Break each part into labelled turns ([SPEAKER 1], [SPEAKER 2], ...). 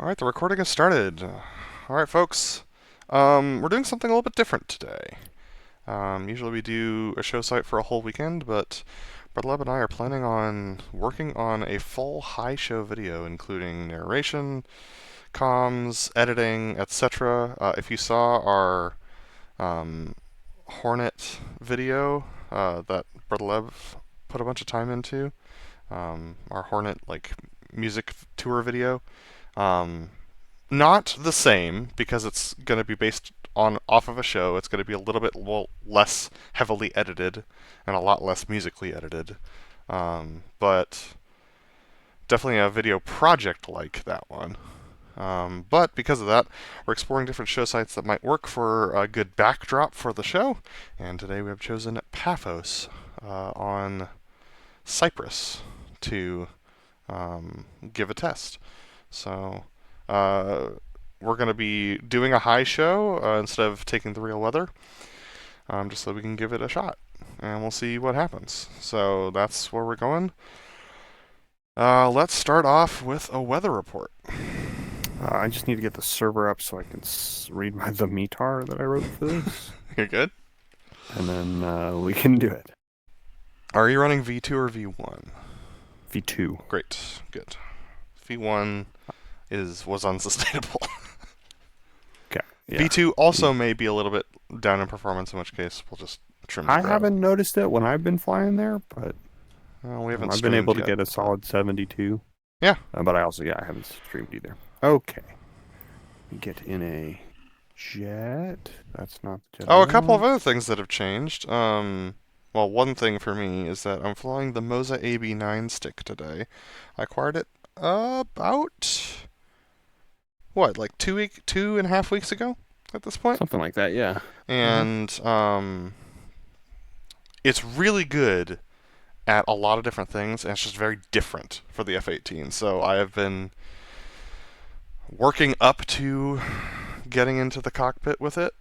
[SPEAKER 1] Alright, the recording has started. Alright, folks. We're doing something a little bit different today. Usually we do a show site for a whole weekend, but BrotherLeb and I are planning on working on a full high show video, including narration, comms, editing, etc. If you saw our Hornet video that BrotherLeb put a bunch of time into, our Hornet music tour video, um, not the same because it's going to be based on off of a show. It's going to be a little bit less heavily edited and a lot less musically edited, but definitely a video project like that one. But because of that, we're exploring different show sites that might work for a good backdrop for the show. And today we have chosen Paphos on Cyprus to give a test. So we're going to be doing a high show instead of taking the real weather, just so we can give it a shot. And we'll see what happens. So that's where we're going. Let's start off with a weather report.
[SPEAKER 2] I just need to get the server up so I can read the METAR that I wrote for this.
[SPEAKER 1] You're good?
[SPEAKER 2] And then we can do it.
[SPEAKER 1] Are you running V2 or V1?
[SPEAKER 2] V2.
[SPEAKER 1] Great, good. V1 was unsustainable.
[SPEAKER 2] Okay. Yeah.
[SPEAKER 1] V2 also may be a little bit down in performance, in which case we'll just trim the
[SPEAKER 2] I
[SPEAKER 1] grab.
[SPEAKER 2] haven't noticed it when I've been flying there, but
[SPEAKER 1] we haven't
[SPEAKER 2] I've been able to
[SPEAKER 1] yet,
[SPEAKER 2] get a solid 72.
[SPEAKER 1] Yeah.
[SPEAKER 2] But I haven't streamed either. Okay. We get in a jet. That's not the jet.
[SPEAKER 1] Oh, a couple of other things that have changed. Well, one thing for me is that I'm flying the Moza AB9 stick today. I acquired it about, what, like 2.5 weeks ago at this point?
[SPEAKER 2] Something like that, yeah.
[SPEAKER 1] And it's really good at a lot of different things, and it's just very different for the F-18. So I have been working up to getting into the cockpit with it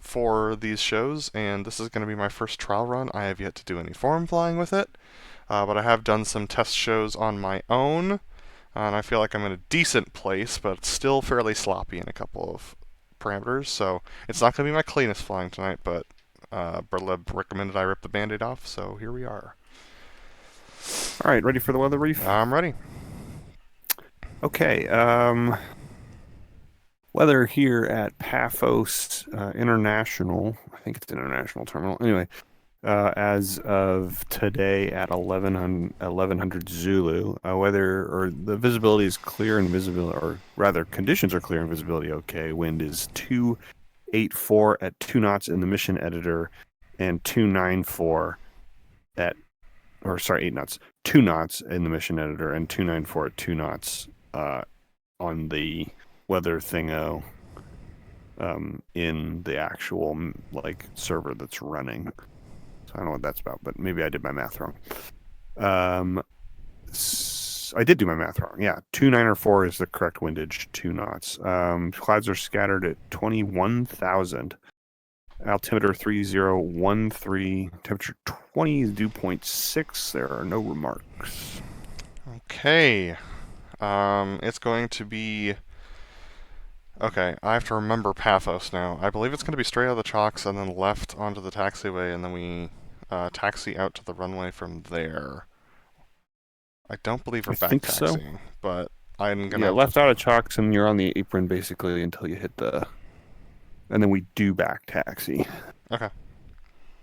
[SPEAKER 1] for these shows, and this is going to be my first trial run. I have yet to do any form flying with it, but I have done some test shows on my own, and I feel like I'm in a decent place, but it's still fairly sloppy in a couple of parameters, so it's not going to be my cleanest flying tonight, but BrotherLeb recommended I rip the Band-Aid off, so here we are.
[SPEAKER 2] All right, ready for the weather brief?
[SPEAKER 1] I'm ready.
[SPEAKER 2] Okay, weather here at Paphos International. I think it's International Terminal. Anyway, as of today at 1100 Zulu, the visibility is clear and visibility, or rather, conditions are clear and visibility okay. Wind is 284 at 2 knots in the mission editor, and 294 at, 8 knots, 2 knots in the mission editor, and 294 at 2 knots on the weather thingo in the actual server that's running. So I don't know what that's about, but maybe I did my math wrong. I did do my math wrong. Yeah, 294 is the correct windage, 2 knots. Clouds are scattered at 21,000. Altimeter 3013, temperature 20, dew point 6. There are no remarks.
[SPEAKER 1] Okay. It's going to be... Okay, I have to remember Paphos now. I believe it's going to be straight out of the chocks and then left onto the taxiway, and then we taxi out to the runway from there. I don't believe we're back taxiing, but I'm going to...
[SPEAKER 2] Yeah, left out of chocks, and you're on the apron basically until you hit the... And then we do back taxi.
[SPEAKER 1] Okay.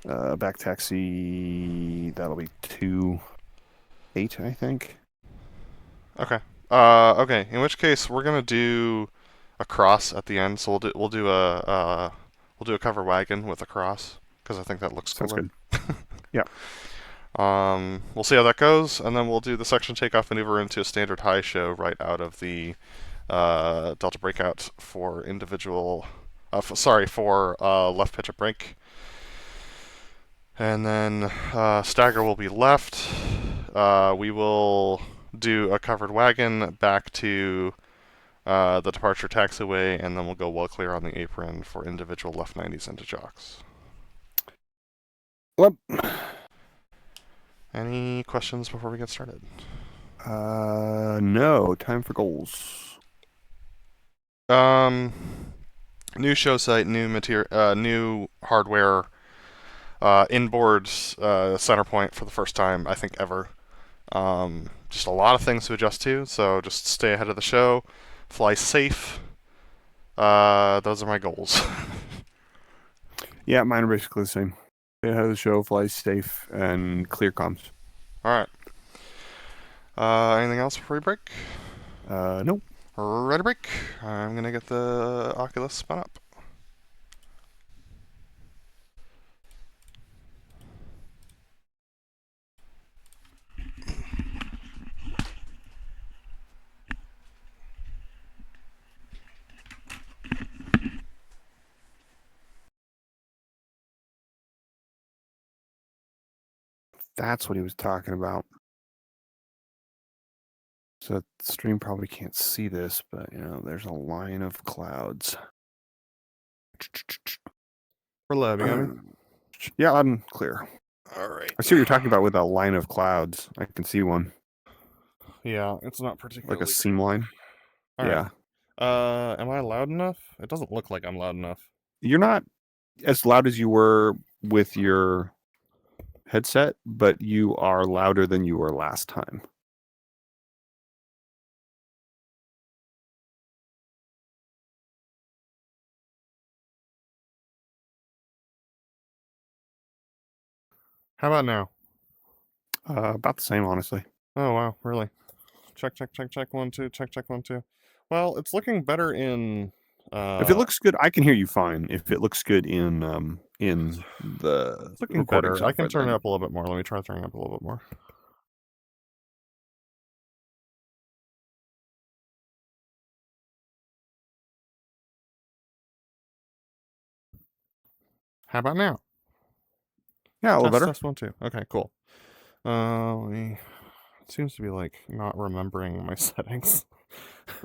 [SPEAKER 2] Back taxi, that'll be 2.8, I think.
[SPEAKER 1] Okay. Okay. In which case, we're gonna do a cross at the end. So we'll do a cover wagon with a cross because I think that looks cooler.
[SPEAKER 2] Sounds good. Yeah.
[SPEAKER 1] We'll see how that goes, and then we'll do the section takeoff maneuver into a standard high show right out of the Delta breakout for individual. For left pitch at brake. And then stagger will be left. We will do a covered wagon back to the departure taxiway, and then we'll go well clear on the apron for individual left 90s into jocks.
[SPEAKER 2] Well,
[SPEAKER 1] any questions before we get started?
[SPEAKER 2] No. Time for goals.
[SPEAKER 1] Um, New show site, new material, new hardware, inboard center point for the first time I think ever. Just a lot of things to adjust to, so just stay ahead of the show, fly safe. Those are my goals.
[SPEAKER 2] Yeah, mine are basically the same. Stay ahead of the show, fly safe, and clear comms.
[SPEAKER 1] All right. Anything else before we break?
[SPEAKER 2] Nope.
[SPEAKER 1] Ready to break. I'm gonna get the Oculus spun up.
[SPEAKER 2] That's what he was talking about. So the stream probably can't see this, but there's a line of clouds.
[SPEAKER 1] BrotherLeb, you got me?
[SPEAKER 2] Yeah, I'm clear.
[SPEAKER 1] All right.
[SPEAKER 2] I see what you're talking about with a line of clouds. I can see one,
[SPEAKER 1] Yeah, it's not
[SPEAKER 2] like a
[SPEAKER 1] particularly
[SPEAKER 2] seam line.
[SPEAKER 1] All right.
[SPEAKER 2] Yeah.
[SPEAKER 1] Am I loud enough? It doesn't look like I'm loud enough.
[SPEAKER 2] You're not as loud as you were with your headset, but you are louder than you were last time.
[SPEAKER 1] How about now?
[SPEAKER 2] About the same, honestly.
[SPEAKER 1] Oh wow, really? Check, check, check, check. 1, 2. Check, check, 1, 2. Well, it's looking better in.
[SPEAKER 2] If it looks good, I can hear you fine. If it looks good in the
[SPEAKER 1] It's looking
[SPEAKER 2] recording
[SPEAKER 1] better. I can
[SPEAKER 2] software,
[SPEAKER 1] turn it
[SPEAKER 2] then
[SPEAKER 1] up a little bit more. Let me try turning it up a little bit more. How about now?
[SPEAKER 2] yeah, a little
[SPEAKER 1] Test,
[SPEAKER 2] better.
[SPEAKER 1] test, 1, 2. Okay, cool. It seems to be like not remembering my settings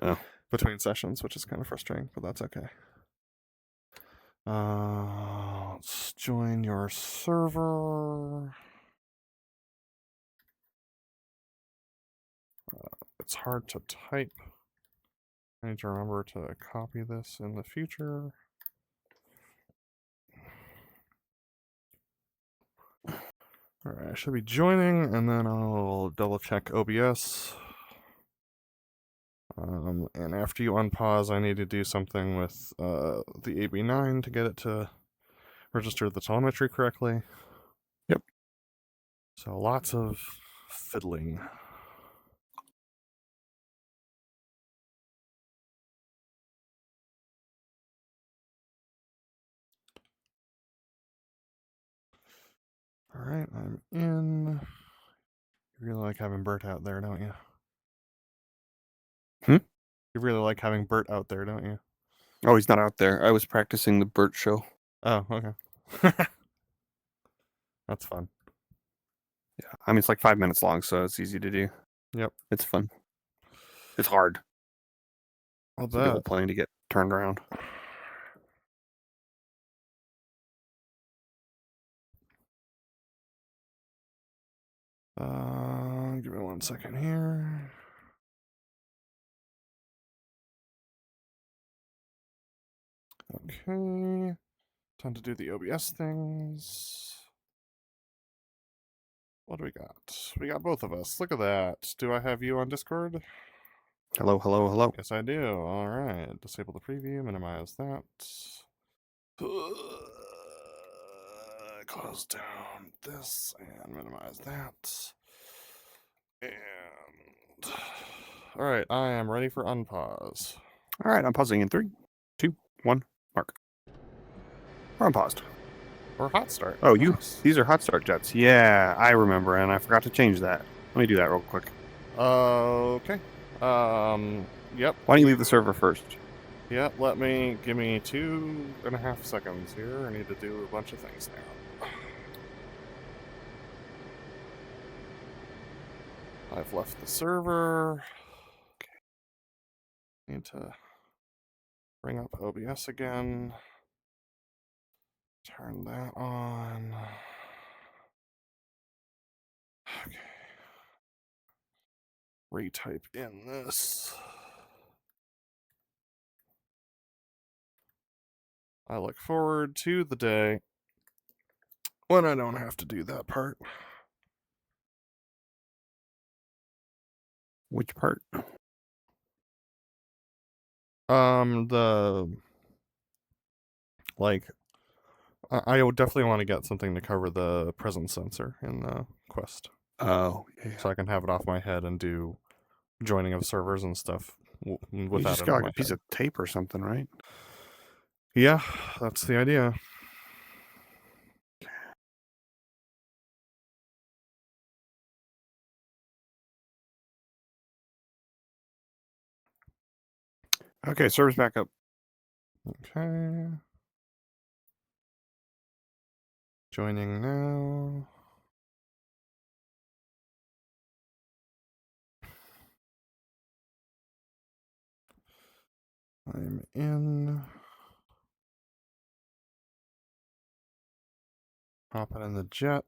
[SPEAKER 2] Oh.
[SPEAKER 1] between sessions, which is kind of frustrating, but that's okay. Let's join your server. It's hard to type. I need to remember to copy this in the future. Alright, I should be joining, and then I'll double check OBS. And after you unpause, I need to do something with the AB9 to get it to register the telemetry correctly.
[SPEAKER 2] Yep.
[SPEAKER 1] So lots of fiddling. Alright, I'm in. You really like having Bert out there, don't you?
[SPEAKER 2] Hmm?
[SPEAKER 1] You really like having Bert out there, don't you?
[SPEAKER 2] Oh, he's not out there. I was practicing the Bert show.
[SPEAKER 1] Oh, okay. That's fun.
[SPEAKER 2] Yeah, I mean it's like 5 minutes long, so it's easy to do.
[SPEAKER 1] Yep.
[SPEAKER 2] It's fun. It's hard.
[SPEAKER 1] I'll
[SPEAKER 2] It's like the
[SPEAKER 1] bet.
[SPEAKER 2] whole plane to get turned around.
[SPEAKER 1] Give me 1 second here. Okay. Time to do the OBS things. What do we got? We got both of us. Look at that. Do I have you on Discord?
[SPEAKER 2] Hello, hello, hello.
[SPEAKER 1] Yes, I do. All right. Disable the preview. Minimize that. Close down this and minimize that. And all right, I am ready for unpause.
[SPEAKER 2] All right, I'm pausing in 3, 2, 1, mark. We're unpaused.
[SPEAKER 1] Or hot start.
[SPEAKER 2] Oh,
[SPEAKER 1] Nice.
[SPEAKER 2] these are hot start jets. Yeah, I remember, and I forgot to change that. Let me do that real quick.
[SPEAKER 1] Okay. Yep.
[SPEAKER 2] Why don't you leave the server first?
[SPEAKER 1] Yeah, give me 2.5 seconds here. I need to do a bunch of things now. I've left the server. Need to bring up OBS again. Turn that on. Okay. Retype in this. I look forward to the day when I don't have to do that part.
[SPEAKER 2] Which part?
[SPEAKER 1] The like, I would definitely want to get something to cover the presence sensor in the Quest,
[SPEAKER 2] Oh, yeah.
[SPEAKER 1] so I can have it off my head and do joining of servers and stuff
[SPEAKER 2] You
[SPEAKER 1] without
[SPEAKER 2] just
[SPEAKER 1] it
[SPEAKER 2] got
[SPEAKER 1] on
[SPEAKER 2] like
[SPEAKER 1] my
[SPEAKER 2] a piece
[SPEAKER 1] head.
[SPEAKER 2] of tape or something, right?
[SPEAKER 1] Yeah, that's the idea.
[SPEAKER 2] Okay, server's back up.
[SPEAKER 1] Okay. Joining now. I'm in. Hopping in the jet.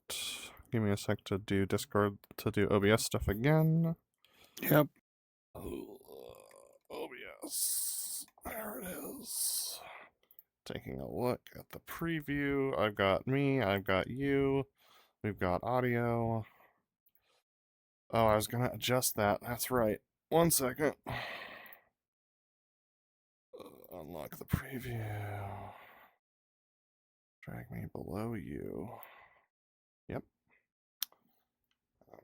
[SPEAKER 1] Give me a sec to do Discord, to do OBS stuff again.
[SPEAKER 2] Yep.
[SPEAKER 1] OBS. There it is. Taking a look at the preview. I've got me, I've got you. We've got audio. Oh, I was gonna adjust that. That's right. 1 second. Unlock the preview. Drag me below you. Yep.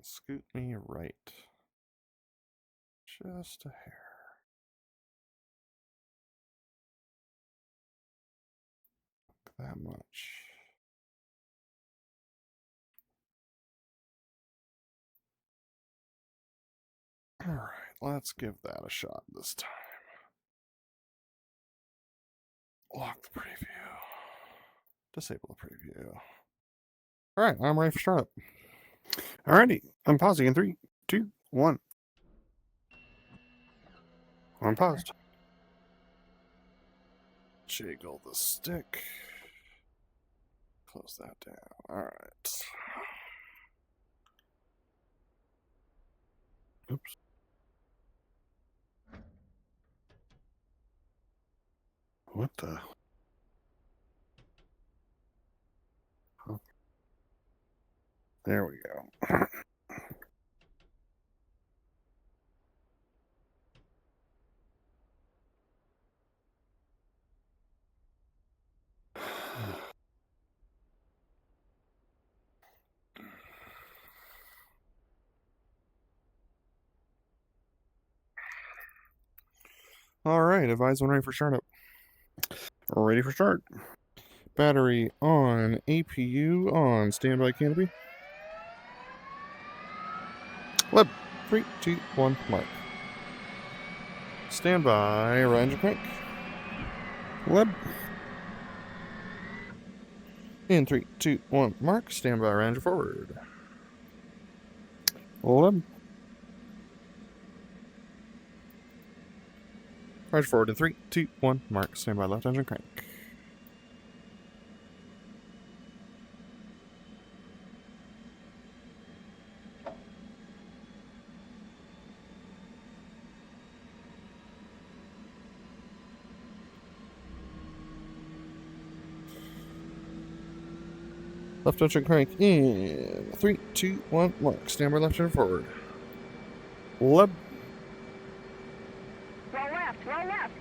[SPEAKER 1] Scoot me right. Just a hair. That much. Alright, let's give that a shot this time. Lock the preview. Disable the preview. Alright, I'm ready for startup.
[SPEAKER 2] Alrighty. I'm pausing in 3, 2, 1. I'm paused.
[SPEAKER 1] Jiggle the stick. Close that down. Alright.
[SPEAKER 2] Oops. What the? Oh. There we go.
[SPEAKER 1] Alright, advise when ready for startup.
[SPEAKER 2] Ready for start.
[SPEAKER 1] Battery on, APU on, standby canopy.
[SPEAKER 2] Leb.
[SPEAKER 1] 3, 2, 1, mark. Standby, engine crank.
[SPEAKER 2] Leb.
[SPEAKER 1] In 3, 2, 1, mark. Standby, engine forward.
[SPEAKER 2] Leb.
[SPEAKER 1] Engine forward in 3, 2, 1, mark. Standby, left engine crank. Left engine crank in 3, 2, 1, mark. Standby, left engine forward.
[SPEAKER 2] Leb.
[SPEAKER 3] Roll left, roll left.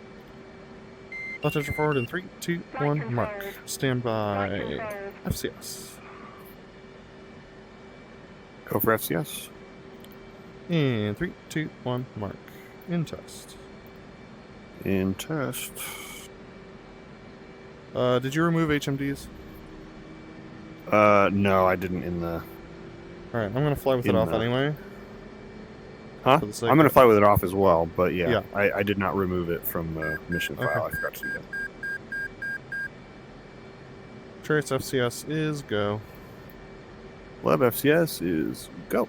[SPEAKER 1] Left engine forward in 3, 2, 1, mark. Standby,
[SPEAKER 3] Flight
[SPEAKER 1] FCS.
[SPEAKER 2] Go for FCS.
[SPEAKER 1] In 3, 2, 1, mark. In test.
[SPEAKER 2] In test.
[SPEAKER 1] Did you remove HMDs?
[SPEAKER 2] No, I didn't in the...
[SPEAKER 1] Alright, I'm gonna fly with it off anyway.
[SPEAKER 2] Huh?
[SPEAKER 1] For the sake
[SPEAKER 2] I'm going to
[SPEAKER 1] of-
[SPEAKER 2] fly with it off as well, but yeah,
[SPEAKER 1] Yeah.
[SPEAKER 2] I did not remove it from the mission file.
[SPEAKER 1] Okay.
[SPEAKER 2] I forgot to do that.
[SPEAKER 1] Chariot's FCS is go.
[SPEAKER 2] Leb FCS is go.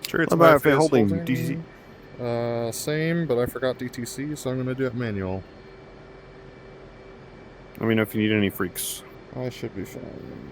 [SPEAKER 1] Chariot's
[SPEAKER 2] What about if
[SPEAKER 1] Wi-Fi
[SPEAKER 2] you're
[SPEAKER 1] is
[SPEAKER 2] holding
[SPEAKER 1] holding.
[SPEAKER 2] DCC?
[SPEAKER 1] Same, but I forgot DTC, so I'm going to do it manual.
[SPEAKER 2] Let me know if you need any freaks.
[SPEAKER 1] I should be fine.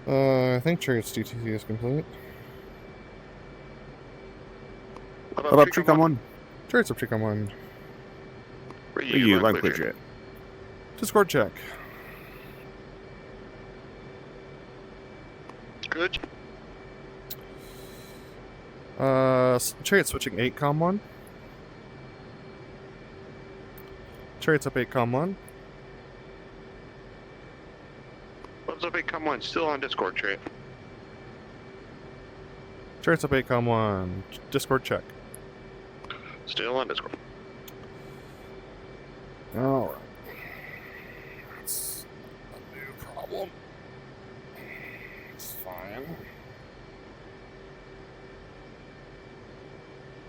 [SPEAKER 1] I think Chariot's DTC is complete.
[SPEAKER 2] What about Tricom 1?
[SPEAKER 1] Chariot's up Tricom 1.
[SPEAKER 2] Where you language it?
[SPEAKER 1] Discord check.
[SPEAKER 3] Good.
[SPEAKER 1] Chariot switching 8 com 1. Chariot's up 8 com 1.
[SPEAKER 3] What's up, 8 1? Still on Discord, Chariot.
[SPEAKER 1] Chariot's up 8 com 1. Discord check.
[SPEAKER 3] Still on Discord.
[SPEAKER 1] Alright. That's a new problem. It's fine.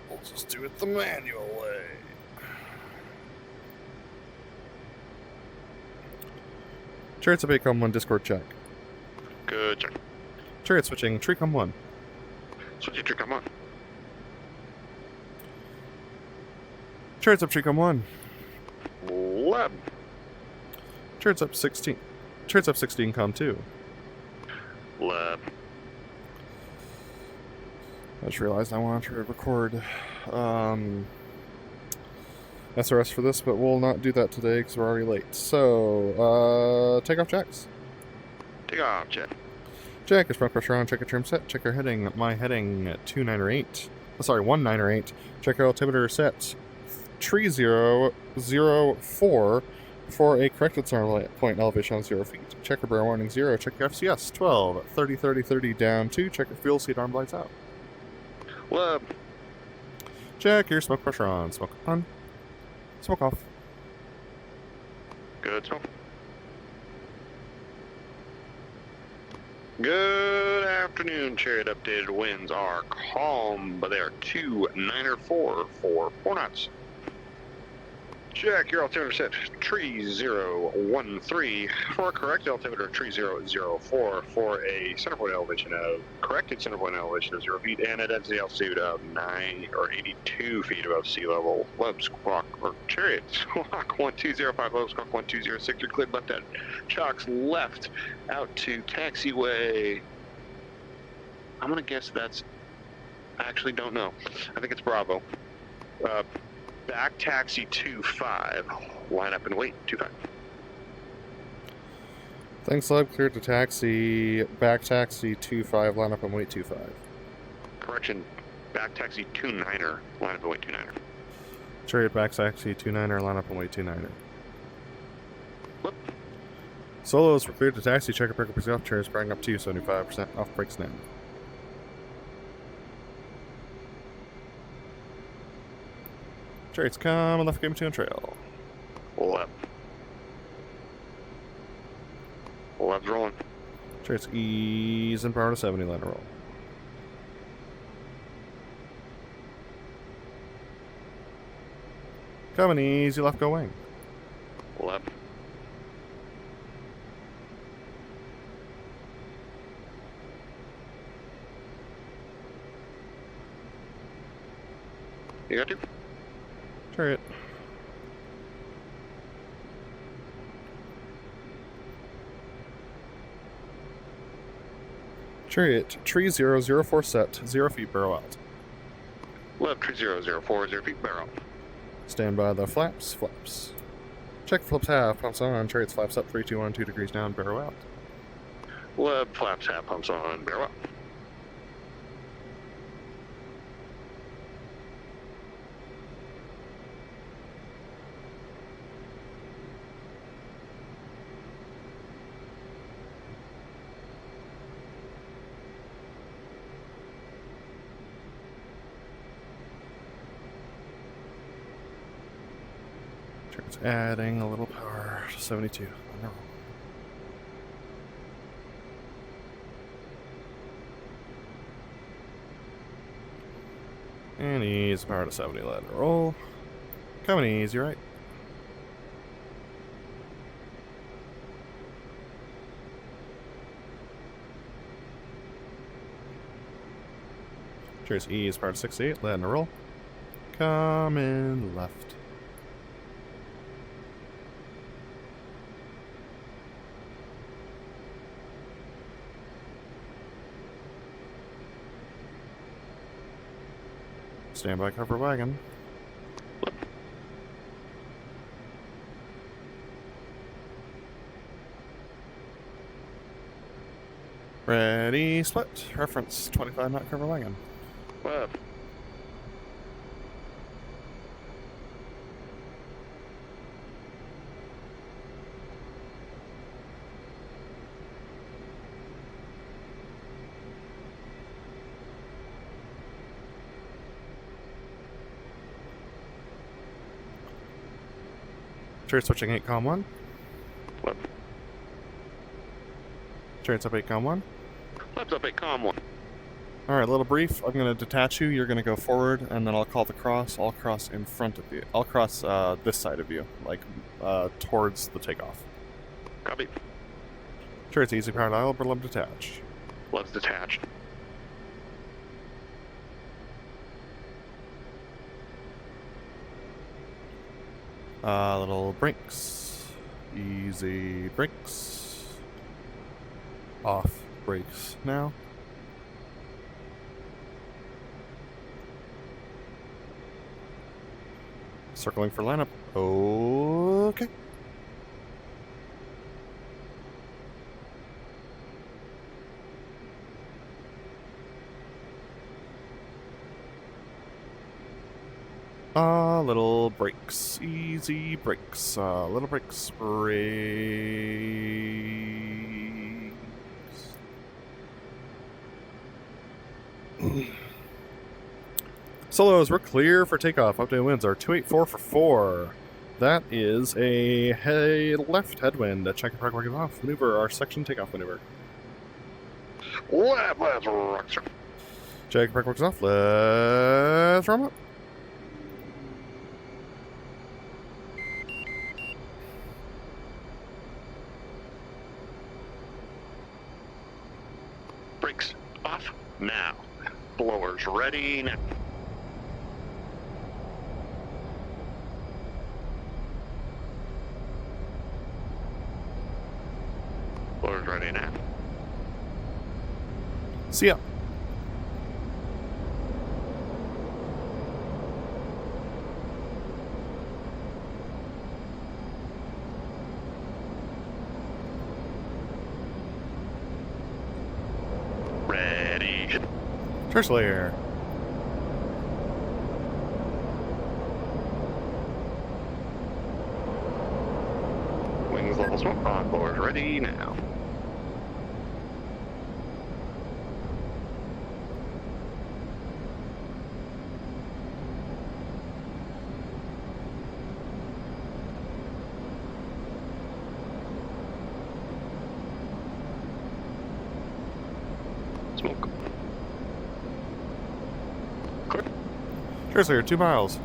[SPEAKER 1] We'll just do it the manual way. Chariot's up 8 com 1. Discord check.
[SPEAKER 3] Good check.
[SPEAKER 1] Chariot switching. Tree com 1.
[SPEAKER 3] Switch your trick, on.
[SPEAKER 1] Chariot's up tree com 1.
[SPEAKER 3] Lab.
[SPEAKER 1] Chariot's up 16. Chariot's up 16 com 2.
[SPEAKER 3] Lab.
[SPEAKER 1] I just realized I wanted to record SRS for this, but we'll not do that today because we're already late. So, take off jacks.
[SPEAKER 3] Take off, check.
[SPEAKER 1] Jack is front pressure on. Check your trim set. Check your heading. My heading 2908. Oh, sorry, 1908. Check your altimeter set. 3004 for a corrected center point elevation on 0 feet. Check your bearer warning 0. Check your FCS 12. 30, 30, 30 down 2. Check your fuel seat arm lights out.
[SPEAKER 3] Lab.
[SPEAKER 1] Check your smoke pressure on. Smoke on. Smoke off.
[SPEAKER 3] Good smoke. Good afternoon, Chariot. Updated winds are calm, but they are 294 for 4 knots. Check your altimeter set 3013 for a correct altimeter 3004 for a center point elevation of corrected center point elevation of 0 feet and a density altitude of 9 or 82 feet above sea level. Leb squawk or Chariot squawk 1205 Leb squawk 1206. You're cleared left at Chalks left out to taxiway. I'm gonna guess that's. I actually don't know. I think it's Bravo. Back taxi 25. Line up and wait 25.
[SPEAKER 1] Thanks, Leb. Cleared to taxi. Back taxi 25. Line up and wait 25.
[SPEAKER 3] Correction. Back taxi 29er. Line up and wait 29er.
[SPEAKER 1] Chariot back taxi 29er. Line up and wait 29er.
[SPEAKER 3] Whoop.
[SPEAKER 1] Solos were cleared to taxi. Check your pickup is off. Chariot sprang up to 75% off brakes now. Chariots come on left game 2 on trail.
[SPEAKER 3] Left. Left's rolling.
[SPEAKER 1] Chariots ease and power to 70, line roll. Coming easy, left go wing.
[SPEAKER 3] Left. You got to?
[SPEAKER 1] Chariot. Chariot, tree 004 set, 0 feet barrel out.
[SPEAKER 3] Left 3004, 0 feet, barrel.
[SPEAKER 1] Stand by the flaps, flaps. Check flips half, pumps on, Chariot's flaps up, 3, 2, 1, 2 degrees down, barrel out.
[SPEAKER 3] Left flaps half, pumps on, barrel up.
[SPEAKER 1] Chariot's adding a little power to 72. And ease power to 70, let it roll. Coming easy, right? Chariot's ease power to 68, letting it roll. Coming left. Standby cover wagon. Ready, split. Reference 25 knot cover wagon.
[SPEAKER 3] Left.
[SPEAKER 1] Chariot switching 8 com 1.
[SPEAKER 3] Left.
[SPEAKER 1] Chariot's up 8 com 1.
[SPEAKER 3] Left up 8, com 1.
[SPEAKER 1] Alright, a little brief. I'm going to detach you. You're going to go forward, and then I'll call the cross. I'll cross in front of you. I'll cross this side of you, like towards the takeoff.
[SPEAKER 3] Copy.
[SPEAKER 1] Chariot's easy powered aisle, BrotherLeb detached.
[SPEAKER 3] Left's detached.
[SPEAKER 1] Little brakes. Easy brakes. Off brakes now. Circling for lineup. Okay. Little brakes. Easy brakes. Little brakes. Brakes. Solos, we're clear for takeoff. Update winds are 284 for 4. That is a left headwind. Check and park off. Maneuver our section takeoff maneuver.
[SPEAKER 3] Left, rock, sir.
[SPEAKER 1] Check and park off. Let's rum up.
[SPEAKER 3] Brakes off now. Blowers ready now. Blowers ready now.
[SPEAKER 1] See ya.
[SPEAKER 3] Ready.
[SPEAKER 1] Church layer.
[SPEAKER 3] Wings level smoke on. Blowers ready now. Smoke. Clear.
[SPEAKER 1] Church layer, 2 miles.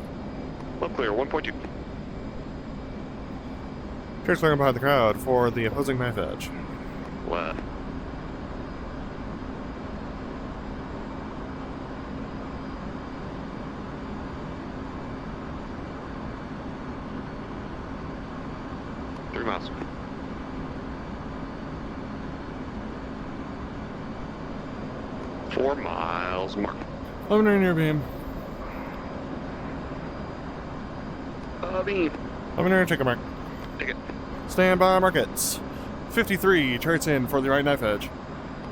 [SPEAKER 3] Left clear, 1.2.
[SPEAKER 1] Church layer behind the crowd for the opposing knife edge.
[SPEAKER 3] Left. Three miles. Four miles. Mark.
[SPEAKER 1] Luminary near beam.
[SPEAKER 3] beam.
[SPEAKER 2] Luminary ticket mark.
[SPEAKER 3] Ticket.
[SPEAKER 2] Stand by markets. 53, charts in for the right knife edge.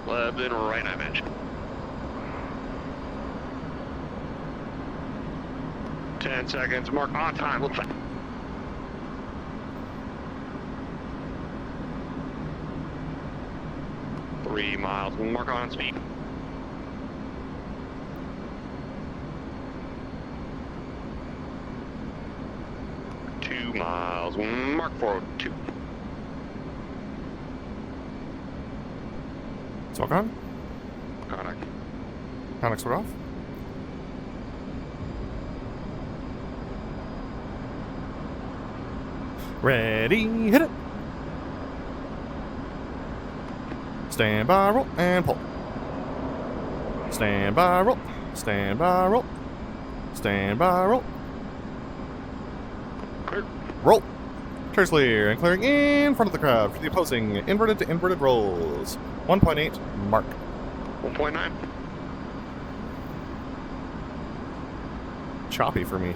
[SPEAKER 3] Left and right knife edge. 10 seconds, mark on time, look back. 3 miles, mark on speed. 2 miles, mark forward 2.
[SPEAKER 2] Smoke on.
[SPEAKER 3] Contact.
[SPEAKER 2] Contact sword off. Ready, hit it. Stand by, roll, and pull. Stand by, roll. Stand by, roll. Stand by, roll.
[SPEAKER 3] Clear.
[SPEAKER 2] Roll. Turns clear and clearing in front of the crowd for the opposing inverted to inverted rolls. 1.8 mark.
[SPEAKER 3] 1.9.
[SPEAKER 2] Choppy for me.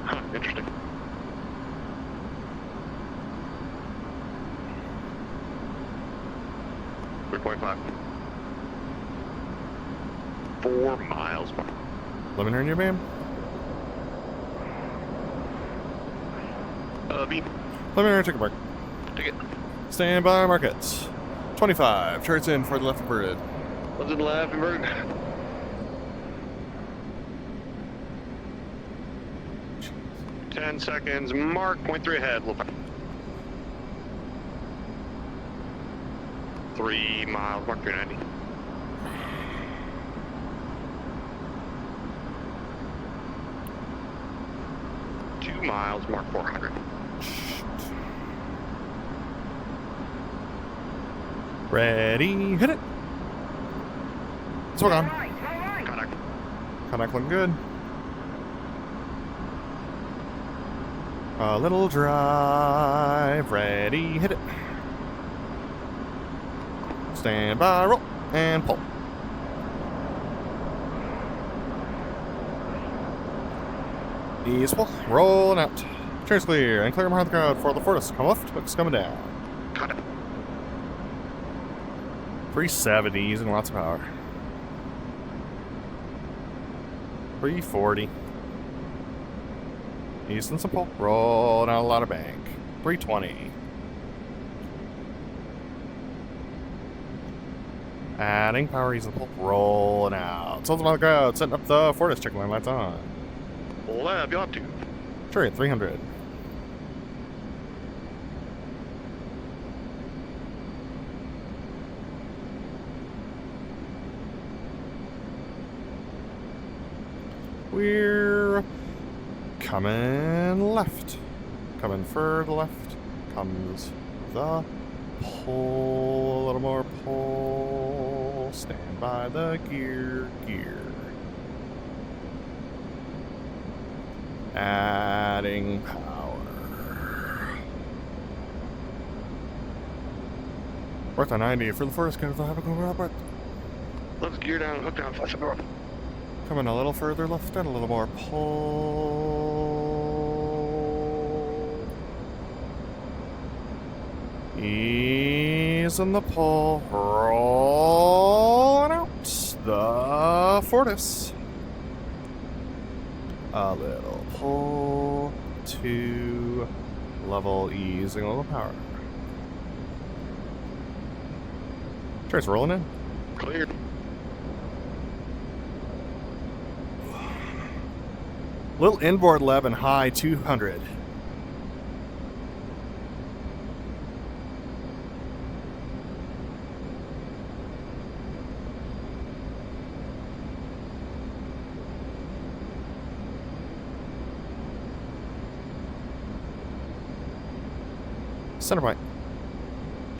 [SPEAKER 3] Huh, interesting. .5. 4 miles.
[SPEAKER 2] Luminary in your bam.
[SPEAKER 3] Beam.
[SPEAKER 2] Luminary ticket mark.
[SPEAKER 3] Ticket.
[SPEAKER 2] Stand by markets. 25. Charts in for the left inverted.
[SPEAKER 3] What's in the left inverted? 10 seconds. Mark. 0.3 ahead. Look back. 3 miles. Mark 390. Miles, mark 400.
[SPEAKER 2] Ready, hit it. Smoke on.
[SPEAKER 3] Contact.
[SPEAKER 2] Contact looking good. A little drive. Ready, hit it. Stand by, roll, and pull. Easeful, rolling out. Cheers clear, and clear behind the crowd for the Fortis. Come left, hook's coming down.
[SPEAKER 3] Cut it.
[SPEAKER 2] 370s and lots of power. 340. East and simple. Rolling out a lot of bank. 320. Adding power, east and simple. Rolling out. Souls behind the crowd, setting up the Fortis. Check line lights on.
[SPEAKER 3] Lab, you'll have to.
[SPEAKER 2] Chariot 300. We're coming left. Coming for the left comes the pull. A little more pull. Stand by the gear. Adding power. Worth a 90 for the first kind of have a go Robert.
[SPEAKER 3] Let's gear down, hook down, flash up north.
[SPEAKER 2] Coming a little further left and a little more pull. Ease in the pull. Rolling out the Fortis. A little pull to level, easing a little power. Trace rolling in.
[SPEAKER 3] Cleared.
[SPEAKER 2] Little inboard leb and high 200. Center point.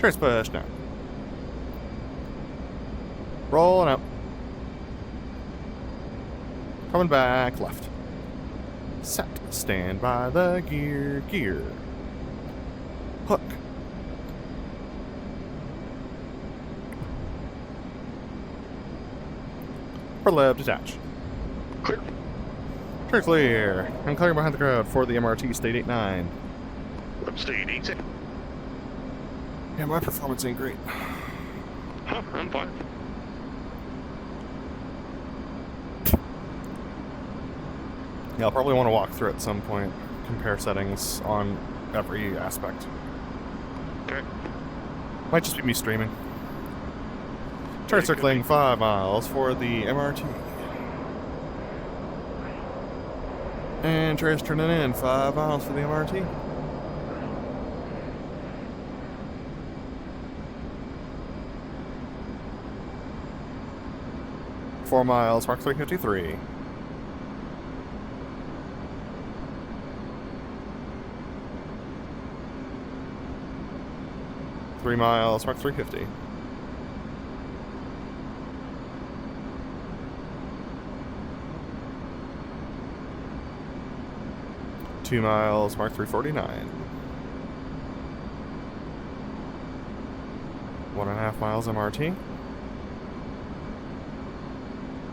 [SPEAKER 2] Trace push now. Rolling out. Coming back left. Set. Stand by the gear. Hook. BrotherLeb detach.
[SPEAKER 3] Clear.
[SPEAKER 4] Clear, clear. I'm clearing behind the crowd for the MRT State 89.
[SPEAKER 3] State 86.
[SPEAKER 4] Yeah, my performance ain't great.
[SPEAKER 3] Huh, I'm fine.
[SPEAKER 4] Yeah, I'll probably want to walk through at some point. Compare settings on every aspect.
[SPEAKER 3] Okay.
[SPEAKER 4] Might just be me streaming. Try
[SPEAKER 3] It could
[SPEAKER 4] circling
[SPEAKER 3] be.
[SPEAKER 4] 5 miles for the MRT. And Trey's turning in 5 miles for the MRT. Four miles, Mark 353. Three miles, Mark 350. Two miles, Mark 349. 1.5 miles MRT.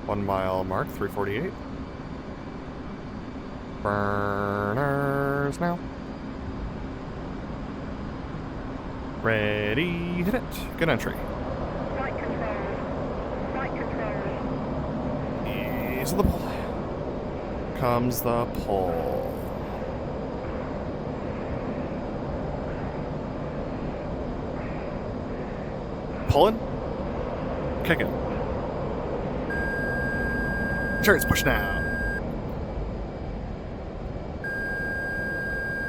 [SPEAKER 4] 1 mile, Mark 348. Burners now. Ready, hit it. Good entry.
[SPEAKER 5] Right control. Right control.
[SPEAKER 4] Ease of the pull. Comes the pull. Pulling. Kicking. Chariot's pushing out.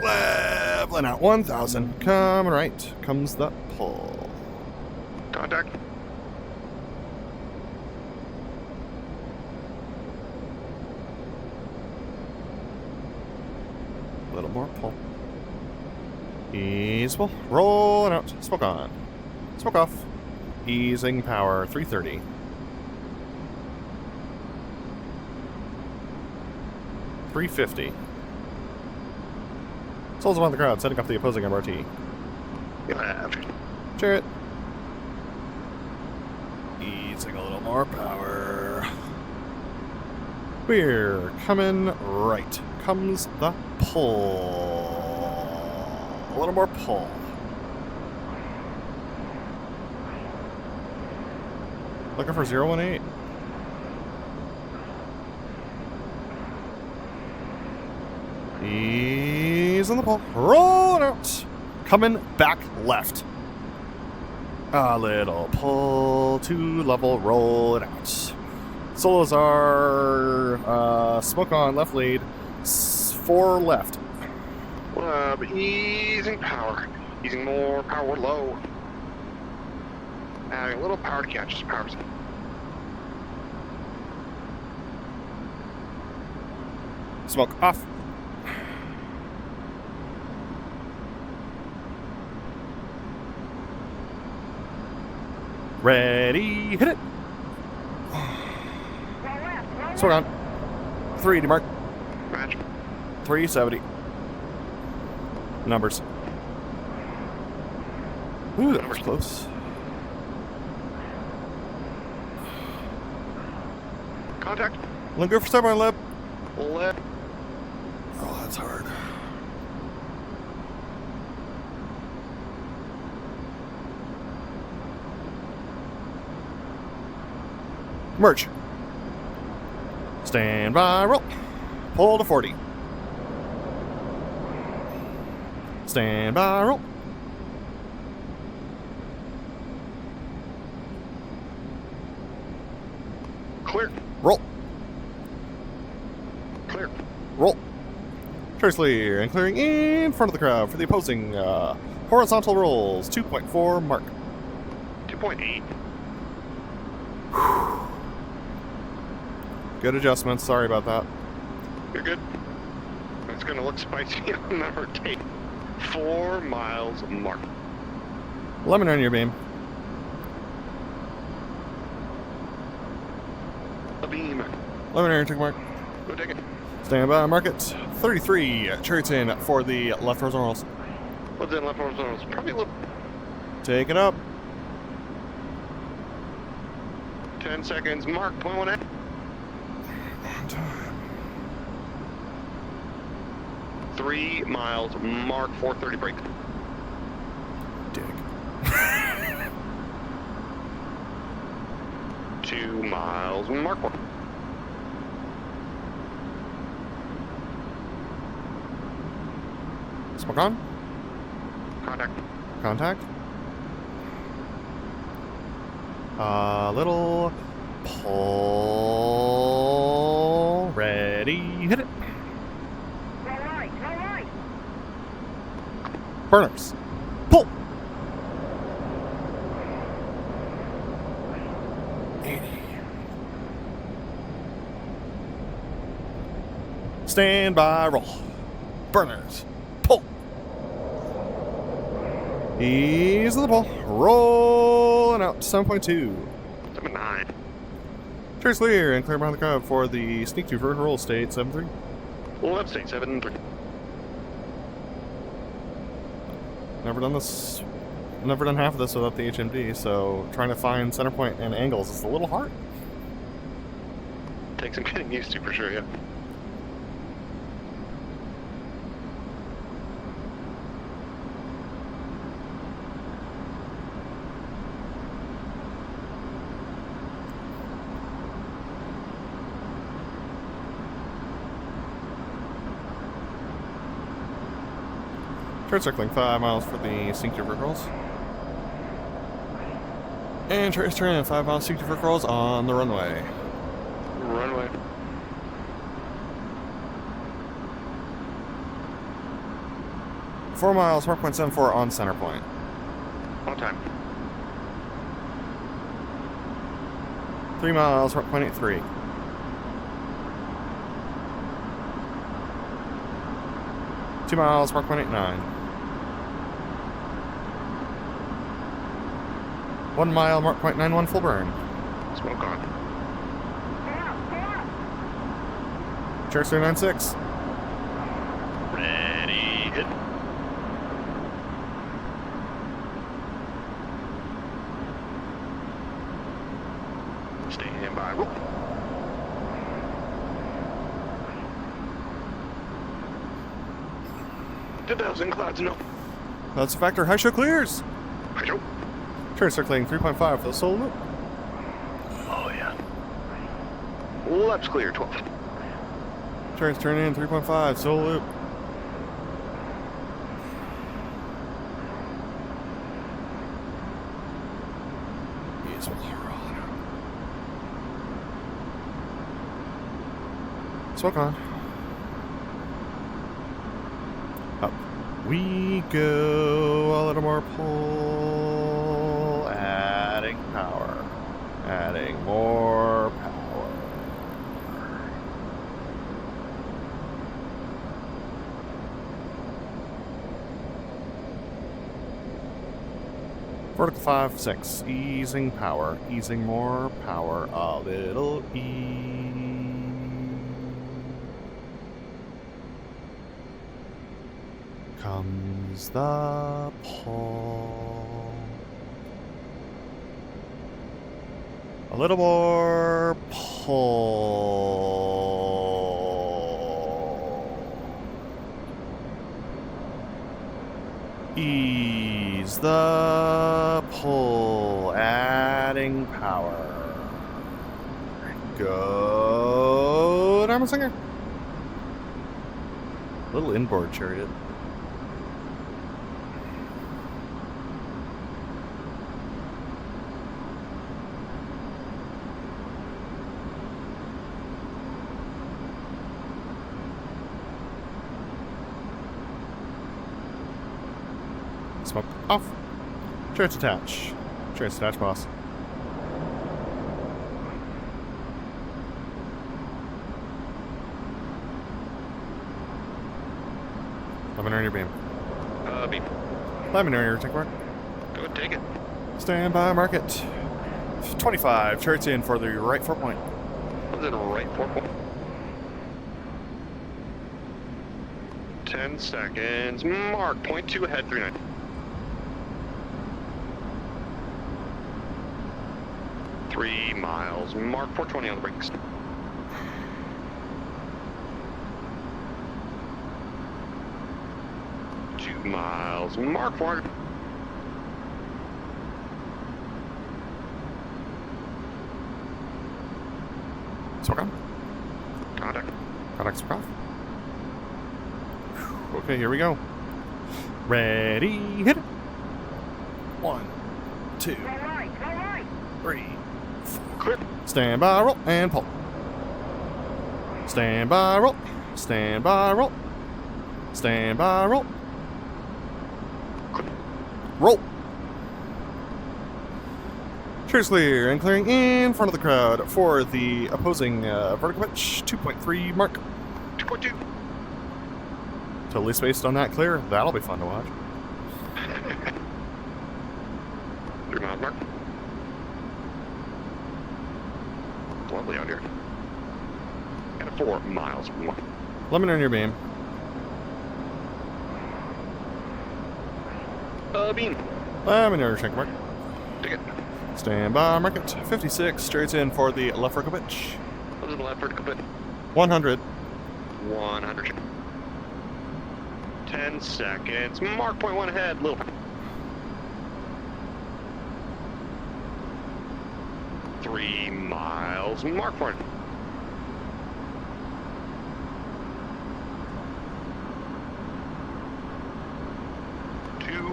[SPEAKER 4] Leveling out 1,000. Coming right. Comes the pull.
[SPEAKER 3] Contact.
[SPEAKER 4] A little more pull. Easeful. Rolling out. Smoke on. Smoke off. Easing power. 330. $350. Souls among the crowd, setting up the opposing MRT.
[SPEAKER 3] Left.
[SPEAKER 4] Chariot. Easing a little more power. We're coming right. Comes the pull. A little more pull. Looking for 018. Ease on the pull. Rolling out. Coming back left. A little pull to level. Roll it out. Solos are smoke on left lead. 4 left.
[SPEAKER 3] Easing power. Using more power low. Adding a little power to catch his powers.
[SPEAKER 4] Smoke off. Ready, hit it.
[SPEAKER 5] Roll left. Roll
[SPEAKER 4] Smoke on. 380 mark.
[SPEAKER 3] Match.
[SPEAKER 4] 370. Numbers. Ooh, that was close.
[SPEAKER 3] Contact.
[SPEAKER 4] Let go for start on lab.
[SPEAKER 3] Left.
[SPEAKER 4] Oh, that's hard. Merge. Stand by, roll. Pull to 40. Stand by, roll.
[SPEAKER 3] Clear.
[SPEAKER 4] Roll.
[SPEAKER 3] Clear.
[SPEAKER 4] Roll. Clear and clearing in front of the crowd for the opposing horizontal rolls. 2.4 mark.
[SPEAKER 3] 2.8.
[SPEAKER 4] Good adjustments. Sorry about that.
[SPEAKER 3] You're good. It's gonna look spicy on number 8. 4 miles mark.
[SPEAKER 4] Let me know on your beam.
[SPEAKER 3] A beam.
[SPEAKER 4] Let me know your tick mark.
[SPEAKER 3] Go take it.
[SPEAKER 4] Stand by, mark it. 33. Chariots in for the left horizontals.
[SPEAKER 3] What's in left horizontal? Probably a little.
[SPEAKER 4] Take it up.
[SPEAKER 3] 10 seconds. Mark. 0.18.
[SPEAKER 4] On time.
[SPEAKER 3] 3 miles, mark 430 break.
[SPEAKER 4] Dig.
[SPEAKER 3] 2 miles, mark 1.
[SPEAKER 4] Smoke on.
[SPEAKER 3] Contact.
[SPEAKER 4] Contact. Little pull. Ready. Hit it.
[SPEAKER 5] All right, all right.
[SPEAKER 4] Burners. Pull. 80. Stand by. Roll. Burners. Pull. Ease of the pull. Rolling out. 7.2.
[SPEAKER 3] 7-9.
[SPEAKER 4] Trace clear and clear behind the crowd for the sneak to vertical roll state 7-3.
[SPEAKER 3] Left state 7-3.
[SPEAKER 4] Never done this. Never done half of this without the HMD, so trying to find center point and angles is a little hard.
[SPEAKER 3] Takes some getting used to for sure, yeah.
[SPEAKER 4] Turn circling 5 miles for the sneak to vertical rolls. And trace turn 5 miles sneak to vertical rolls on the runway.
[SPEAKER 3] Runway.
[SPEAKER 4] Four miles, 4.74 on center point.
[SPEAKER 3] On time.
[SPEAKER 4] 3 miles, 4.83. 2 miles, 4.89. 1 mile, mark point 91 full burn.
[SPEAKER 3] Smoke on.
[SPEAKER 5] Pull out, pull out.
[SPEAKER 4] Trace 396.
[SPEAKER 3] Ready, hit. Stand by, roll. $2,000 clouds, no.
[SPEAKER 4] That's a factor. High show clears.
[SPEAKER 3] High show.
[SPEAKER 4] Turn circling 3.5 for the solo loop.
[SPEAKER 3] Oh, yeah. Left's clear, 12.
[SPEAKER 4] Turns turn in 3.5 solo loop. Yes, smoke on. Up we go. A little more pull. Adding power. Adding more power. Vertical 5, 6. Easing power. Easing more power. A little E. Comes the pull. A little more pull. Ease the pull, adding power. Go, Diamond Singer. Little inboard chariot. Smoke off. Chariots attach. Chariots attach, boss. Luminary beam.
[SPEAKER 3] Beep.
[SPEAKER 4] Luminary, take mark.
[SPEAKER 3] Go ahead, take it.
[SPEAKER 4] Stand by, market. 25. Chariots in for the right 4 point.
[SPEAKER 3] Comes in right 4 point. 10 seconds. Mark. 0.2 ahead, 39. Three miles. Mark 420 on the brakes. 2 miles. Mark 400.
[SPEAKER 4] Smoke on.
[SPEAKER 3] Contact.
[SPEAKER 4] Contact smoke off. Okay, here we go. Ready, hit it. 1, 2,
[SPEAKER 5] Go right,
[SPEAKER 4] 3.
[SPEAKER 3] Clear.
[SPEAKER 4] Stand by, roll, and pull. Stand by, roll. Stand by, roll. Stand by, roll. Roll. Cheers clear and clearing in front of the crowd for the opposing vertical pitch 2.3 mark.
[SPEAKER 3] 2.2.
[SPEAKER 4] Totally spaced on that clear. That'll be fun to watch.
[SPEAKER 3] 3 miles mark. Lovely out here. And 4 miles.
[SPEAKER 4] Let me know your beam.
[SPEAKER 3] Beam.
[SPEAKER 4] Let me know your check mark.
[SPEAKER 3] Take it.
[SPEAKER 4] Stand by, mark it. 56 straight in for the left vertical pitch.
[SPEAKER 3] What is the left vertical pitch?
[SPEAKER 4] 100.
[SPEAKER 3] 100. 10 seconds. Mark point 1 ahead. Little. 3 miles. Mark point.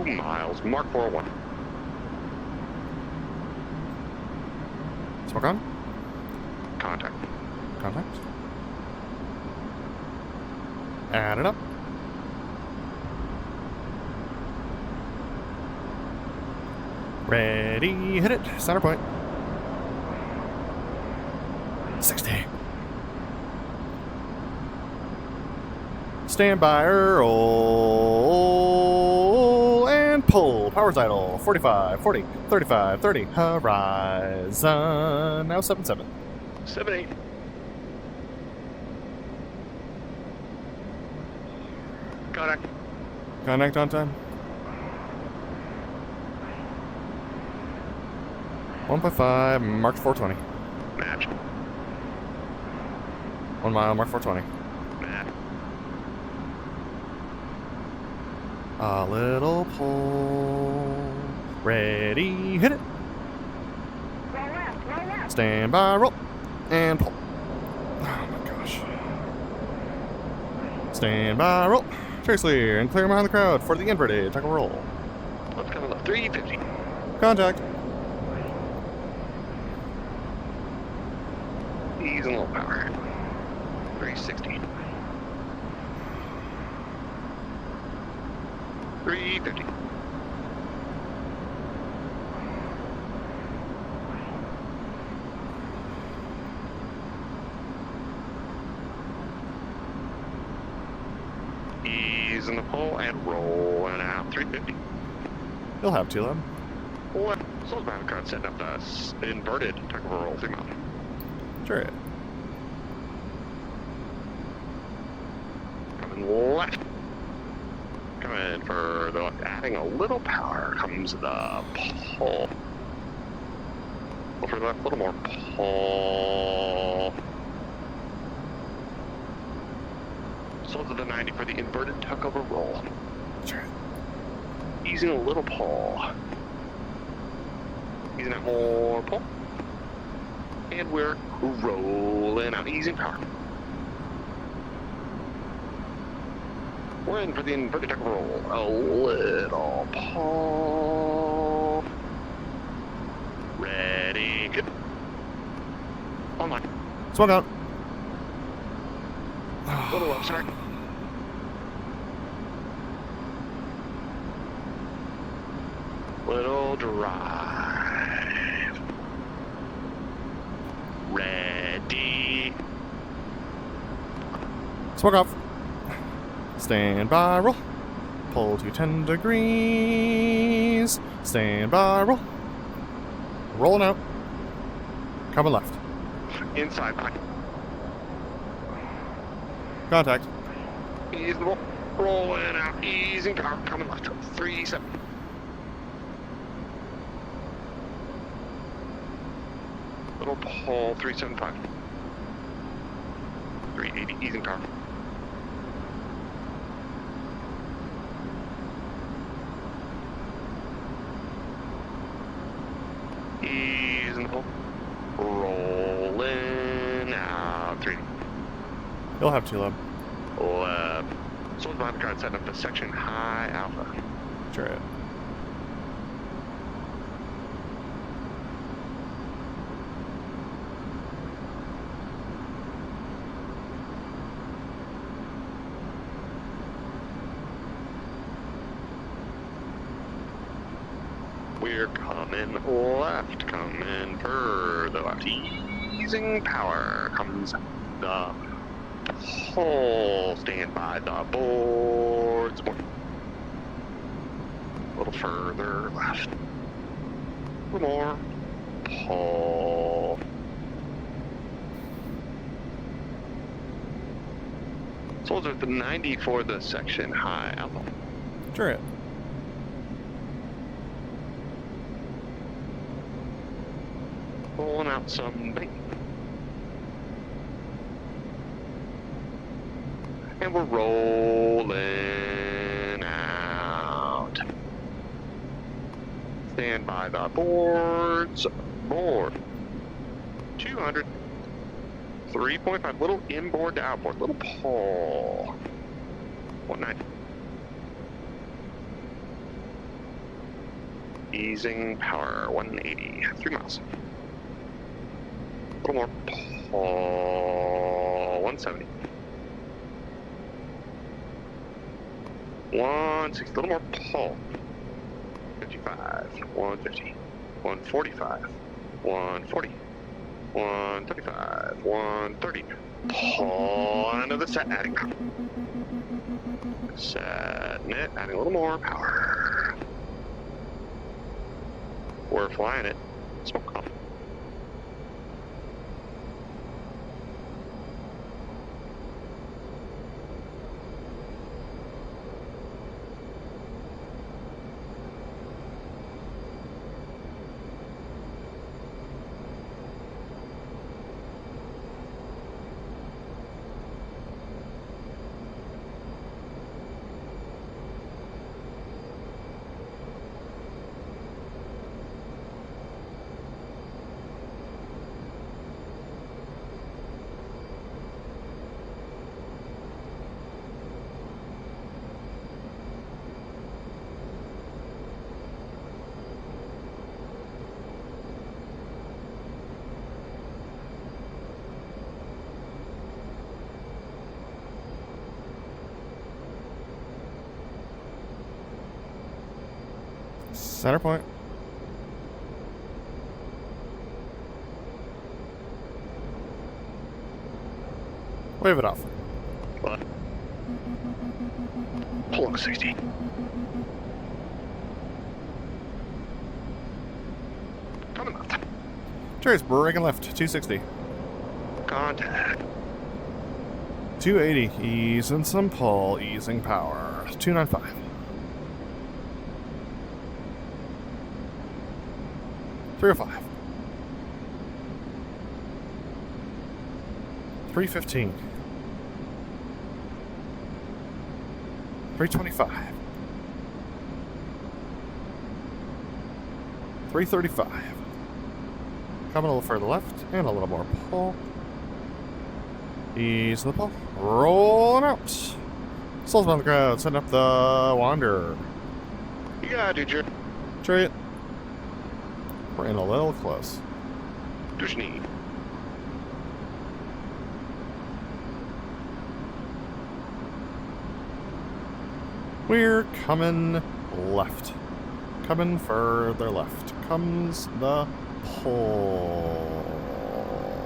[SPEAKER 3] Miles. Mark 401.
[SPEAKER 4] Smoke on.
[SPEAKER 3] Contact.
[SPEAKER 4] Contact. Add it up. Ready, hit it. Center point. 60. Stand by, roll, and pull. Power's idle. 45, 40, 35, 30. Horizon. Now 7-7.
[SPEAKER 3] 7-8. Contact.
[SPEAKER 4] Connect on time. 1.5, marked 420.
[SPEAKER 3] Match.
[SPEAKER 4] 1 mile, marked 420.
[SPEAKER 3] Match.
[SPEAKER 4] A little pull. Ready, hit it.
[SPEAKER 5] go left.
[SPEAKER 4] Stand by, roll, and pull. Oh my gosh. Stand by, roll. Trace clear and clear behind the crowd for the inverted tackle roll.
[SPEAKER 3] Let's come up. 350.
[SPEAKER 4] Contact.
[SPEAKER 3] Ease and low power. 360. 350. Ease in the pull and roll and out. 350.
[SPEAKER 4] You'll have to, lab.
[SPEAKER 3] Left. So the battle card setting up the inverted technical roll 3 mile.
[SPEAKER 4] Sure.
[SPEAKER 3] Coming left. Coming for the left. Adding a little power comes the pull. Go for the left, a little more pull. So to the 90 for the inverted tuck over roll.
[SPEAKER 4] Sure.
[SPEAKER 3] Easing a little pull. Easing out more pull. And we're rolling out. Easing power. We're in for the inverted tuck roll. A little pull. Ready. Good. Online.
[SPEAKER 4] Smoke out.
[SPEAKER 3] Little up, sorry. Little drive. Ready.
[SPEAKER 4] Smoke off. Stand by, roll. Pull to 10 degrees. Stand by, roll. Rolling out. Coming left.
[SPEAKER 3] Inside back.
[SPEAKER 4] Contact.
[SPEAKER 3] Ease the roll. Rolling out. Easing power. Coming left. 3-7. Little pull. 375. 380. Easing power. in the hole. Rolling out. 3.
[SPEAKER 4] You'll have 2 lab.
[SPEAKER 3] Left. Soldiers behind the car setting up the section high alpha.
[SPEAKER 4] Chariot.
[SPEAKER 3] We're coming left, coming further left. Easing power comes the pole. Stand by the boards. A little further left. A little more. Pole. Soldiers at the 90 for the section high alpha.
[SPEAKER 4] Chariot.
[SPEAKER 3] Pulling out some bait. And we're rolling out. Stand by the boards. Board. 200. 3.5. Little inboard to outboard. Little pull. 190. Easing power. 180. 3 miles. A little more pull. 170. 160. A little more pull. 55. 150. 145. 140. 135. 130. Pull on another set. Adding power. Setting it. Adding a little more power. We're flying it. Smoke off.
[SPEAKER 4] Center point. Wave it off.
[SPEAKER 3] What? Pull 60. Coming left.
[SPEAKER 4] Chariot's braking left. 260.
[SPEAKER 3] Contact.
[SPEAKER 4] 280. Easing some pull. Easing power. 295. Three or 5. 315. 325. 335. Coming a little further left and a little more pull. Ease the pull. Rolling out. Souls on the ground. Setting up the Wanderer.
[SPEAKER 3] You gotta do your
[SPEAKER 4] Chariot. We're in a little close.
[SPEAKER 3] do what you need.
[SPEAKER 4] We're coming left. Coming further left. Comes the pull.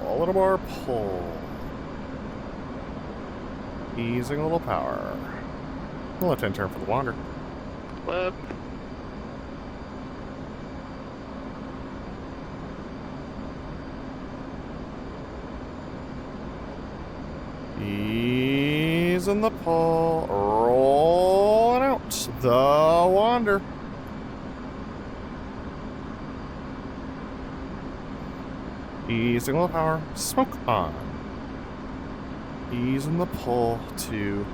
[SPEAKER 4] A little more pull. Easing a little power. A left-hand turn for the Wander.
[SPEAKER 3] Left.
[SPEAKER 4] Easing the pull. Rolling out the Wander. Easing a little power. Smoke on. Easing the pull to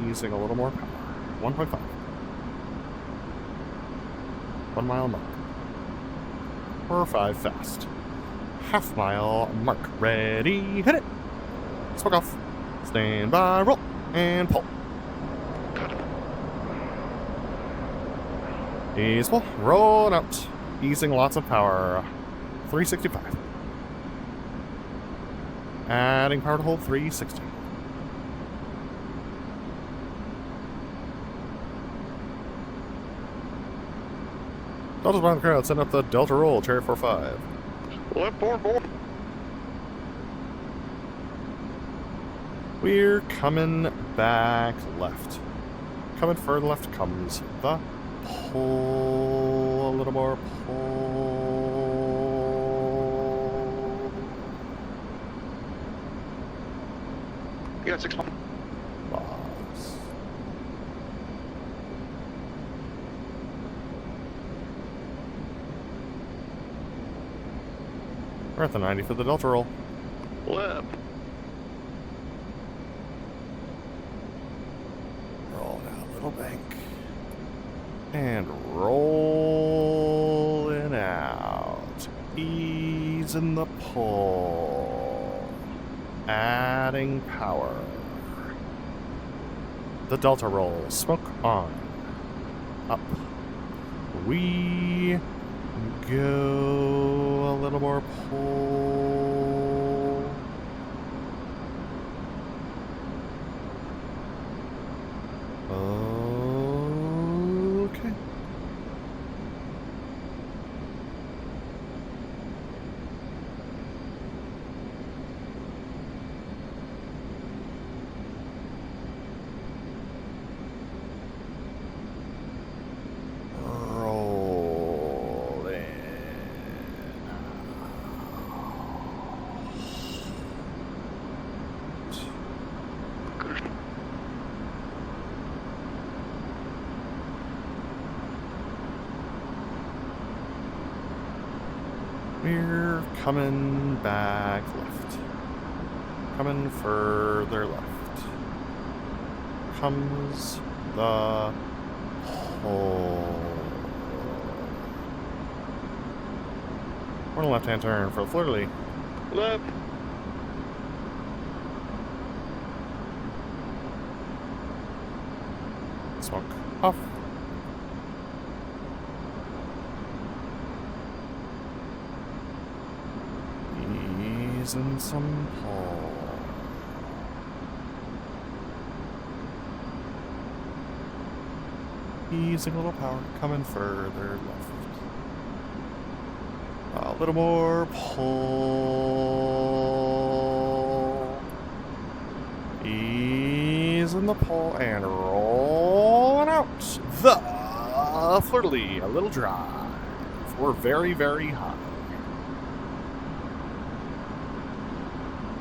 [SPEAKER 4] easing a little more power. 1.5. 1 mile mark. or 5 fast. Half mile mark. Ready, hit it. Smoke off. Stand by, roll, and pull. Easeful. Rolling out. Easing lots of power. 365. Adding power to hold 360. Delta's behind the crowd. Send up the Delta roll. Chariot 4-5.
[SPEAKER 3] Left board.
[SPEAKER 4] We're coming back left. Coming further left comes the pull. A little more pull.
[SPEAKER 3] You got 6 miles.
[SPEAKER 4] Boss. We're at the 90 for the Delta roll.
[SPEAKER 3] Left.
[SPEAKER 4] Roll down a little bank. And rolling out. Easing the pull. Adding power. The Delta roll. Smoke on. Up. We go a little more pull. Okay. Roll in. We're coming back left. Coming further left. Comes the hole. We're on a left-hand turn for the fleur-de-lis.
[SPEAKER 3] Left.
[SPEAKER 4] Smoke off. Easing some pull. Easing a little power, coming further left. A little more pull. Easing the pull and rolling out. The fleur-de-lis, a little drive. We're very, very high.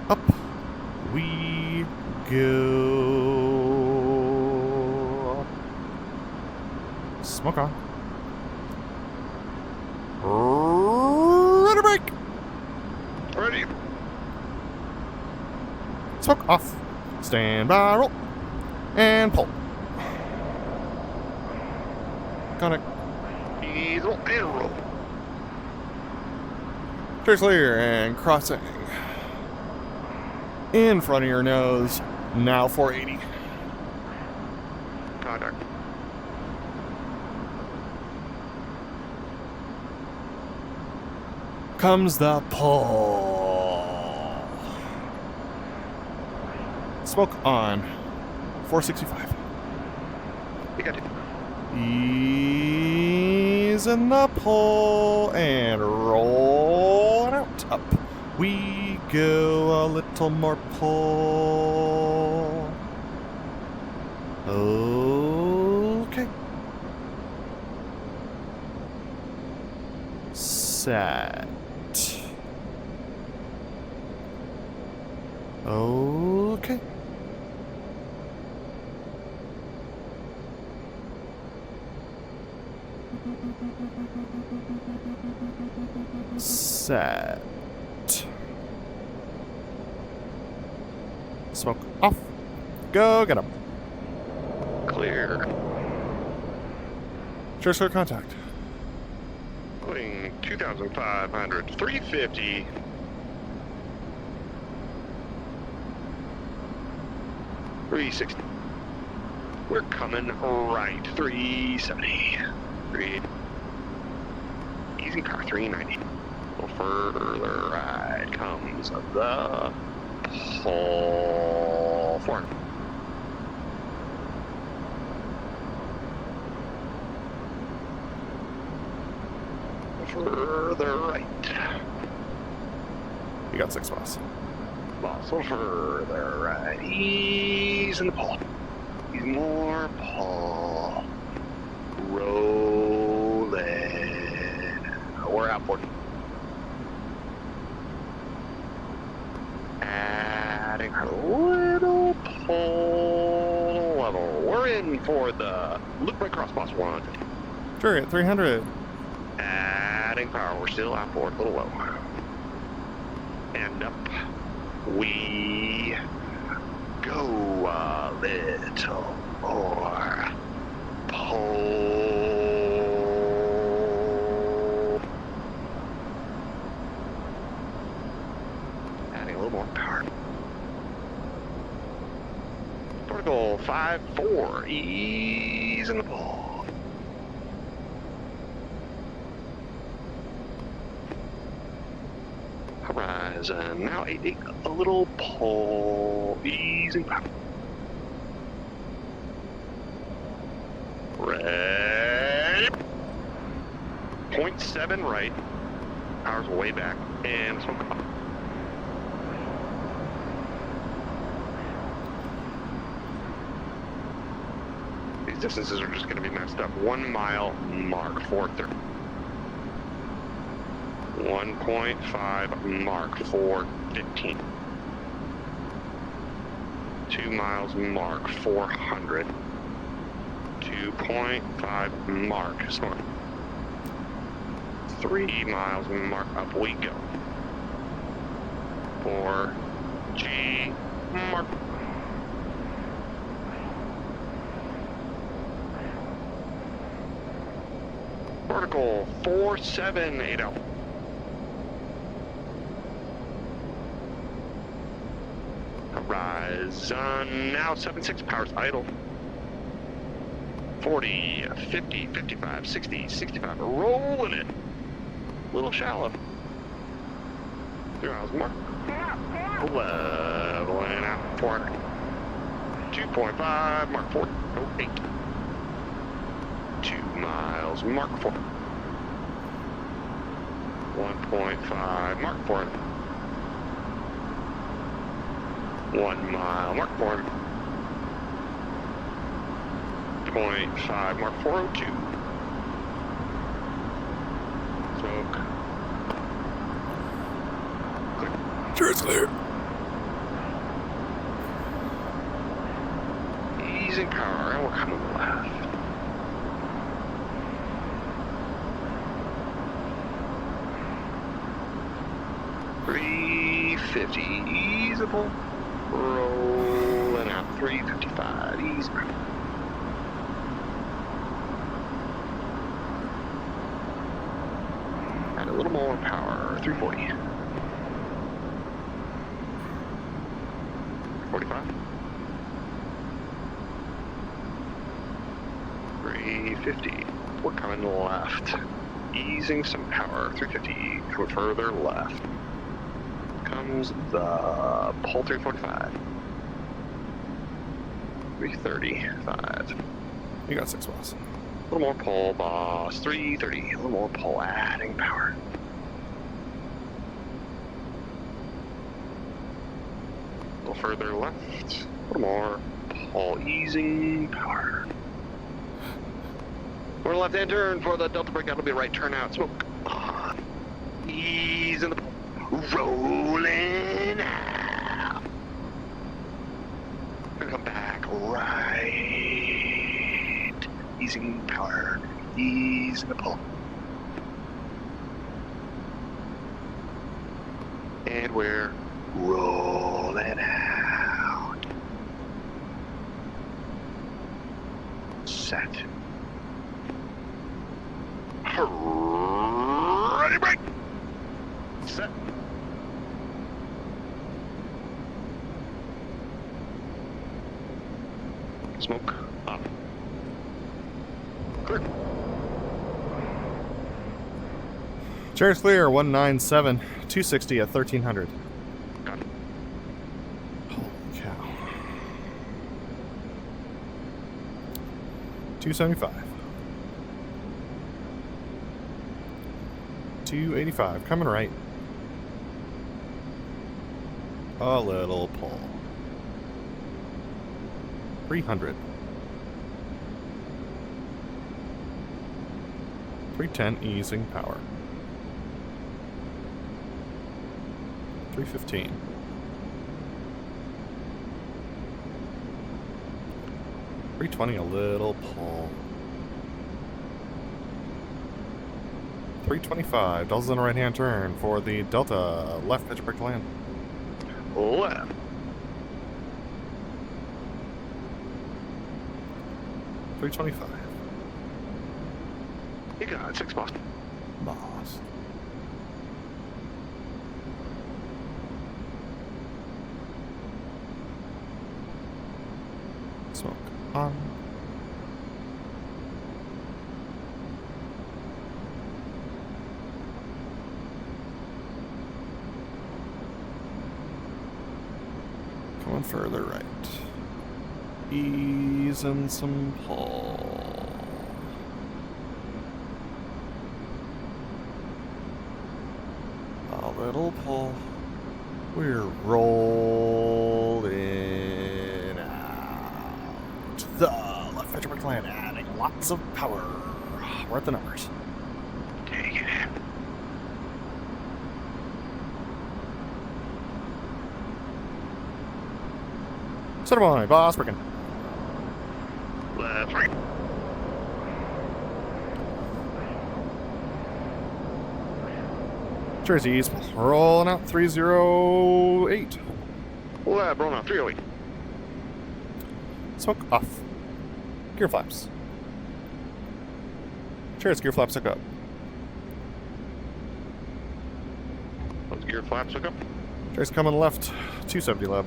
[SPEAKER 4] Up we go. Smoke on. Ready break.
[SPEAKER 3] Ready.
[SPEAKER 4] Smoke off. Stand by, roll. And pull. Connect.
[SPEAKER 3] Easel and roll.
[SPEAKER 4] Clear, clear, and crossing. In front of your nose. Now 480.
[SPEAKER 3] Contact.
[SPEAKER 4] Comes the pull. Smoke on. 465.
[SPEAKER 3] You got it.
[SPEAKER 4] Ease in the pull and roll it out. Up we go. A little more pull. Okay. Set. Okay. Set. Smoke off. Go get him.
[SPEAKER 3] Clear.
[SPEAKER 4] Sure, contact.
[SPEAKER 3] Putting 2,500, 350. $360. We're coming right. 370. 3. Easy car. 390. A little further right comes the pole. 400. Further right.
[SPEAKER 4] You got 6 miles.
[SPEAKER 3] Also further right. Ease in the pole. Ease more pole. Rolling. We're out for adding a little pole level. We're in for the loop right cross boss 150.
[SPEAKER 4] Chariot 300.
[SPEAKER 3] Adding power. We're still out for it. A little low. And up we go a little more pole. Adding a little more power. Vertical 5-4. Ease in the pole. Horizon. Now a little pole. Easing power. Ready. 0.7 right. Power's way back. And smoke up. These distances are just going to be messed up. 1 mile mark. 430. 1.5 mark, 415. 2 miles mark, 400. 2.5 mark, smart. 3 miles mark, up we go. 4G mark. Vertical 478 out. Horizon now 76 powers idle. 40, 50, 55, 60, 65, rolling it. Little shallow. 3 miles mark. Leveling out 400. 2.5 mark 408. 2 miles mark 4. 1.5 mark 400. 1 mile mark 400. 0.5 mark 402. Smoke. Clear.
[SPEAKER 4] Sure, it's clear.
[SPEAKER 3] Easing power, and we're coming left. $350, easeable. Rolling out 355, easy. Add a little more power, 340. 45. 350. We're coming left. Easing some power, 350. Go further left. Comes the pole 345. 335.
[SPEAKER 4] You got 6 miles.
[SPEAKER 3] A little more pole, boss. 330. A little more pole, adding power. A little further left. A little more pole, easing power. We're left hand turn for the Delta breakout. It'll be a right turn out. Smoke. Ease in the pole. Rolling out. Gonna come back right. Easing power. Ease in the pole. And we're rolling out. Set. set. Smoke off. Clear.
[SPEAKER 4] Chairs clear, 197, 260 at 1300.
[SPEAKER 3] Got it.
[SPEAKER 4] Holy cow. 275. 285, coming right. A little pull. 300. 310, easing power. 315. 320, a little pull. 325, Delta's in a right-hand turn for the Delta. Left, pitch brake to land.
[SPEAKER 3] Left.
[SPEAKER 4] 325.
[SPEAKER 3] You got it. 6 miles.
[SPEAKER 4] Boss. Smoke on. Going further right. Ease and some pull. A little pull. We're rolling out. The left edge of our clan, adding lots of power. We're at the numbers.
[SPEAKER 3] Take it.
[SPEAKER 4] Center point, boss, freaking.
[SPEAKER 3] Left. Right.
[SPEAKER 4] Jersey's rolling out 308.
[SPEAKER 3] Left. Rolling out. 308.
[SPEAKER 4] Smoke off. Gear flaps. Cheers, gear flaps hook up.
[SPEAKER 3] Those gear flaps hook up.
[SPEAKER 4] Cheers coming left. 270 lab.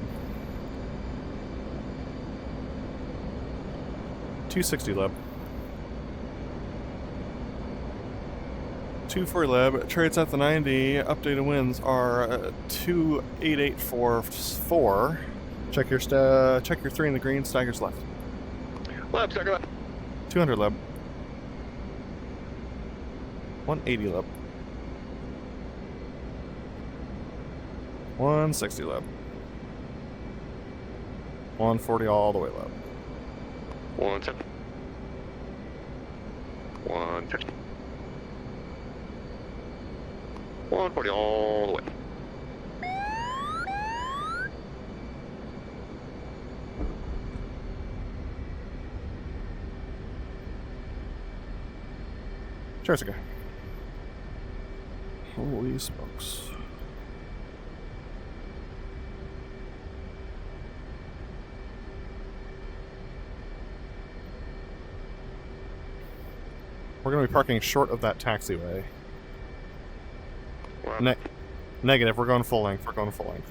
[SPEAKER 4] 260 lab. 24 lab. Trades at the 90. Updated wins are 28844. Check your 3 in the green. Staggers left.
[SPEAKER 3] Left. Stagger left.
[SPEAKER 4] 200 lab. 180 lab. 160 lab. 140 all the way lab.
[SPEAKER 3] 110. 150. 140 all the way.
[SPEAKER 4] Cheers again. Holy smokes. We're going to be parking short of that taxiway.
[SPEAKER 3] Left.
[SPEAKER 4] Negative. We're going full length. We're going full length.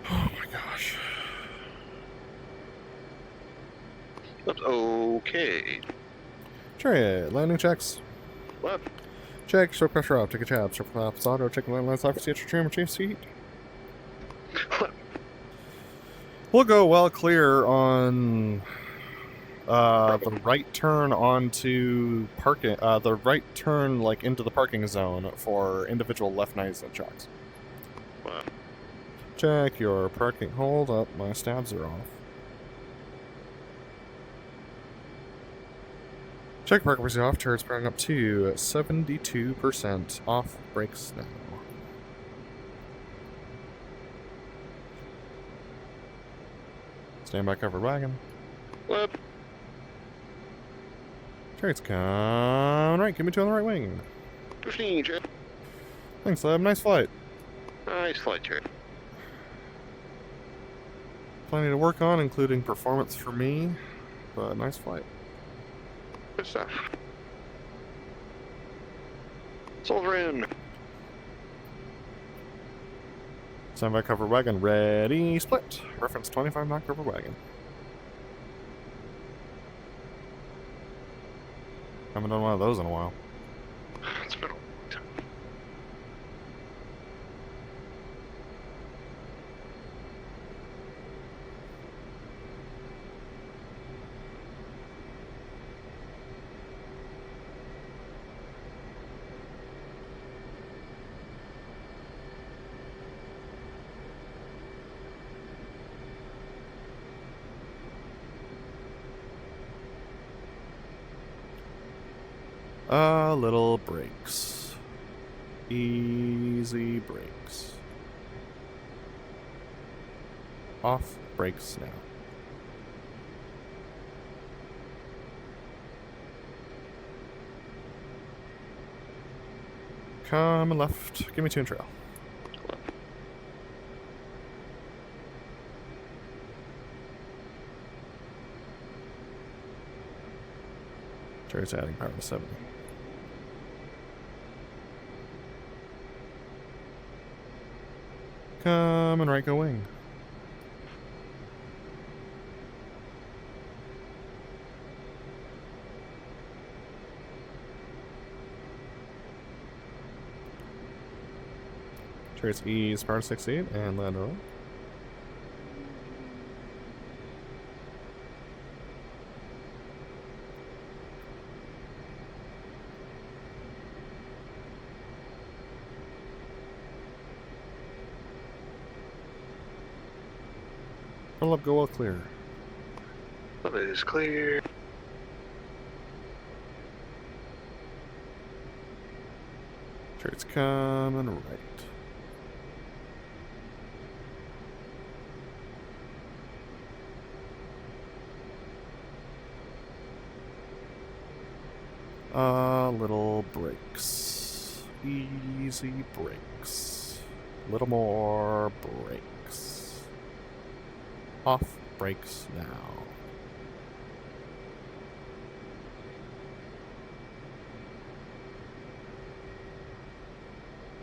[SPEAKER 4] Oh my gosh.
[SPEAKER 3] Oops. Okay.
[SPEAKER 4] Chariot. Landing checks.
[SPEAKER 3] Left.
[SPEAKER 4] Check. Stroke pressure up. Take a jab. Stroke flaps auto. Check landline side for CH trim. Chief seat.
[SPEAKER 3] Left.
[SPEAKER 4] We'll go well clear on The right turn onto parking. The right turn like into the parking zone for individual left knights and trucks.
[SPEAKER 3] Wow.
[SPEAKER 4] Check your parking. Hold up, my stabs are off. Check parking was off. Turrets burning up to 72%. Off brakes now. Stand by covered wagon.
[SPEAKER 3] What?
[SPEAKER 4] Turrets coming right. Give me two on the right wing.
[SPEAKER 3] 15, Jet.
[SPEAKER 4] Thanks, Lab. Nice flight.
[SPEAKER 3] Nice flight, Jet.
[SPEAKER 4] Plenty to work on, including performance for me, but nice flight.
[SPEAKER 3] Good stuff. Soldier in.
[SPEAKER 4] Stand by cover wagon, ready, split. Reference 25 knot cover wagon. Haven't done one of those in a while.
[SPEAKER 3] It's been a long time.
[SPEAKER 4] Little brakes. Easy brakes. Off brakes now. Coming left. Give me two and trail. Turret's adding power to 70. Coming right, go wing. Turret's ease power to 68 and land roll. Pull up, go all clear.
[SPEAKER 3] That is clear.
[SPEAKER 4] Turret's coming right. Little brakes. Easy brakes. Little more brakes. Off brakes now.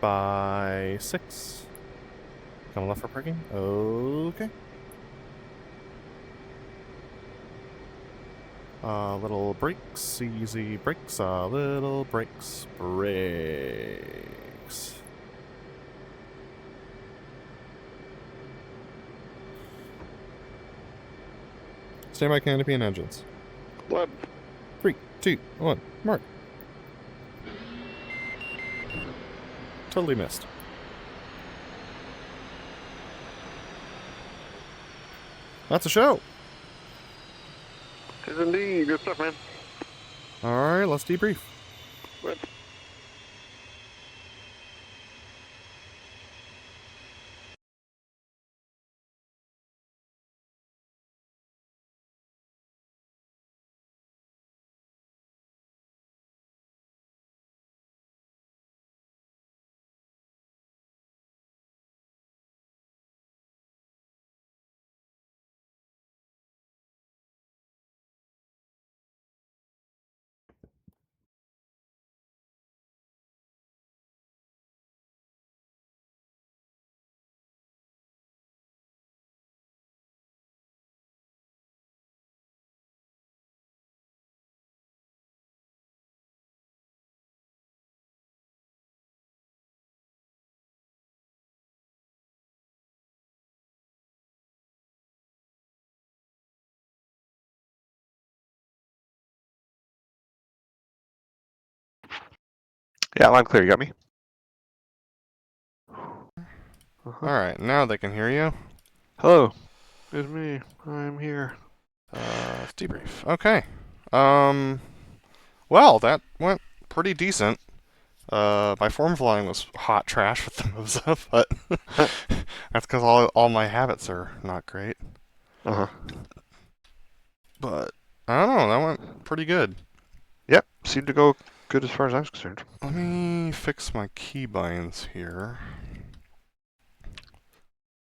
[SPEAKER 4] By 6. Coming left for parking. Okay. Little brakes, easy brakes, little brakes, brakes. Stand by canopy and engines.
[SPEAKER 3] Lab.
[SPEAKER 4] 3, 2, 1, mark. Totally missed. That's a show.
[SPEAKER 3] It is indeed. Good stuff, man.
[SPEAKER 4] Alright, let's debrief.
[SPEAKER 3] What?
[SPEAKER 6] Yeah, I'm clear. You got me?
[SPEAKER 1] Alright, now they can hear you.
[SPEAKER 6] Hello. It's me. I'm here.
[SPEAKER 1] Let's debrief. Okay. Well, that went pretty decent. My form flying was hot trash with the Moza, but that's because all my habits are not great.
[SPEAKER 6] Uh-huh.
[SPEAKER 1] But, I don't know, that went pretty good.
[SPEAKER 6] Yep. Seemed to go good as far as I was concerned.
[SPEAKER 1] Let me fix my keybinds here.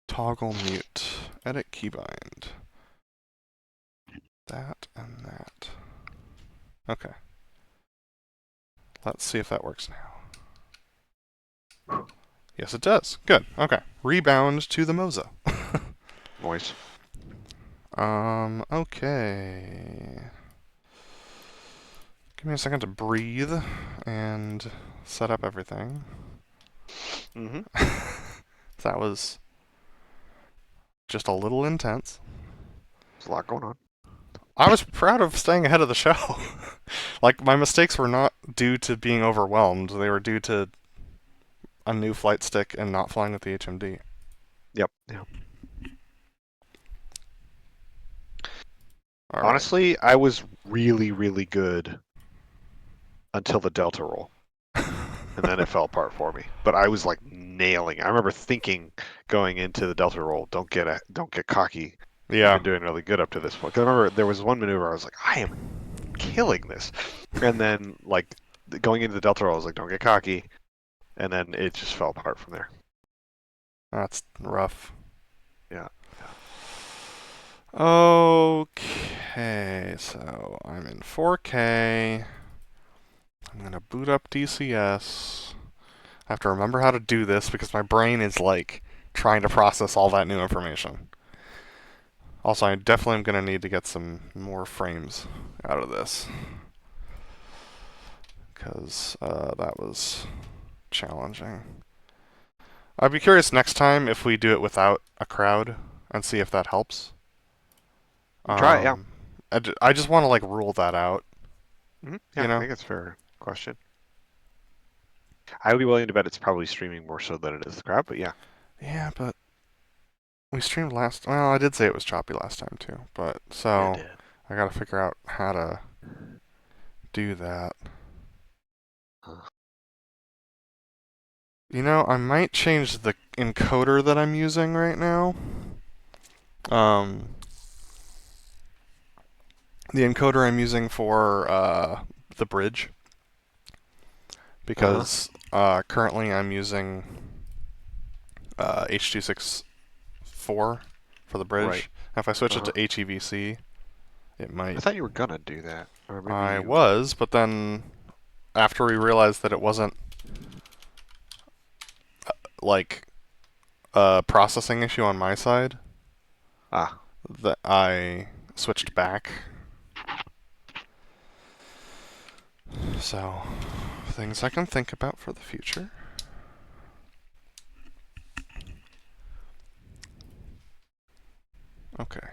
[SPEAKER 1] Toggle mute. Edit keybind. That and that. Okay. Let's see if that works now. Yes, it does. Good. Okay. Rebound to the Moza.
[SPEAKER 6] Noise.
[SPEAKER 1] Okay. Give me a second to breathe and set up everything.
[SPEAKER 6] Mm-hmm.
[SPEAKER 1] That was just a little intense.
[SPEAKER 6] There's a lot going on.
[SPEAKER 1] I was proud of staying ahead of the show. Like, my mistakes were not due to being overwhelmed. They were due to a new flight stick and not flying with the HMD.
[SPEAKER 6] Yep. Yeah.
[SPEAKER 1] All right.
[SPEAKER 6] Honestly, I was really, really good until the Delta roll. And then it fell apart for me. But I was like nailing it. I remember thinking going into the Delta roll, don't get cocky.
[SPEAKER 1] Yeah.
[SPEAKER 6] You've been doing really good up to this point. 'Cause I remember there was one maneuver I was like, I am killing this. And then like going into the Delta roll, I was like, don't get cocky. And then it just fell apart from there.
[SPEAKER 1] That's rough.
[SPEAKER 6] Yeah.
[SPEAKER 1] Okay, so I'm in 4K. I'm going to boot up DCS. I have to remember how to do this because my brain is like trying to process all that new information. Also, I definitely am going to need to get some more frames out of this because that was challenging. I'd be curious next time if we do it without a crowd and see if that helps.
[SPEAKER 6] Try it, yeah.
[SPEAKER 1] I just want to like rule that out.
[SPEAKER 6] Mm-hmm. Yeah,
[SPEAKER 1] You know?
[SPEAKER 6] I think that's a fair question. I would be willing to bet it's probably streaming more so than it is the crowd, but yeah.
[SPEAKER 1] Yeah, but we streamed last. Well, I did say it was choppy last time too, but so I got to figure out how to do that.
[SPEAKER 6] Huh.
[SPEAKER 1] You know, I might change the encoder that I'm using right now. The encoder I'm using for the bridge, because currently I'm using H.264 for the bridge.
[SPEAKER 6] Right.
[SPEAKER 1] If I switch it to HEVC, it might.
[SPEAKER 6] I thought you were gonna do that. Or maybe
[SPEAKER 1] I
[SPEAKER 6] you...
[SPEAKER 1] was, but then after we realized that it wasn't like a processing issue on my side, that I switched back. So, things I can think about for the future. Okay.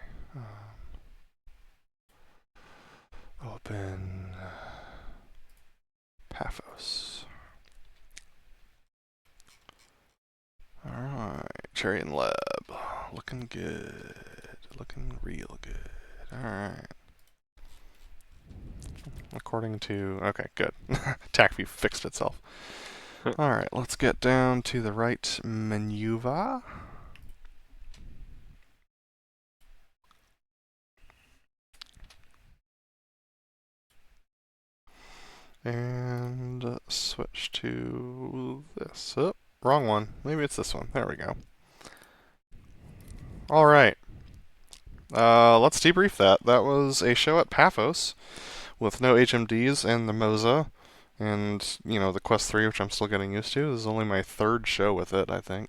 [SPEAKER 1] Open Paphos. Alright, ChariotOfFLAME. Looking good. Looking real good. Alright. According to... Okay, good. TACView fixed itself. Alright, let's get down to the right maneuver. And switch to this. Oh, wrong one. Maybe it's this one. There we go. Alright. Let's debrief that. That was a show at Paphos with no HMDs and the Moza. And, you know, the Quest 3, which I'm still getting used to. This is only my third show with it, I think.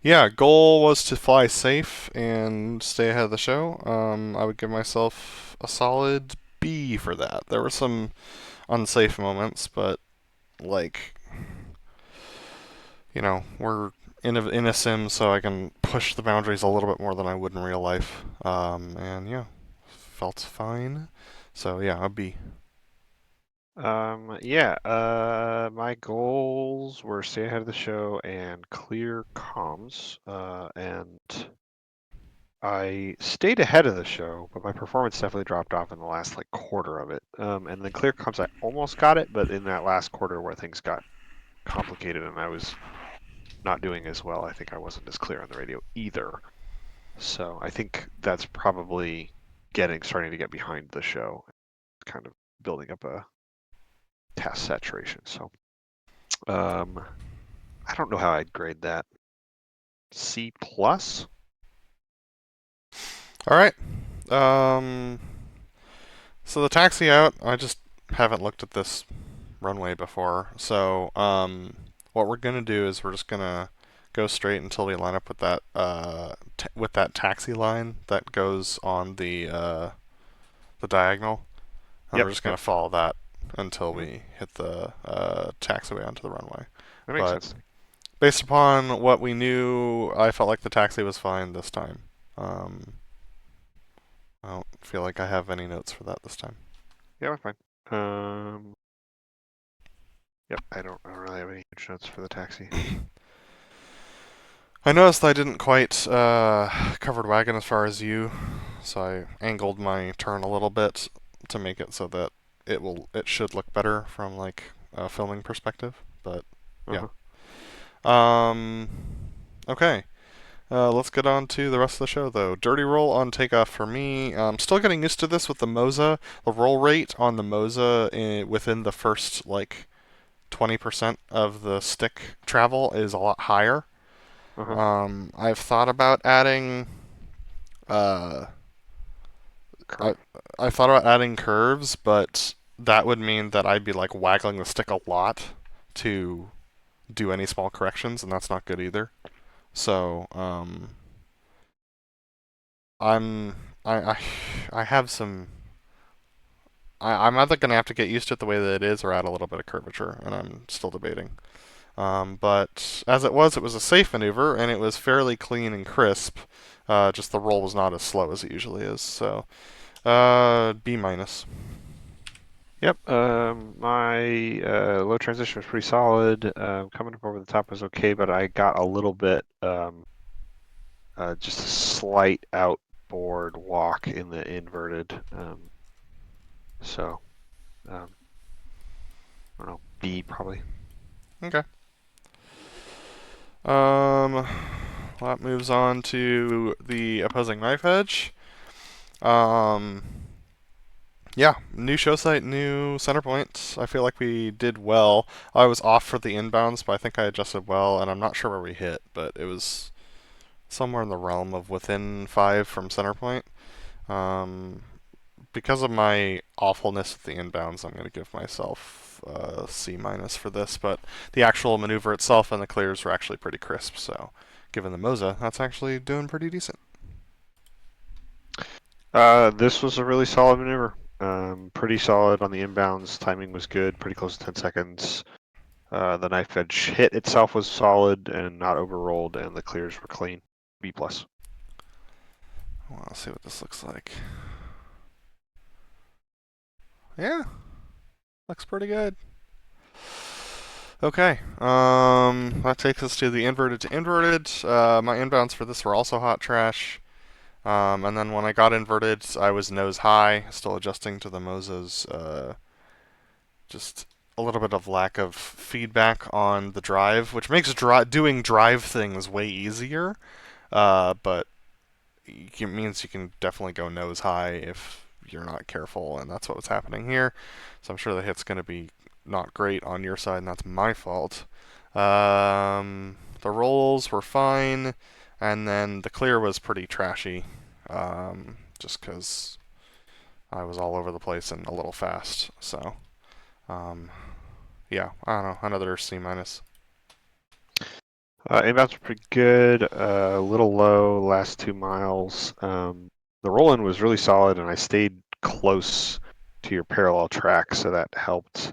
[SPEAKER 1] Yeah, goal was to fly safe and stay ahead of the show. I would give myself a solid B for that. There were some unsafe moments, but, like, you know, we're in a sim, so I can push the boundaries a little bit more than I would in real life. And, yeah, felt fine. So yeah, I'll be.
[SPEAKER 6] My goals were stay ahead of the show and clear comms. And I stayed ahead of the show, but my performance definitely dropped off in the last like quarter of it. And then clear comms, I almost got it, but in that last quarter where things got complicated and I was not doing as well, I think I wasn't as clear on the radio either. So I think that's probably starting to get behind the show, kind of building up a task saturation. So I don't know how I'd grade that. C plus?
[SPEAKER 1] All right. So the taxi out, I just haven't looked at this runway before. So what we're gonna do is we're just gonna go straight until we line up with that with that taxi line that goes on the diagonal. And
[SPEAKER 6] Yep,
[SPEAKER 1] we're just gonna
[SPEAKER 6] yep.
[SPEAKER 1] follow that until we hit the taxiway onto the runway.
[SPEAKER 6] That makes
[SPEAKER 1] But
[SPEAKER 6] sense.
[SPEAKER 1] based upon what we knew, I felt like the taxi was fine this time. Um, I don't feel like I have any notes for that this time.
[SPEAKER 6] Yeah, we're fine. Yep, I don't really have any huge notes for the taxi.
[SPEAKER 1] I noticed I didn't quite covered wagon as far as you, so I angled my turn a little bit to make it so that it should look better from like a filming perspective. But yeah. Okay. Let's get on to the rest of the show, though. Dirty roll on takeoff for me. I'm still getting used to this with the Moza. The roll rate on the Moza within the first, like, 20% of the stick travel is a lot higher. I've thought about adding... I, I thought about adding curves, but that would mean that I'd be, like, waggling the stick a lot to do any small corrections, and that's not good either. So, I'm I have some. I'm either gonna have to get used to it the way that it is, or add a little bit of curvature, and I'm still debating. But as it was a safe maneuver, and it was fairly clean and crisp. Just the roll was not as slow as it usually is. So, B minus.
[SPEAKER 6] Yep. My low transition was pretty solid. Coming up over the top was okay, but I got a little bit, just a slight outboard walk in the inverted. So, I don't know, B probably.
[SPEAKER 1] Okay. That moves on to the opposing knife edge. Um, Yeah, new show site, new center point. I feel like we did well. I was off for the inbounds, but I think I adjusted well, and I'm not sure where we hit, but it was somewhere in the realm of within 5 from center point. Um, because of my awfulness with the inbounds, I'm going to give myself C minus for this, but the actual maneuver itself and the clears were actually pretty crisp, so given the Moza, that's actually doing pretty decent.
[SPEAKER 6] This was a really solid maneuver. Pretty solid on the inbounds. Timing was good, pretty close to 10 seconds. The knife edge hit itself was solid and not overrolled, and the clears were clean. B plus.
[SPEAKER 1] Well, let's see what this looks like. Yeah, looks pretty good. Okay, that takes us to the inverted to inverted. My inbounds for this were also hot trash. And then when I got inverted, I was nose high, still adjusting to the Moza's just a little bit of lack of feedback on the drive, which makes doing drive things way easier. But it means you can definitely go nose high if you're not careful, and that's what was happening here. So I'm sure the hit's going to be not great on your side, and that's my fault. The rolls were fine, and then the clear was pretty trashy, just because I was all over the place and a little fast. So, yeah, I don't know, another C minus.
[SPEAKER 6] Inbounds were pretty good, a little low last 2 miles. The roll-in was really solid, and I stayed close to your parallel track, so that helped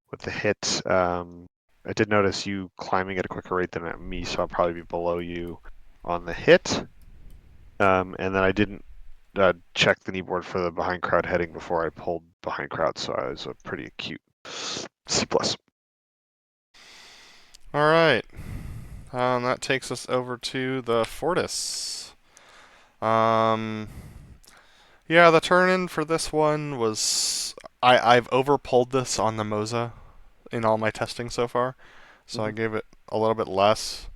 [SPEAKER 6] with the hit. I did notice you climbing at a quicker rate than me, so I'll probably be below you on the hit. And then I didn't check the kneeboard for the behind crowd heading before I pulled behind crowd, so I was a pretty acute C+.
[SPEAKER 1] All right. That takes us over to the Fortis. Yeah, the turn-in for this one was... I've overpulled this on the Moza in all my testing so far, so I gave it a little bit less.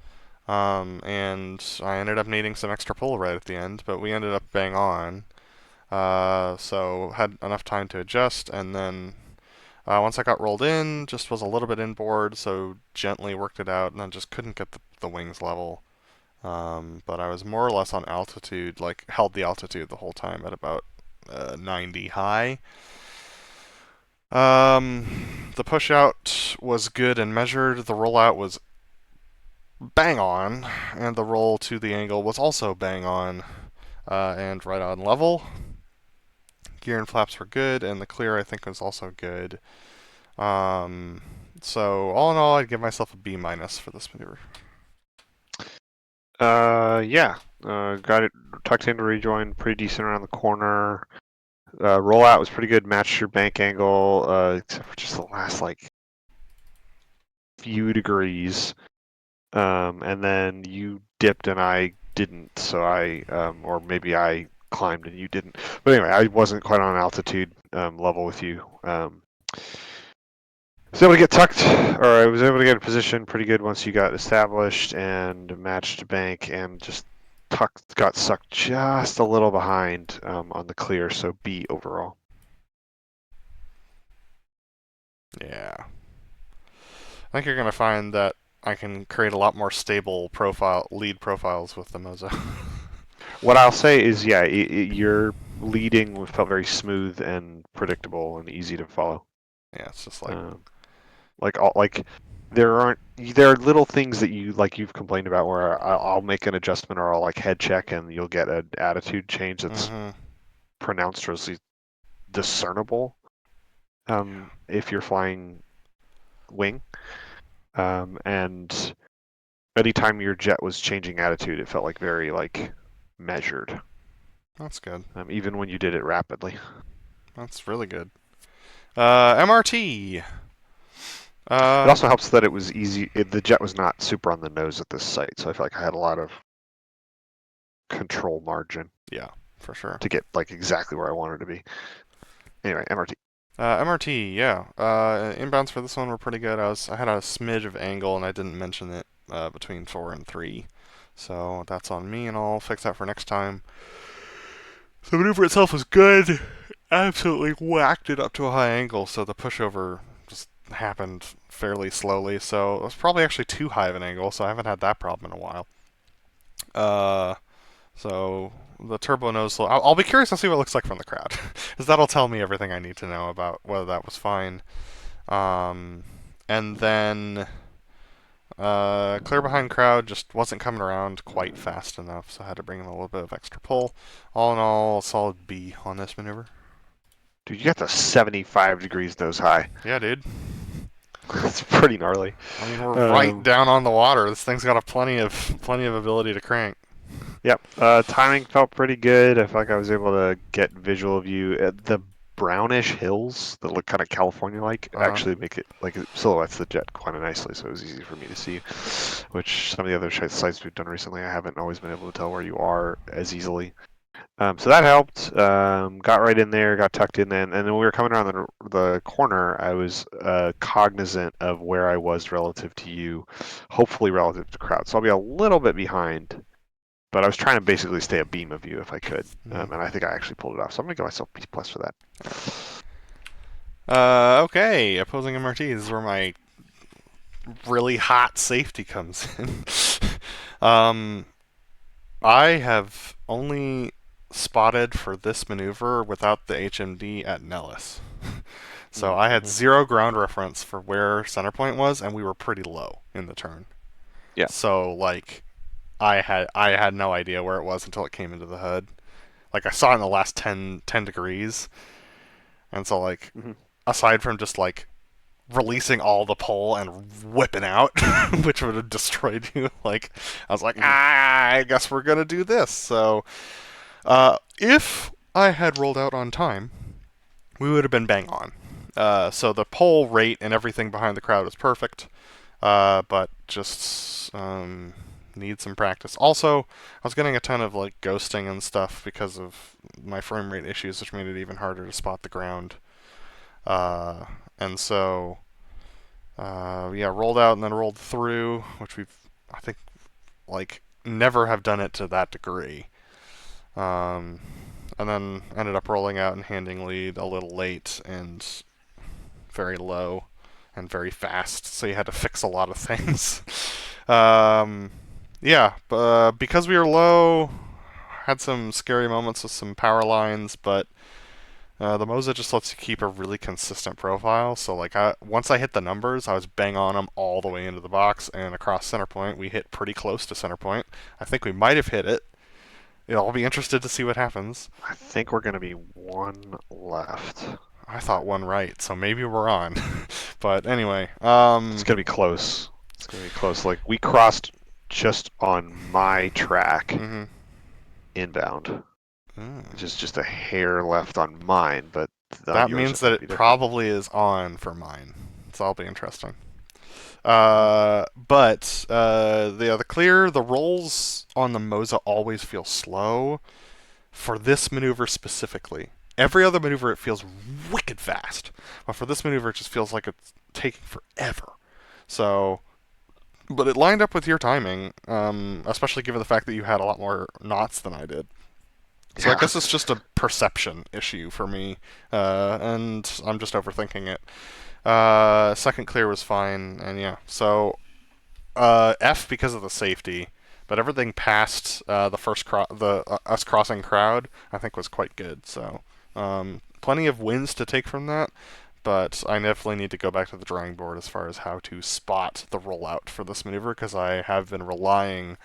[SPEAKER 1] And I ended up needing some extra pull right at the end, but we ended up bang on. So had enough time to adjust, and then once I got rolled in, just was a little bit inboard, so gently worked it out, and then just couldn't get the wings level. But I was more or less on altitude, like held the altitude the whole time at about 90 high. The push out was good and measured. The rollout was bang on, and the roll to the angle was also bang on and right on level. Gear and flaps were good, and the clear I think was also good. So all in all, I'd give myself a B- for this maneuver.
[SPEAKER 6] Yeah. Got it tucked into rejoin, pretty decent around the corner. Rollout was pretty good, matched your bank angle, except for just the last like few degrees. And then you dipped and I didn't, so or maybe I climbed and you didn't. But anyway, I wasn't quite on altitude level with you. Was able to get tucked, or I was able to get a position pretty good once you got established and matched bank, and just got sucked just a little behind on the clear, so B overall.
[SPEAKER 1] Yeah. I think you're going to find that I can create a lot more stable lead profiles with the Moza.
[SPEAKER 6] What I'll say is, yeah, your leading felt very smooth and predictable and easy to follow.
[SPEAKER 1] Yeah, it's just like
[SPEAKER 6] there are little things that you've complained about where I'll make an adjustment or I'll like head check and you'll get an attitude change that's pronouncedly discernible if you're flying wing. And anytime your jet was changing attitude, it felt like very like measured.
[SPEAKER 1] That's good.
[SPEAKER 6] Even when you did it rapidly.
[SPEAKER 1] That's really good. MRT.
[SPEAKER 6] It also helps that it was easy. The jet was not super on the nose at this site, so I feel like I had a lot of control margin.
[SPEAKER 1] Yeah, for sure.
[SPEAKER 6] To get like exactly where I wanted to be. Anyway, MRT.
[SPEAKER 1] MRT, yeah. Inbounds for this one were pretty good. I had a smidge of angle, and I didn't mention it between 4 and 3. So that's on me, and I'll fix that for next time. The maneuver itself was good. Absolutely whacked it up to a high angle, so the pushover just happened fairly slowly. So it was probably actually too high of an angle, so I haven't had that problem in a while. So the turbo nose slow. I'll be curious to see what it looks like from the crowd, because that'll tell me everything I need to know about whether that was fine. And then clear behind crowd just wasn't coming around quite fast enough, so I had to bring in a little bit of extra pull. All in all, a solid B on this maneuver.
[SPEAKER 6] Dude, you got the 75 degrees nose high.
[SPEAKER 1] Yeah, dude.
[SPEAKER 6] It's pretty gnarly.
[SPEAKER 1] I mean, we're right down on the water. This thing's got plenty of ability to crank.
[SPEAKER 6] Yep. Timing felt pretty good. I felt like I was able to get visual of you. The brownish hills that look kind of California-like actually make it like it silhouettes the jet quite nicely, so it was easy for me to see. Which some of the other sites we've done recently, I haven't always been able to tell where you are as easily. So that helped. Got right in there, got tucked in, and then when we were coming around the corner, I was cognizant of where I was relative to you, hopefully relative to crowd. So I'll be a little bit behind. But I was trying to basically stay a beam of you if I could, and I think I actually pulled it off. So I'm gonna give myself B+ for
[SPEAKER 1] that. Okay, opposing MRT. This is where my really hot safety comes in. I have only spotted for this maneuver without the HMD at Nellis. So I had 0 ground reference for where center point was, and we were pretty low in the turn.
[SPEAKER 6] Yeah.
[SPEAKER 1] So like, I had no idea where it was until it came into the HUD. Like I saw it in the last 10 degrees, and so like, aside from just like releasing all the pull and whipping out, which would have destroyed you, like I was like, I guess we're gonna do this. So If I had rolled out on time, we would have been bang on. So the pole rate and everything behind the crowd was perfect, but just need some practice. Also, I was getting a ton of like ghosting and stuff because of my frame rate issues, which made it even harder to spot the ground. And so, yeah, rolled out and then rolled through, which I think, like, never have done it to that degree. Um, and then ended up rolling out and handing lead a little late and very low and very fast, so you had to fix a lot of things. Yeah, because we were low, had some scary moments with some power lines, but the Moza just lets you keep a really consistent profile. So like, once I hit the numbers, I was bang on them all the way into the box and across center point. We hit pretty close to center point. I think we might have hit it. I'll be interested to see what happens.
[SPEAKER 6] I think we're going to be one left.
[SPEAKER 1] I thought one right, so maybe we're on. But anyway,
[SPEAKER 6] It's going to be close. It's going to be close. Like, we crossed just on my track inbound, which is just a hair left on mine, but
[SPEAKER 1] that means that it probably is on for mine. So that'll be interesting. But the clear, the rolls on the Moza always feel slow for this maneuver specifically. Every other maneuver, it feels wicked fast. But for this maneuver, it just feels like it's taking forever. So, but it lined up with your timing, especially given the fact that you had a lot more knots than I did. So I guess it's just a perception issue for me, and I'm just overthinking it. Second clear was fine, and yeah. So F because of the safety, but everything past the first us crossing crowd, I think was quite good. So plenty of wins to take from that, but I definitely need to go back to the drawing board as far as how to spot the rollout for this maneuver, because I have been relying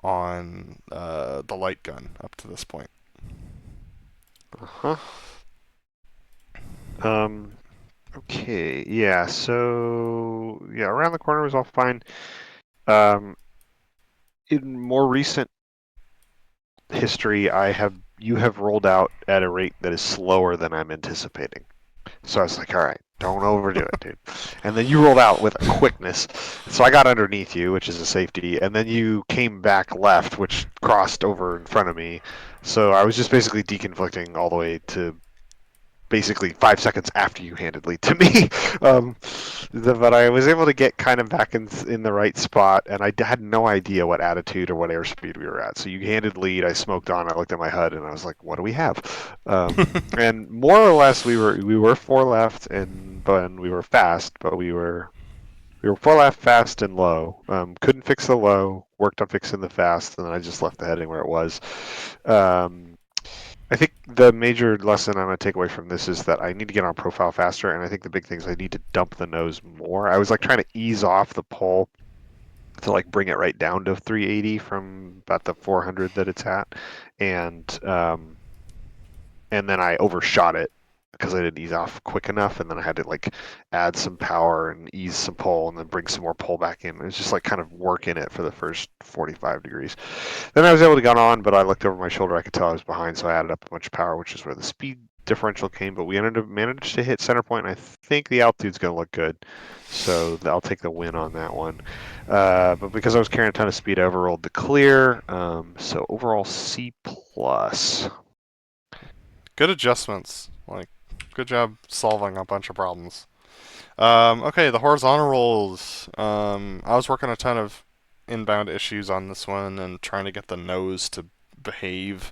[SPEAKER 1] on the light gun up to this point.
[SPEAKER 6] Okay, yeah, so, yeah, around the corner was all fine. In more recent history, you have rolled out at a rate that is slower than I'm anticipating. So I was like, all right, don't overdo it, dude. And then you rolled out with a quickness. So I got underneath you, which is a safety, and then you came back left, which crossed over in front of me. So I was just basically deconflicting all the way to basically 5 seconds after you handed lead to me. But I was able to get kind of back in the right spot, and I had no idea what attitude or what airspeed we were at. So you handed lead, I smoked on, I looked at my HUD, and I was like, what do we have? And more or less, we were 4 left, but we were fast, but we were 4 left, fast, and low. Couldn't fix the low, worked on fixing the fast, and then I just left the heading where it was. I think the major lesson I'm going to take away from this is that I need to get on profile faster, and I think the big thing is I need to dump the nose more. I was like trying to ease off the pole to like bring it right down to 380 from about the 400 that it's at, and then I overshot it because I didn't ease off quick enough, and then I had to like add some power and ease some pole and then bring some more pole back in. It was just like kind of working it for the first 45 degrees. Then I was able to get on, but I looked over my shoulder, I could tell I was behind, so I added up a bunch of power, which is where the speed differential came, but we managed to hit center point, and I think the altitude's going to look good, so I'll take the win on that one. But because I was carrying a ton of speed, I overrolled the clear, so overall C+.
[SPEAKER 1] Good adjustments. Like, good job solving a bunch of problems. Okay, the horizontal rolls. I was working a ton of inbound issues on this one and trying to get the nose to behave.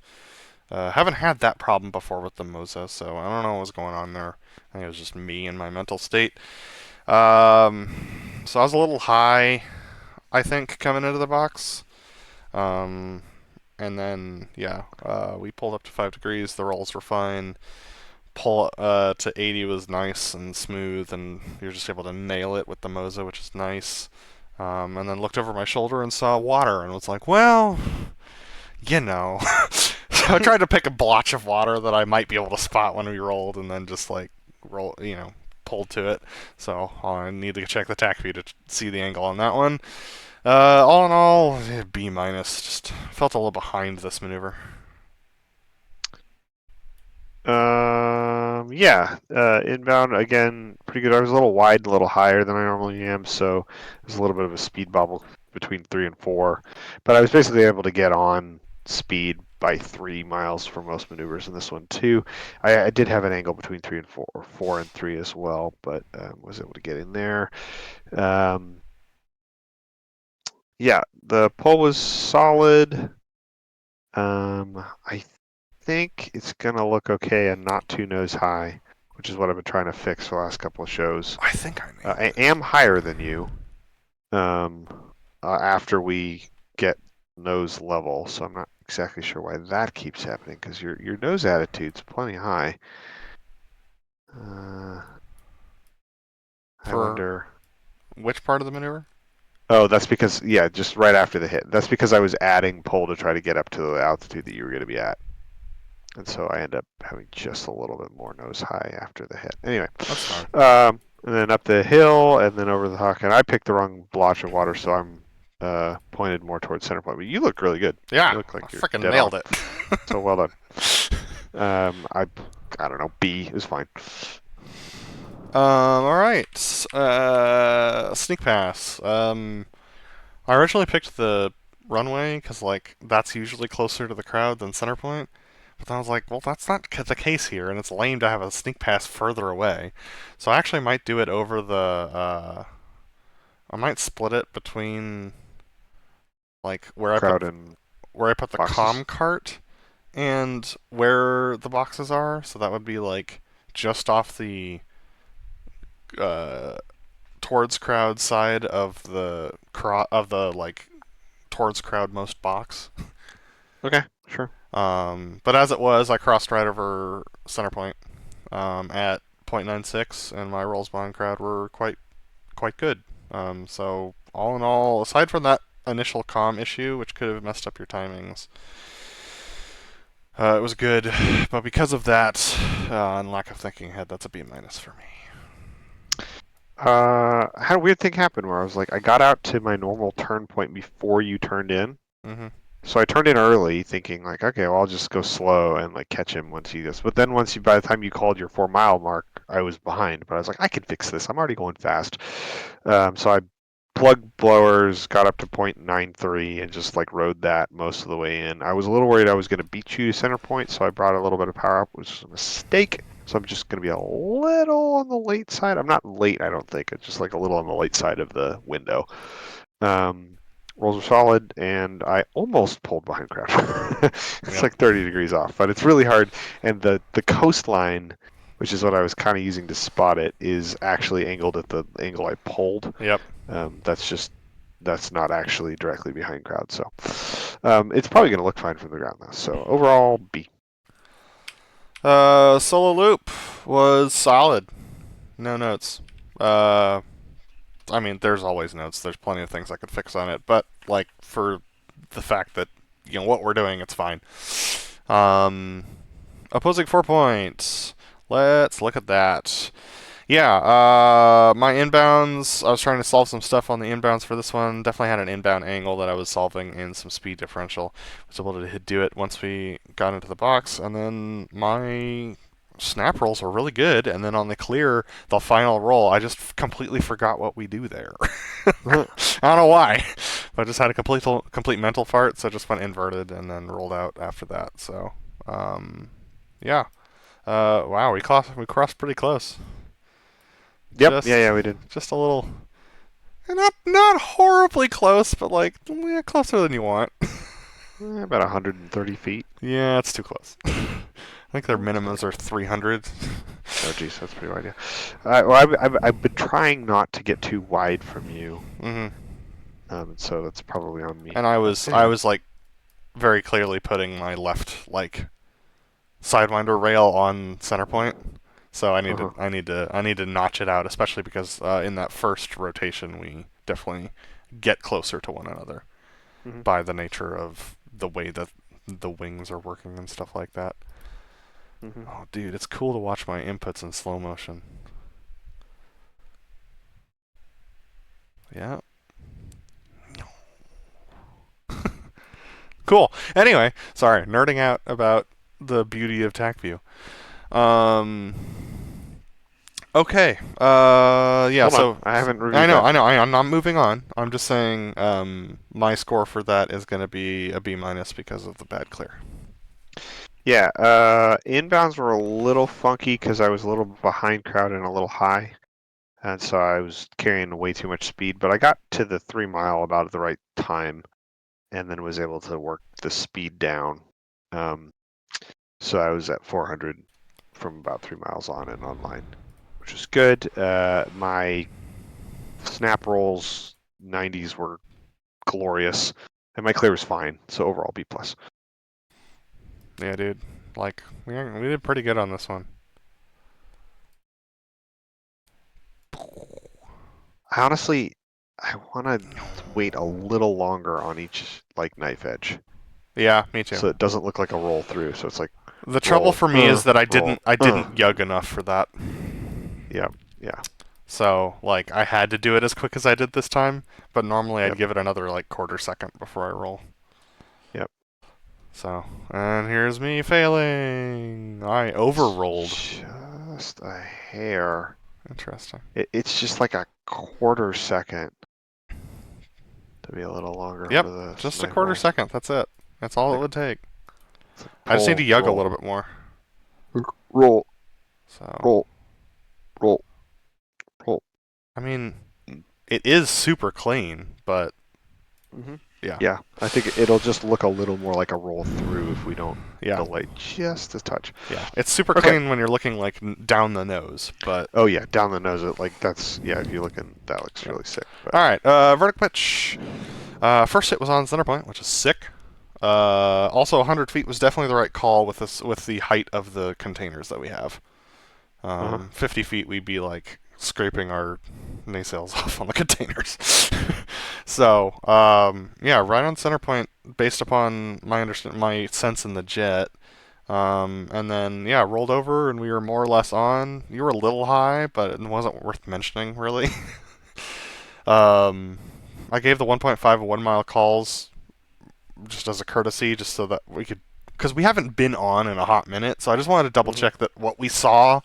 [SPEAKER 1] Haven't had that problem before with the Moza, so I don't know what was going on there. I think it was just me and my mental state. So I was a little high, I think, coming into the box. And then, yeah, we pulled up to 5 degrees. The rolls were fine. Pull to 80 was nice and smooth, and you're just able to nail it with the Moza, which is nice. And then looked over my shoulder and saw water and was like, well, you know. So I tried to pick a blotch of water that I might be able to spot when we rolled, and then just like pulled to it. So I need to check the TAC view to see the angle on that one. All in all, B-. Just felt a little behind this maneuver.
[SPEAKER 6] Yeah, inbound again, pretty good. I was a little wide, a little higher than I normally am, so there's a little bit of a speed bubble between 3 and 4. But I was basically able to get on speed by 3 miles for most maneuvers in this one too. I did have an angle between 3 and 4, or 4 and 3 as well, but was able to get in there. Um, yeah, the pull was solid. I think it's gonna look okay and not too nose high, which is what I've been trying to fix the last couple of shows.
[SPEAKER 1] I think I nailed
[SPEAKER 6] I
[SPEAKER 1] it.
[SPEAKER 6] am higher than you um, after we get nose level, so I'm not exactly sure why that keeps happening because your nose attitude's plenty high. I
[SPEAKER 1] For
[SPEAKER 6] wonder.
[SPEAKER 1] which part of the maneuver?
[SPEAKER 6] Oh, that's because yeah, just right after the hit. That's because I was adding pull to try to get up to the altitude that you were going to be at. And so I end up having just a little bit more nose high after the hit. Anyway,
[SPEAKER 1] That's fine.
[SPEAKER 6] and then up the hill and then over the hawk. And I picked the wrong blotch of water, so I'm pointed more towards center point. But you look really good.
[SPEAKER 1] Yeah,
[SPEAKER 6] You look
[SPEAKER 1] I
[SPEAKER 6] like you're
[SPEAKER 1] freaking
[SPEAKER 6] dead
[SPEAKER 1] nailed
[SPEAKER 6] on.
[SPEAKER 1] it.
[SPEAKER 6] So well done. I don't know. B is fine.
[SPEAKER 1] All right. Sneak pass. I originally picked the runway because like that's usually closer to the crowd than center point. But then I was like, well, that's not the case here, and it's lame to have a sneak pass further away. So I actually might do it over the. I might split it between like
[SPEAKER 6] Crowd and
[SPEAKER 1] where I put the
[SPEAKER 6] boxes.
[SPEAKER 1] comm cart and where the boxes are. So that would be like just off the uh, towards crowd side of the like towards crowd most box.
[SPEAKER 6] Okay, sure.
[SPEAKER 1] But as it was, I crossed right over center point at 0.96, and my rolls behind crowd were quite good. So all in all, aside from that initial comm issue, which could have messed up your timings, it was good. But because of that and lack of thinking ahead, that's a B minus for me.
[SPEAKER 6] I had a weird thing happen where I was like, I got out to my normal turn point before you turned in.
[SPEAKER 1] Mm-hmm.
[SPEAKER 6] So I turned in early, thinking like, okay, well, I'll just go slow and like catch him once he goes. But then by the time you called your 4 mile mark, I was behind. But I was like, I can fix this. I'm already going fast. So I plugged blowers, got up to 0.93, and just like rode that most of the way in. I was a little worried I was going to beat you to center point, so I brought a little bit of power up, which was a mistake. So I'm just going to be a little on the late side. I'm not late, I don't think. It's just like a little on the late side of the window. Rolls are solid, and I almost pulled behind crowd. It's
[SPEAKER 1] Yep.
[SPEAKER 6] like 30 degrees off, but it's really hard. And the coastline, which is what I was kind of using to spot it, is actually angled at the angle I pulled.
[SPEAKER 1] Yep.
[SPEAKER 6] That's not actually directly behind crowd. So it's probably going to look fine from the ground, though. So overall, B.
[SPEAKER 1] Solo loop was solid. No notes. I mean, there's always notes. There's plenty of things I could fix on it, but like for the fact that what we're doing, it's fine. Opposing 4 points. Let's look at that. Yeah, my inbounds, I was trying to solve some stuff on the inbounds for this one. Definitely had an inbound angle that I was solving in some speed differential. Was able to do it once we got into the box, and then my snap rolls were really good, and then on the clear, the final roll, I just completely forgot what we do there. I don't know why, but I just had a complete mental fart, so I just went inverted and then rolled out after that. So, yeah. Wow, we crossed pretty close.
[SPEAKER 6] Yep. Yeah, we did.
[SPEAKER 1] Just a little, not horribly close, but like closer than you want.
[SPEAKER 6] About 130 feet.
[SPEAKER 1] Yeah, it's too close. I think their minimums are 300.
[SPEAKER 6] Oh, geez, that's pretty wide. Yeah. Well, I've been trying not to get too wide from you. So that's probably on me.
[SPEAKER 1] And I was like very clearly putting my left like sidewinder rail on center point. So I need to notch it out, especially because in that first rotation we definitely get closer to one another by the nature of the way that the wings are working and stuff like that. Oh, dude, it's cool to watch my inputs in slow motion. Yeah. Cool. Anyway, sorry, nerding out about the beauty of TAC view. Um. Okay. Yeah.
[SPEAKER 6] Hold on,
[SPEAKER 1] So
[SPEAKER 6] I haven't
[SPEAKER 1] I
[SPEAKER 6] reviewed
[SPEAKER 1] know.
[SPEAKER 6] that.
[SPEAKER 1] I know. I'm not moving on. I'm just saying. My score for that is going to be a B minus because of the bad clear.
[SPEAKER 6] Yeah, inbounds were a little funky because I was a little behind crowd and a little high, and so I was carrying way too much speed. But I got to the 3 mile about at the right time, and then was able to work the speed down. So I was at 400 from about 3 miles on and online, which is good. My snap rolls 90s were glorious, and my clear was fine. So overall B plus.
[SPEAKER 1] Yeah, dude. Like we did pretty good on this one.
[SPEAKER 6] Honestly, I want to wait a little longer on each like knife edge,
[SPEAKER 1] Yeah, me too.
[SPEAKER 6] so it doesn't look like a roll through. So it's like
[SPEAKER 1] The trouble
[SPEAKER 6] roll,
[SPEAKER 1] for me is that I
[SPEAKER 6] roll,
[SPEAKER 1] didn't yug enough for that.
[SPEAKER 6] yeah, yeah,
[SPEAKER 1] So like I had to do it as quick as I did this time, but normally I'd
[SPEAKER 6] yep,
[SPEAKER 1] give it another like quarter second before I roll.
[SPEAKER 6] yep.
[SPEAKER 1] So, and here's me failing. I overrolled.
[SPEAKER 6] Just a hair.
[SPEAKER 1] Interesting.
[SPEAKER 6] It's just like a quarter second to be a little longer
[SPEAKER 1] Yep,
[SPEAKER 6] for the
[SPEAKER 1] just a
[SPEAKER 6] knife
[SPEAKER 1] quarter
[SPEAKER 6] roll.
[SPEAKER 1] second. That's it. That's all it
[SPEAKER 6] Like,
[SPEAKER 1] would take.
[SPEAKER 6] it's like
[SPEAKER 1] I just need to yug a
[SPEAKER 6] roll,
[SPEAKER 1] little bit more.
[SPEAKER 6] roll,
[SPEAKER 1] So,
[SPEAKER 6] roll, roll, roll.
[SPEAKER 1] I mean, it is super clean, but
[SPEAKER 6] Hmm.
[SPEAKER 1] yeah,
[SPEAKER 6] Yeah, I think it'll just look a little more like a roll through if we don't
[SPEAKER 1] yeah,
[SPEAKER 6] delay just a touch.
[SPEAKER 1] yeah. It's super
[SPEAKER 6] Okay.
[SPEAKER 1] clean when you're looking like down the nose, but
[SPEAKER 6] Oh yeah, down the nose. Like that's yeah. If you look in, that looks
[SPEAKER 1] yeah.
[SPEAKER 6] really sick. But
[SPEAKER 1] All right, verdict pitch. First hit was on center point, which is sick. Also, 100 feet was definitely the right call with this with the height of the containers that we have.
[SPEAKER 6] uh-huh.
[SPEAKER 1] 50 feet, we'd be like scraping our nacelles off on the containers. So, yeah, right on center point, based upon my sense in the jet. And then yeah, rolled over and we were more or less on. You were a little high, but it wasn't worth mentioning really. um, I gave the 1.5 1 mile calls just as a courtesy, just so that we could, because we haven't been on in a hot minute. So I just wanted to double
[SPEAKER 6] Hmm.
[SPEAKER 1] check that what we saw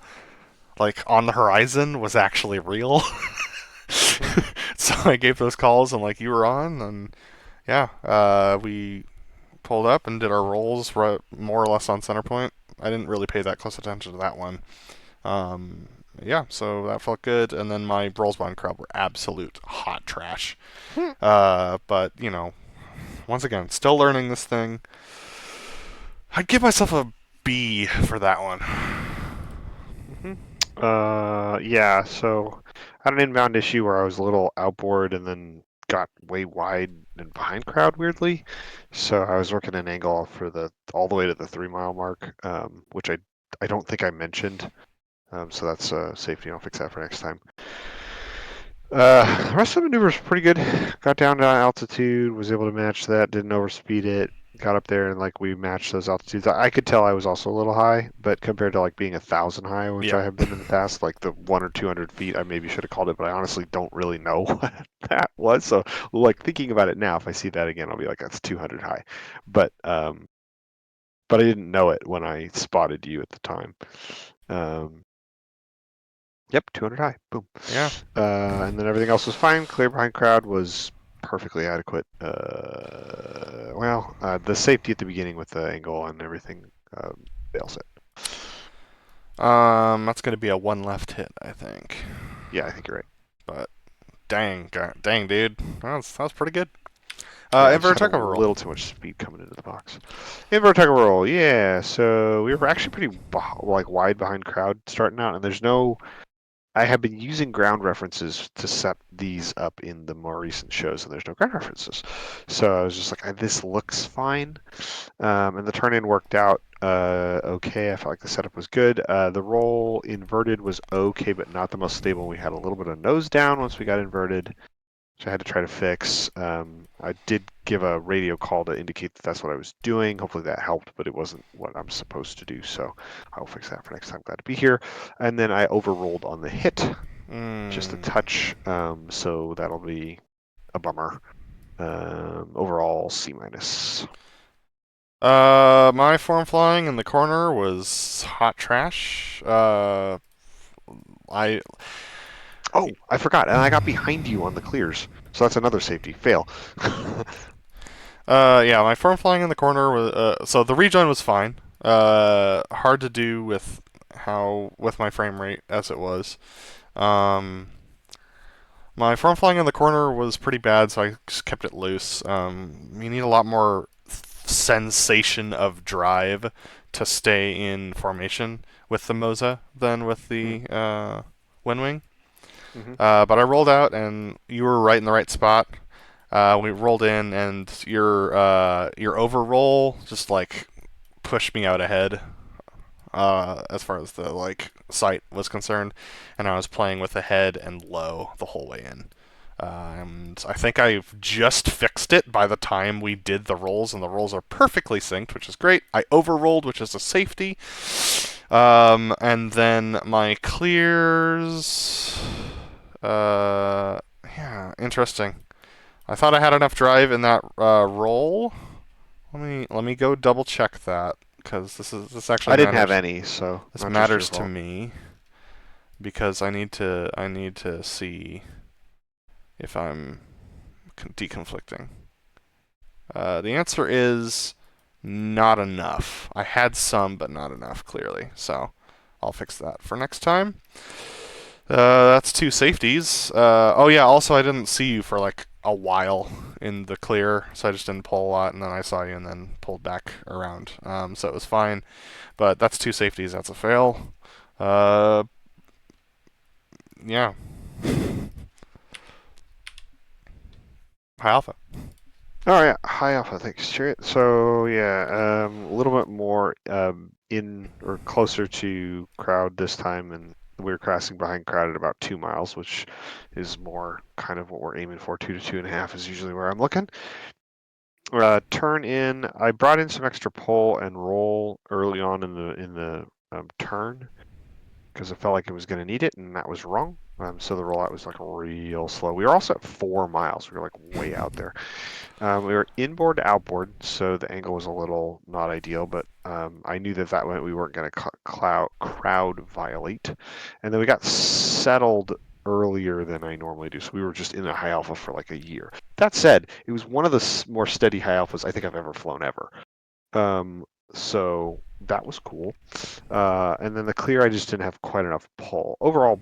[SPEAKER 1] like on the horizon was actually real.
[SPEAKER 6] Hmm.
[SPEAKER 1] So I gave those calls and like you were on, and yeah, we pulled up and did our rolls right, more or less on center point. I didn't really pay that close attention to that one. Um, yeah, so that felt good. And then my rolls behind crowd were absolute hot trash. But you know, once again, still learning this thing. I'd give myself a B for that one.
[SPEAKER 6] Hmm. Yeah. So I had an inbound issue where I was a little outboard and then got way wide and behind crowd weirdly. So I was working an angle for the all the way to the 3 mile mark, which I don't think I mentioned. So that's safety. I'll fix that for next time. The rest of the maneuver was pretty good. Got down to altitude, was able to match that, didn't overspeed it. Got up there and like we matched those altitudes. I could tell I was also a little high, but compared to like being 1,000 high, which
[SPEAKER 1] Yeah.
[SPEAKER 6] I have been in the past, like the 100 or 200 feet, I maybe should have called it, but I honestly don't really know what that was. So like thinking about it now, if I see that again, I'll be like, that's 200 high. But I didn't know it when I spotted you at the time. Um, Yep, 200 high. Boom.
[SPEAKER 1] Yeah.
[SPEAKER 6] And then everything else was fine. Clear behind crowd was perfectly adequate. The safety at the beginning with the angle and everything fails it.
[SPEAKER 1] That's gonna be a one left hit, I think.
[SPEAKER 6] Yeah, I think you're right.
[SPEAKER 1] But dang, dude, that was pretty good.
[SPEAKER 6] Yeah, I just
[SPEAKER 1] Inverted
[SPEAKER 6] had a
[SPEAKER 1] takeover roll.
[SPEAKER 6] little too much speed coming into the box. Inverted takeover roll, yeah. So we were actually pretty like wide behind crowd starting out, and there's no. I have been using ground references to set these up in the more recent shows, and there's no ground references. So I was just like, this looks fine. And the turn in worked out okay. I felt like the setup was good. The roll inverted was okay, but not the most stable. We had a little bit of nose down once we got inverted, which I had to try to fix. I did give a radio call to indicate that that's what I was doing. Hopefully that helped, but it wasn't what I'm supposed to do. So I'll fix that for next time. Glad to be here. And then I overrolled on the hit, just a touch. So that'll be a bummer. Overall, C minus.
[SPEAKER 1] My form flying in the corner was hot trash. I
[SPEAKER 6] Oh, I forgot, and I got behind you on the clears, so that's another safety fail.
[SPEAKER 1] Yeah, my form flying in the corner was so the rejoin was fine. Hard to do with my frame rate as it was. Um, my form flying in the corner was pretty bad, so I just kept it loose. You need a lot more sensation of drive to stay in formation with the Moza than with the Windwing.
[SPEAKER 6] Mm-hmm.
[SPEAKER 1] But I rolled out, and you were right in the right spot. We rolled in, and your overroll just like pushed me out ahead as far as the like sight was concerned, and I was playing with the head and low the whole way in. And I think I've just fixed it by the time we did the rolls, and the rolls are perfectly synced, which is great. I overrolled, which is a safety. And then my clears. Yeah, interesting. I thought I had enough drive in that roll. Let me go double check that because this actually
[SPEAKER 6] I didn't have
[SPEAKER 1] matters.
[SPEAKER 6] any, so
[SPEAKER 1] This
[SPEAKER 6] not just your
[SPEAKER 1] matters to
[SPEAKER 6] fault.
[SPEAKER 1] me because I need to see if I'm deconflicting. The answer is not enough. I had some, but not enough, clearly. So I'll fix that for next time. That's two safeties. Oh yeah, also I didn't see you for like a while in the clear, so I just didn't pull a lot, and then I saw you and then pulled back around. So it was fine. But that's two safeties. That's a fail. Yeah. High alpha.
[SPEAKER 6] Oh yeah, high alpha, thanks, Chariot. So yeah, a little bit more in or closer to crowd this time, and we're crossing behind crowd at about 2 miles, which is more kind of what we're aiming for. 2 to 2.5 is usually where I'm looking. Turn in. I brought in some extra pull and roll early on in the turn because I felt like it was going to need it, and that was wrong. So the rollout was like real slow. We were also at 4 miles. We were like way out there. We were inboard to outboard, so the angle was a little not ideal, but I knew that meant we weren't going to crowd violate. And then we got settled earlier than I normally do, so we were just in a high alpha for like a year. That said, it was one of the more steady high alphas I think I've ever flown ever. So that was cool. And then the clear, I just didn't have quite enough pull. Overall,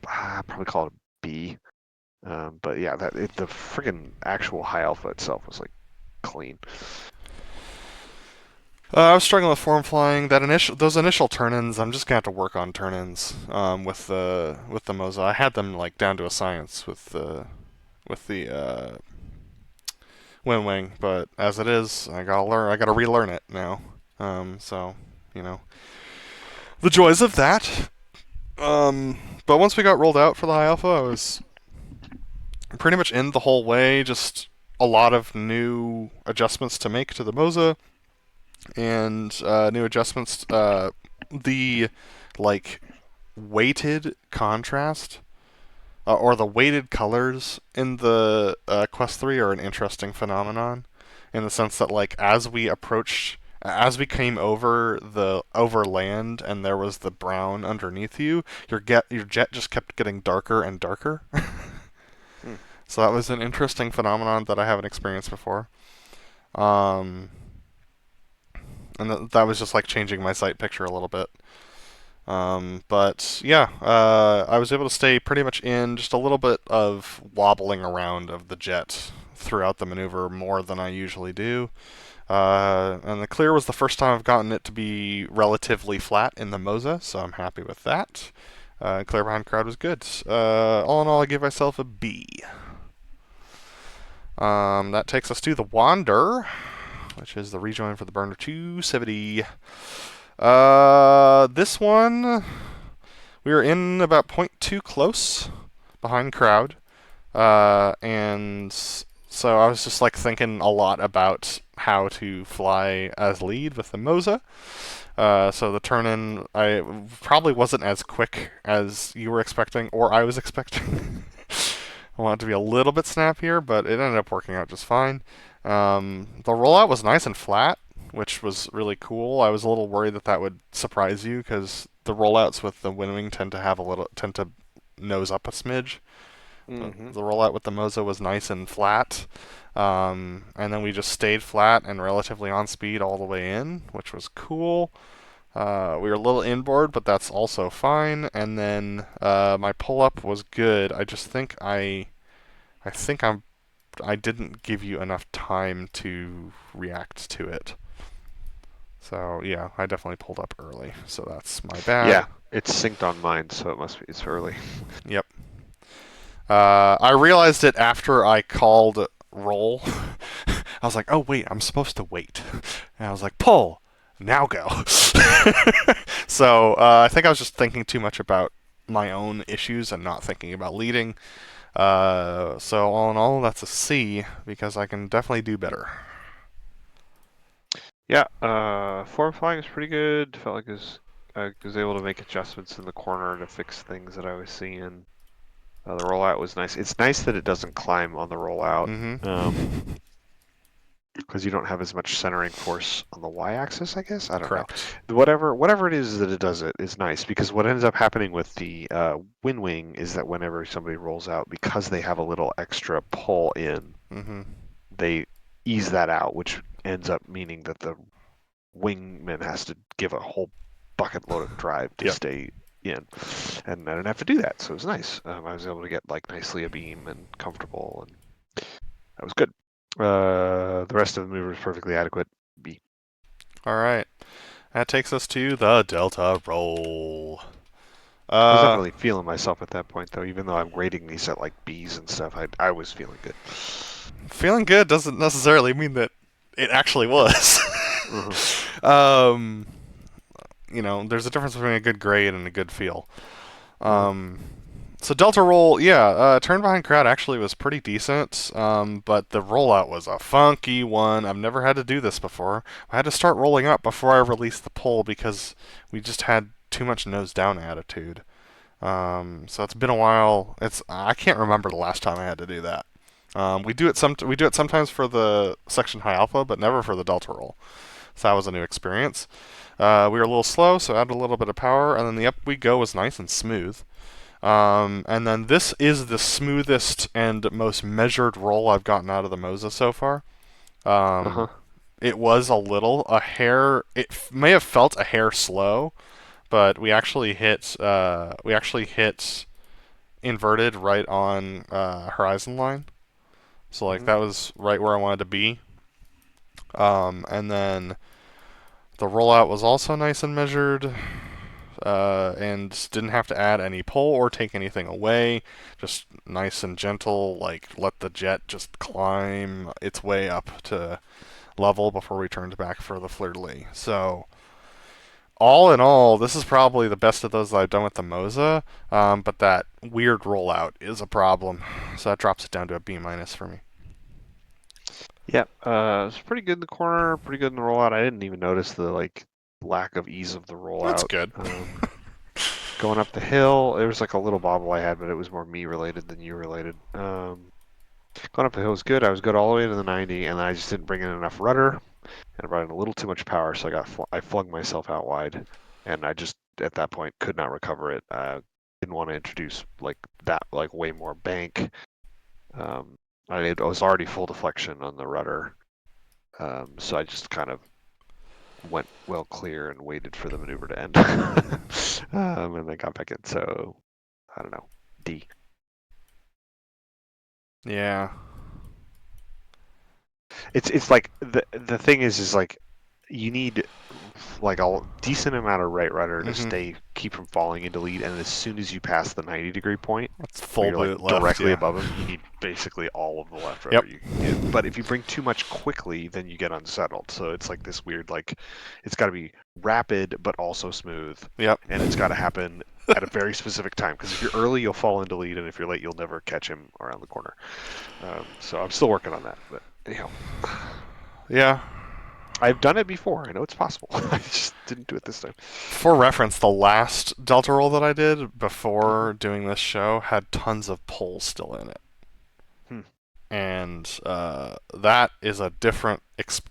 [SPEAKER 6] I'd probably call it a B. But yeah, the friggin' actual high alpha itself was like clean.
[SPEAKER 1] I was struggling with form flying. Those initial turn-ins, I'm just gonna have to work on turn-ins with the Moza. I had them like down to a science with the Wind Wing, but as it is, I gotta relearn it now. So you know the joys of that. But once we got rolled out for the high alpha, I was pretty much in the whole way. Just a lot of new adjustments to make to the Moza and new adjustments. The like weighted contrast or the weighted colors in the Quest 3 are an interesting phenomenon in the sense that like as we came over land and there was the brown underneath you, your jet just kept getting darker and darker.
[SPEAKER 6] Hmm.
[SPEAKER 1] So that was an interesting phenomenon that I haven't experienced before. Um, and that was just like changing my sight picture a little bit. But yeah, I was able to stay pretty much in just a little bit of wobbling around of the jet throughout the maneuver more than I usually do. And the clear was the first time I've gotten it to be relatively flat in the Moza, so I'm happy with that. Clear behind crowd was good. All in all, I give myself a B. That takes us to the Wander, which is the rejoin for the burner 270. This one, we were in about 0.2 close behind crowd. And so I was just like thinking a lot about how to fly as lead with the Moza. So the turn in, I probably wasn't as quick as you were expecting or I was expecting. I want it to be a little bit snappier, but it ended up working out just fine. The rollout was nice and flat. which was really cool. I was a little worried that that would surprise you because the rollouts with the wind wing tend to nose up a smidge.
[SPEAKER 6] Mm-hmm.
[SPEAKER 1] The rollout with the Moza was nice and flat, and then we just stayed flat and relatively on speed all the way in, which was cool. We were a little inboard, but that's also fine. And then my pull up was good. I just think I didn't give you enough time to react to it. So yeah, I definitely pulled up early. So that's my bad.
[SPEAKER 6] Yeah, it's synced on mine, so it's early.
[SPEAKER 1] Yep. I realized it after I called roll. I was like, oh wait, I'm supposed to wait. And I was like, pull, now go. So I think I was just thinking too much about my own issues and not thinking about leading. So all in all, that's a C because I can definitely do better.
[SPEAKER 6] Yeah, form flying is pretty good. Felt like I was able to make adjustments in the corner to fix things that I was seeing. The rollout was nice. It's nice that it doesn't climb on the rollout,
[SPEAKER 1] Mm-hmm.
[SPEAKER 6] because you don't have as much centering force on the y-axis, I guess. I don't
[SPEAKER 1] Correct.
[SPEAKER 6] know. Whatever it is that it does it is nice, because what ends up happening with the wind wing is that whenever somebody rolls out, because they have a little extra pull in,
[SPEAKER 1] Mm-hmm.
[SPEAKER 6] they ease that out, which ends up meaning that the wingman has to give a whole bucket load of drive to
[SPEAKER 1] Yep.
[SPEAKER 6] stay in, and I didn't have to do that, so it was nice. I was able to get like nicely abeam and comfortable, and that was good. The rest of the maneuver is perfectly adequate. B.
[SPEAKER 1] All right. That takes us to the Delta roll.
[SPEAKER 6] I was definitely feeling myself at that point, though. Even though I'm rating these at like B's and stuff, I was feeling good.
[SPEAKER 1] Feeling good doesn't necessarily mean that it actually was.
[SPEAKER 6] Mhm.
[SPEAKER 1] There's a difference between a good grade and a good feel.
[SPEAKER 6] Mhm.
[SPEAKER 1] So Delta roll, yeah, turn behind crowd actually was pretty decent, but the rollout was a funky one. I've never had to do this before. I had to start rolling up before I released the pull because we just had too much nose down attitude. So it's been a while. I can't remember the last time I had to do that. We do it sometimes for the section high alpha, but never for the Delta roll. So that was a new experience. We were a little slow, so added a little bit of power, and then the up we go was nice and smooth. And then this is the smoothest and most measured roll I've gotten out of the Moza so far.
[SPEAKER 6] Uh-huh.
[SPEAKER 1] It was a hair. May have felt a hair slow, but we actually hit inverted right on horizon line. So like
[SPEAKER 6] Mhm.
[SPEAKER 1] that was right where I wanted to be. And then the rollout was also nice and measured. And didn't have to add any pull or take anything away. Just nice and gentle, like let the jet just climb its way up to level before we turned back for the fleur-de-lis. So, all in all, this is probably the best of those that I've done with the Moza, but that weird rollout is a problem. So that drops it down to a B minus for me.
[SPEAKER 6] Yeah, it was pretty good in the corner, pretty good in the rollout. I didn't even notice the like lack of ease of the
[SPEAKER 1] That's
[SPEAKER 6] rollout.
[SPEAKER 1] good.
[SPEAKER 6] Going up the hill, there was like a little bobble I had, but it was more me related than you related. Going up the hill was good. I was good all the way to the 90, and I just didn't bring in enough rudder, and I brought in a little too much power, so I flung myself out wide, and I just at that point could not recover it. Didn't want to introduce like that, like way more bank. Um, I was already full deflection on the rudder, so I just kind of went well clear and waited for the maneuver to end, and then got back in. So I don't know, D.
[SPEAKER 1] Yeah.
[SPEAKER 6] It's like the thing is like you need like a decent amount of right rudder to
[SPEAKER 1] Mm-hmm.
[SPEAKER 6] keep from falling into lead, and as soon as you pass the 90-degree point,
[SPEAKER 1] That's
[SPEAKER 6] where
[SPEAKER 1] full
[SPEAKER 6] you're like
[SPEAKER 1] boot left,
[SPEAKER 6] directly
[SPEAKER 1] yeah.
[SPEAKER 6] above him, you need basically all of the left rudder
[SPEAKER 1] Yep.
[SPEAKER 6] you can get. But if you bring too much quickly, then you get unsettled. So it's like this weird, like it's got to be rapid but also smooth,
[SPEAKER 1] Yep.
[SPEAKER 6] and it's got to happen at a very specific time. Because if you're early, you'll fall into lead, and if you're late, you'll never catch him around the corner. So I'm still working on that, but anyhow.
[SPEAKER 1] Yeah.
[SPEAKER 6] I've done it before. I know it's possible. I just didn't do it this time.
[SPEAKER 1] For reference, the last Delta roll that I did before doing this show had tons of pulls still in it.
[SPEAKER 6] Hmm.
[SPEAKER 1] and that is a different.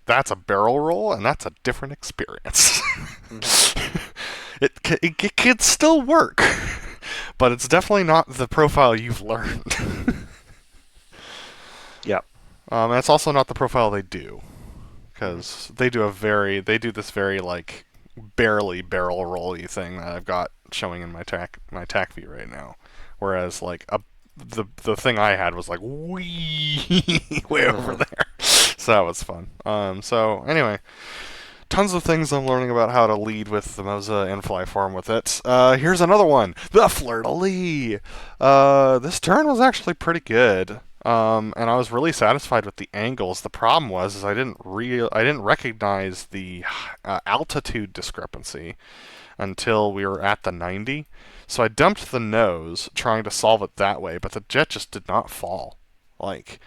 [SPEAKER 1] That's a barrel roll, and that's a different experience. It can still work, but it's definitely not the profile you've learned.
[SPEAKER 6] Yep.
[SPEAKER 1] And it's also not the profile they do, because they do this very like barely barrel rolly thing that I've got showing in my tac view right now, whereas like the thing I had was like way over there, so that was fun. So anyway, tons of things I'm learning about how to lead with the Moza and fly farm with it. Here's another one, the fleur-de-lis. This turn was actually pretty good. And I was really satisfied with the angles. The problem was I didn't recognize the altitude discrepancy until we were at the 90. So I dumped the nose, trying to solve it that way, but the jet just did not fall. Like,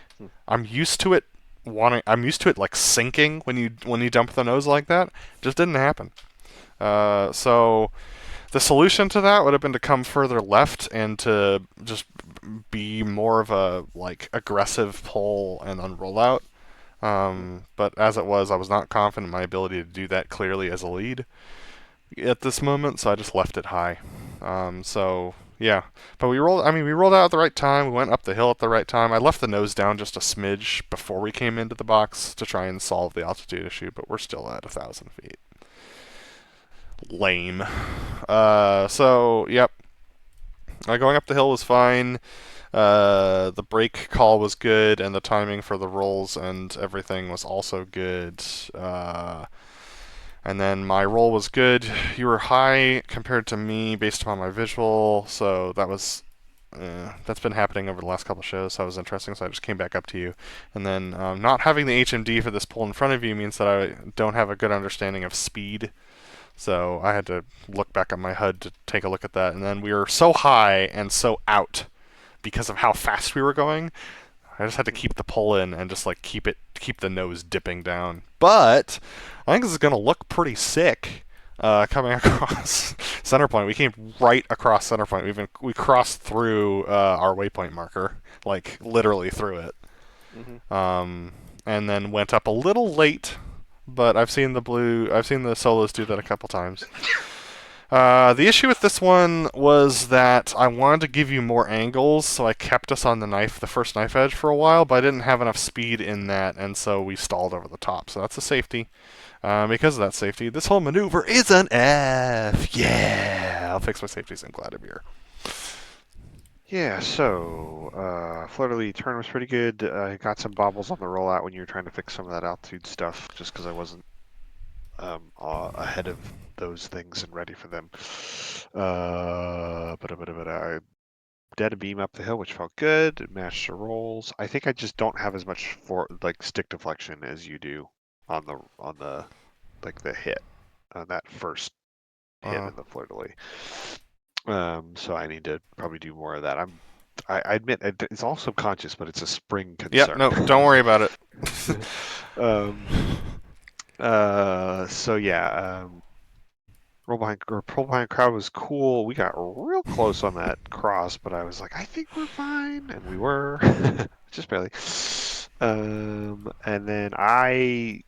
[SPEAKER 1] I'm used to it like sinking when you dump the nose like that. It just didn't happen. So the solution to that would have been to come further left and to just be more of a like aggressive pull and then roll out. But as it was, I was not confident in my ability to do that clearly as a lead at this moment, so I just left it high. So yeah, but we rolled out at the right time. We went up the hill at the right time. I left the nose down just a smidge before we came into the box to try and solve the altitude issue, but we're still at 1,000 feet. Lame. So yep. Going up the hill was fine. The brake call was good, and the timing for the rolls and everything was also good. And then my roll was good. You were high compared to me based upon my visual, so that was that's been happening over the last couple of shows, so that was interesting. So I just came back up to you, and then not having the HMD for this pull in front of you means that I don't have a good understanding of speed. So I had to look back at my HUD to take a look at that, and then we were so high and so out because of how fast we were going. I just had to keep the pull in and just like keep the nose dipping down. But I think this is gonna look pretty sick coming across center point. We came right across center point. We crossed through our waypoint marker, like literally through it, and then went up a little late. But I've seen the solos do that a couple times. The issue with this one was that I wanted to give you more angles, so I kept us on the first knife edge for a while, but I didn't have enough speed in that, and so we stalled over the top. So that's a safety. Because of that safety, this whole maneuver is an F. Yeah, I'll fix my safeties. I'm glad I'm here.
[SPEAKER 6] Yeah, so fleur-de-lis turn was pretty good. I got some bobbles on the rollout when you were trying to fix some of that altitude stuff, just because I wasn't ahead of those things and ready for them. But I dead a beam up the hill, which felt good. It matched the rolls. I think I just don't have as much stick deflection as you do on the like the hit on that first hit in the fleur-de-lis. So I need to probably do more of that. I admit it's all subconscious, but it's a spring concern.
[SPEAKER 1] Yeah, no, don't worry about it.
[SPEAKER 6] So yeah, pull behind crowd was cool. We got real close on that cross, but I was like, I think we're fine, and we were, just barely. And then I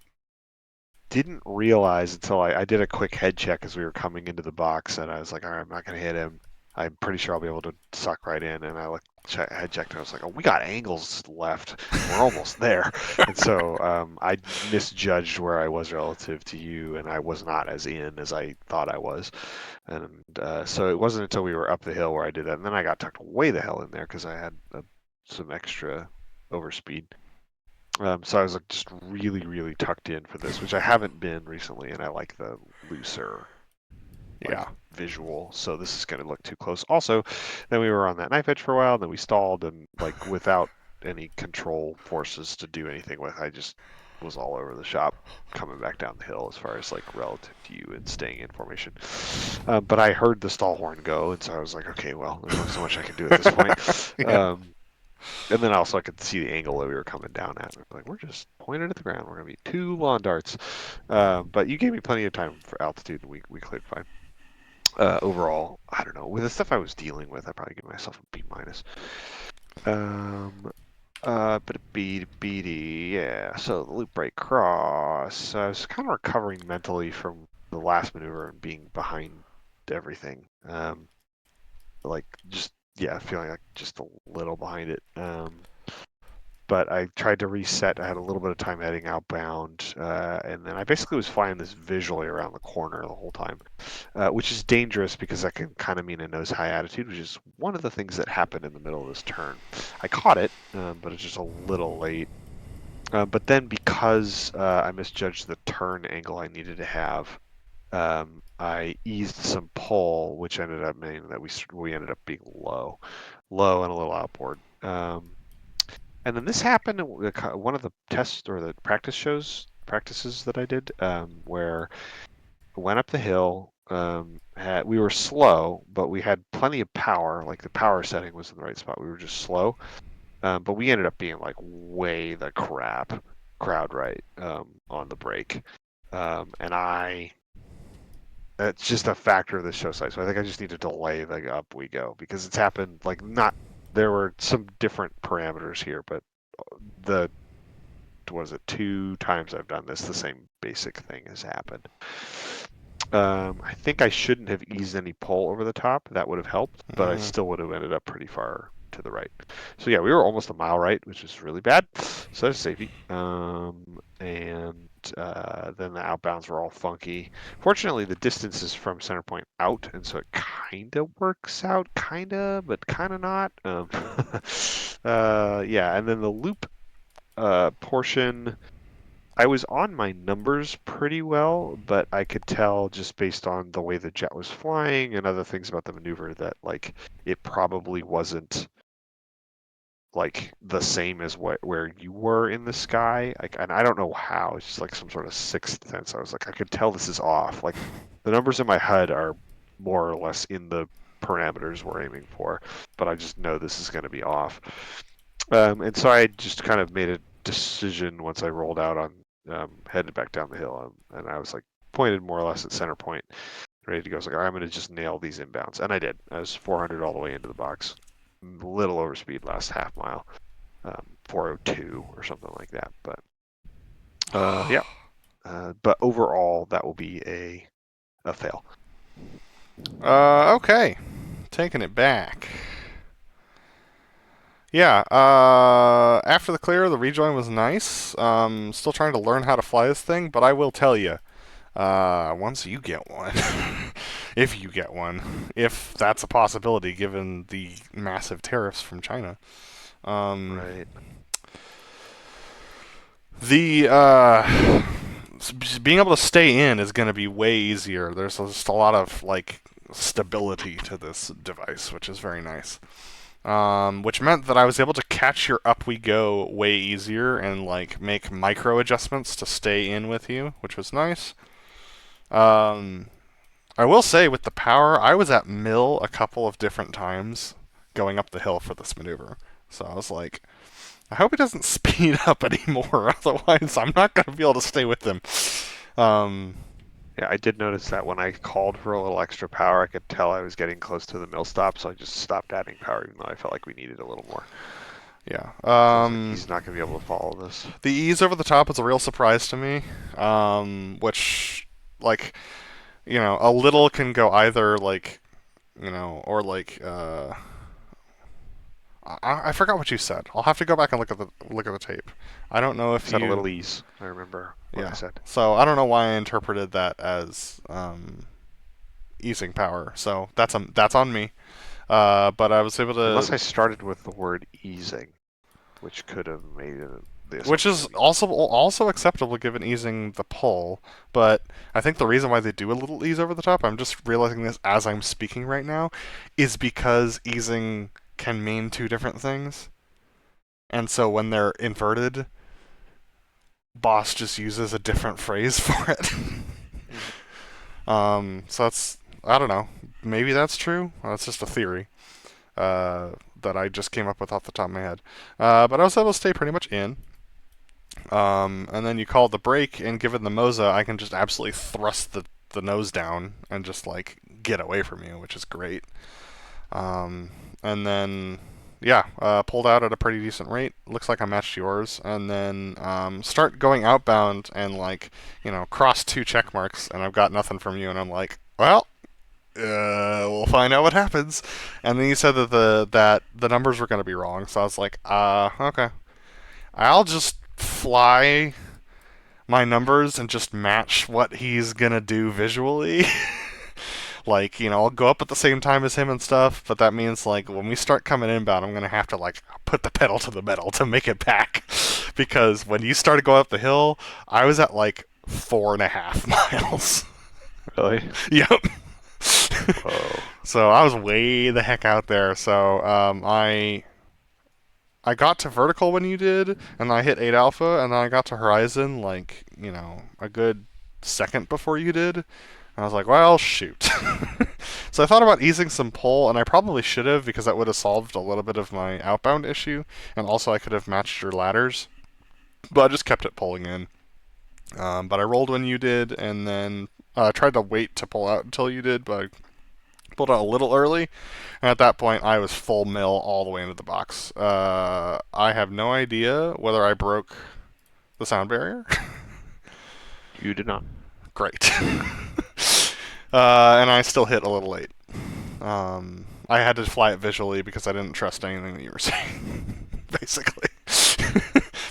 [SPEAKER 6] didn't realize until I did a quick head check as we were coming into the box, and I was like, all right, I'm not gonna hit him. I'm pretty sure I'll be able to suck right in. And I head checked, and I was like, oh, we got angles left. We're almost there. And so I misjudged where I was relative to you, and I was not as in as I thought I was. And so it wasn't until we were up the hill where I did that. And then I got tucked way the hell in there because I had some extra overspeed. So I was like just really, really tucked in for this, which I haven't been recently, and I like the looser visual. So this is going to look too close. Also, then we were on that knife edge for a while, and then we stalled, and like without any control forces to do anything with, I just was all over the shop coming back down the hill as far as like relative to you and staying in formation. But I heard the stall horn go, and so I was like, okay, well, there's not so much I can do at this point. And then also I could see the angle that we were coming down at. Like, we're just pointed at the ground. We're going to be 2 lawn darts. But you gave me plenty of time for altitude, and we cleared fine. Overall, I don't know. With the stuff I was dealing with, I'd probably give myself a B-. Beady, yeah. So the loop break cross. I was kind of recovering mentally from the last maneuver and being behind everything. Like just yeah, feeling like just a little behind it. But I tried to reset. I had a little bit of time heading outbound, and then I basically was flying this visually around the corner the whole time, which is dangerous because that can kind of mean a nose high attitude, which is one of the things that happened in the middle of this turn. I caught it, but it's just a little late. But then because I misjudged the turn angle I needed to have, I eased some pull, which ended up meaning that we ended up being low and a little outboard. And then this happened in one of the tests or the practices that I did, where I went up the hill. We were slow, but we had plenty of power. Like the power setting was in the right spot. We were just slow, but we ended up being like way the crowd right on the break. And it's just a factor of the show site. So I think I just need to delay the up we go because it's happened like not. There were some different parameters here, but the was it 2 times I've done this, the same basic thing has happened. I think I shouldn't have eased any pull over the top. That would have helped, but I still would have ended up pretty far to the right. So yeah, we were almost a mile right, which is really bad. So that's safety. And then the outbounds were all funky. Fortunately, the distance is from center point out, and so it kind of works out, but kind of not. Yeah, and then the loop portion, I was on my numbers pretty well, but I could tell just based on the way the jet was flying and other things about the maneuver that like it probably wasn't like the same as where you were in the sky. Like, and I don't know how. It's just like some sort of sixth sense. I was like, I could tell this is off. Like the numbers in my HUD are more or less in the parameters we're aiming for, but I just know this is going to be off. And so I just kind of made a decision once I rolled out on headed back down the hill, and I was like pointed more or less at center point, ready to go. I was like, all right, I'm going to just nail these inbounds, and I did. I was 400 all the way into the box, a little over speed last half mile, 402 or something like that. But yeah, but overall that will be a fail.
[SPEAKER 1] Okay. Taking it back. Yeah, after the clear, the rejoin was nice. Still trying to learn how to fly this thing, but I will tell you, once you get one, if you get one, if that's a possibility given the massive tariffs from China.
[SPEAKER 6] Right.
[SPEAKER 1] The being able to stay in is going to be way easier. There's just a lot of like stability to this device, which is very nice. Which meant that I was able to catch your up we go way easier and like make micro adjustments to stay in with you, which was nice. I will say with the power, I was at mill a couple of different times going up the hill for this maneuver. So I was like, I hope he doesn't speed up anymore, otherwise I'm not going to be able to stay with him.
[SPEAKER 6] Yeah, I did notice that when I called for a little extra power, I could tell I was getting close to the mill stop, so I just stopped adding power, even though I felt like we needed a little more.
[SPEAKER 1] Yeah.
[SPEAKER 6] Like he's not going to be able to follow this.
[SPEAKER 1] The ease over the top was a real surprise to me, which, like, you know, a little can go either, like, you know, or like, I forgot what you said. I'll have to go back and look at the tape. I don't know if
[SPEAKER 6] Said
[SPEAKER 1] you
[SPEAKER 6] a little ease. I remember what I said.
[SPEAKER 1] So I don't know why I interpreted that as easing power. So that's on me. But I was able to.
[SPEAKER 6] Unless I started with the word easing, which could have made it.
[SPEAKER 1] Which is also acceptable given easing the pull, but I think the reason why they do a little ease over the top, I'm just realizing this as I'm speaking right now, is because easing can mean two different things. And so when they're inverted, Boss just uses a different phrase for it. So that's, I don't know, maybe that's true. Well, that's just a theory that I just came up with off the top of my head. But I was able to stay pretty much in. And then you call the brake, and given the Moza, I can just absolutely thrust the nose down and just like get away from you, which is great. And then, yeah, pulled out at a pretty decent rate. Looks like I matched yours, and then start going outbound and like cross 2 check marks, and I've got nothing from you, and I'm like, well, we'll find out what happens. And then you said that the numbers were going to be wrong, so I was like, okay, I'll just fly my numbers and just match what he's gonna do visually. Like, I'll go up at the same time as him and stuff, but that means like when we start coming inbound, I'm gonna have to like put the pedal to the metal to make it back. Because when you started going up the hill, I was at like 4.5 miles.
[SPEAKER 6] Really?
[SPEAKER 1] Yep.
[SPEAKER 6] Whoa.
[SPEAKER 1] So I was way the heck out there. So I got to vertical when you did, and I hit 8 alpha, and then I got to horizon like a good second before you did. I was like, well, shoot. So I thought about easing some pull, and I probably should have because that would have solved a little bit of my outbound issue, and also I could have matched your ladders. But I just kept it pulling in. But I rolled when you did, and then tried to wait to pull out until you did, but I pulled out a little early. And at that point, I was full mill all the way into the box. I have no idea whether I broke the sound barrier.
[SPEAKER 6] You did not.
[SPEAKER 1] Great. And I still hit a little late. I had to fly it visually because I didn't trust anything that you were saying, basically.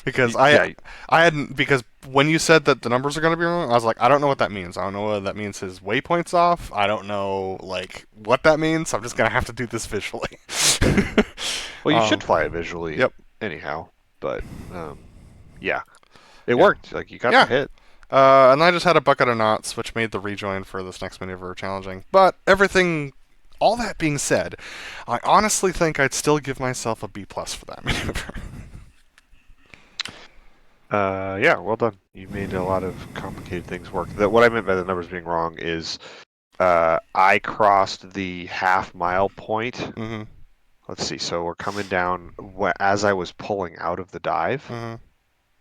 [SPEAKER 1] Because I hadn't, because when you said that the numbers are going to be wrong, I was like, I don't know what that means. I don't know whether that means his waypoint's off. I don't know like what that means. So I'm just going to have to do this visually.
[SPEAKER 6] Well, you should fly it visually.
[SPEAKER 1] Yep.
[SPEAKER 6] Anyhow, but yeah, it worked. Like you got the hit.
[SPEAKER 1] And I just had a bucket of knots, which made the rejoin for this next maneuver challenging. But all that being said, I honestly think I'd still give myself a B+ for that maneuver.
[SPEAKER 6] Yeah, well done. You made a lot of complicated things work. What I meant by the numbers being wrong is I crossed the half-mile point.
[SPEAKER 1] Mm-hmm.
[SPEAKER 6] Let's see. So we're coming down as I was pulling out of the dive.
[SPEAKER 1] Mm-hmm.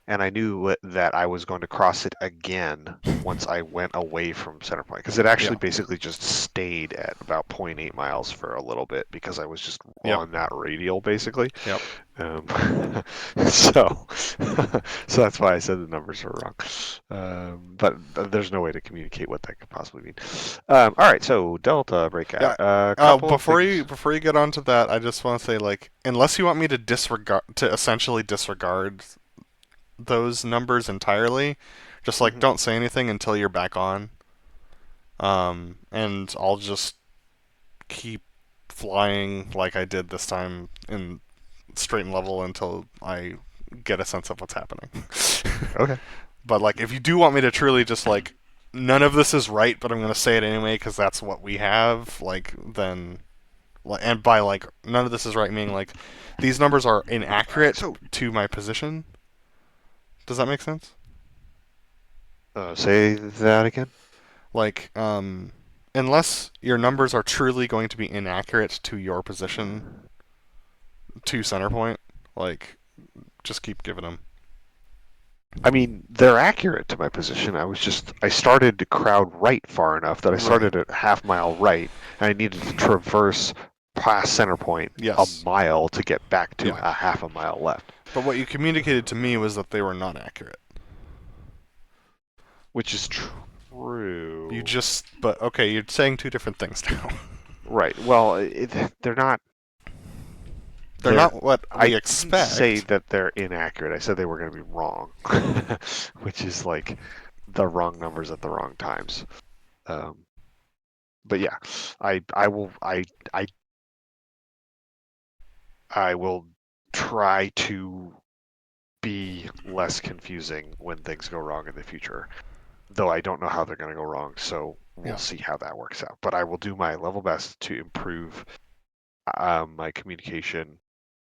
[SPEAKER 6] And I knew that I was going to cross it again once I went away from center point. Because it actually basically just stayed at about 0.8 miles for a little bit because I was just on that radial, basically.
[SPEAKER 1] Yep.
[SPEAKER 6] So that's why I said the numbers were wrong. But there's no way to communicate what that could possibly mean. All right, so Delta breakout.
[SPEAKER 1] Before you get onto that, I just want to say, like, unless you want me to essentially disregard those numbers entirely, just like don't say anything until you're back on, and I'll just keep flying like I did this time in straight and level until I get a sense of what's happening.
[SPEAKER 6] Okay.
[SPEAKER 1] But like, if you do want me to truly just like, none of this is right, but I'm gonna say it anyway because that's what we have, like, then, and by like none of this is right meaning like these numbers are inaccurate to my position. Does that make sense?
[SPEAKER 6] Say that again.
[SPEAKER 1] Like, unless your numbers are truly going to be inaccurate to your position, to center point, like, just keep giving them.
[SPEAKER 6] I mean, they're accurate to my position. I started to crowd right far enough that I started at half-mile right, and I needed to traverse past center point a mile to get back to a half a mile left.
[SPEAKER 1] But what you communicated to me was that they were not accurate.
[SPEAKER 6] Which is true.
[SPEAKER 1] But okay, you're saying two different things now.
[SPEAKER 6] Right. Well, they're not.
[SPEAKER 1] They're not what I expect.
[SPEAKER 6] Didn't say that they're inaccurate. I said they were going to be wrong, which is like the wrong numbers at the wrong times. But yeah, I will try to be less confusing when things go wrong in the future, though I don't know how they're going to go wrong, so we'll see how that works out. But I will do my level best to improve my communication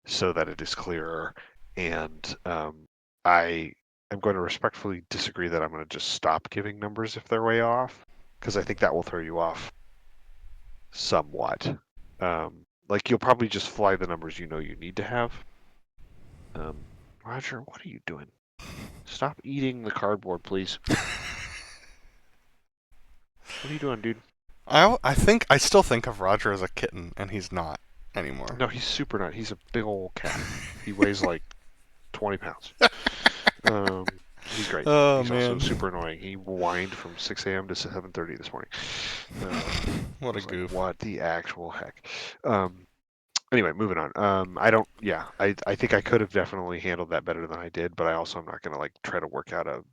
[SPEAKER 6] so that it is clearer, and I am going to respectfully disagree that I'm going to just stop giving numbers if they're way off, because I think that will throw you off somewhat. Like, you'll probably just fly the numbers you know you need to have. Roger, what are you doing? Stop eating the cardboard, please. What are you doing, dude?
[SPEAKER 1] I still think of Roger as a kitten, and he's not. anymore.
[SPEAKER 6] No, he's super not. He's a big old cat. He weighs like 20 pounds. He's great.
[SPEAKER 1] Oh,
[SPEAKER 6] He's also
[SPEAKER 1] man.
[SPEAKER 6] super annoying. He whined from 6 a.m. to 7:30 this morning.
[SPEAKER 1] What
[SPEAKER 6] I
[SPEAKER 1] a
[SPEAKER 6] was like,
[SPEAKER 1] goof.
[SPEAKER 6] what the actual heck? Anyway, moving on. I think I could have definitely handled that better than I did, but I also am not going to like try to work out a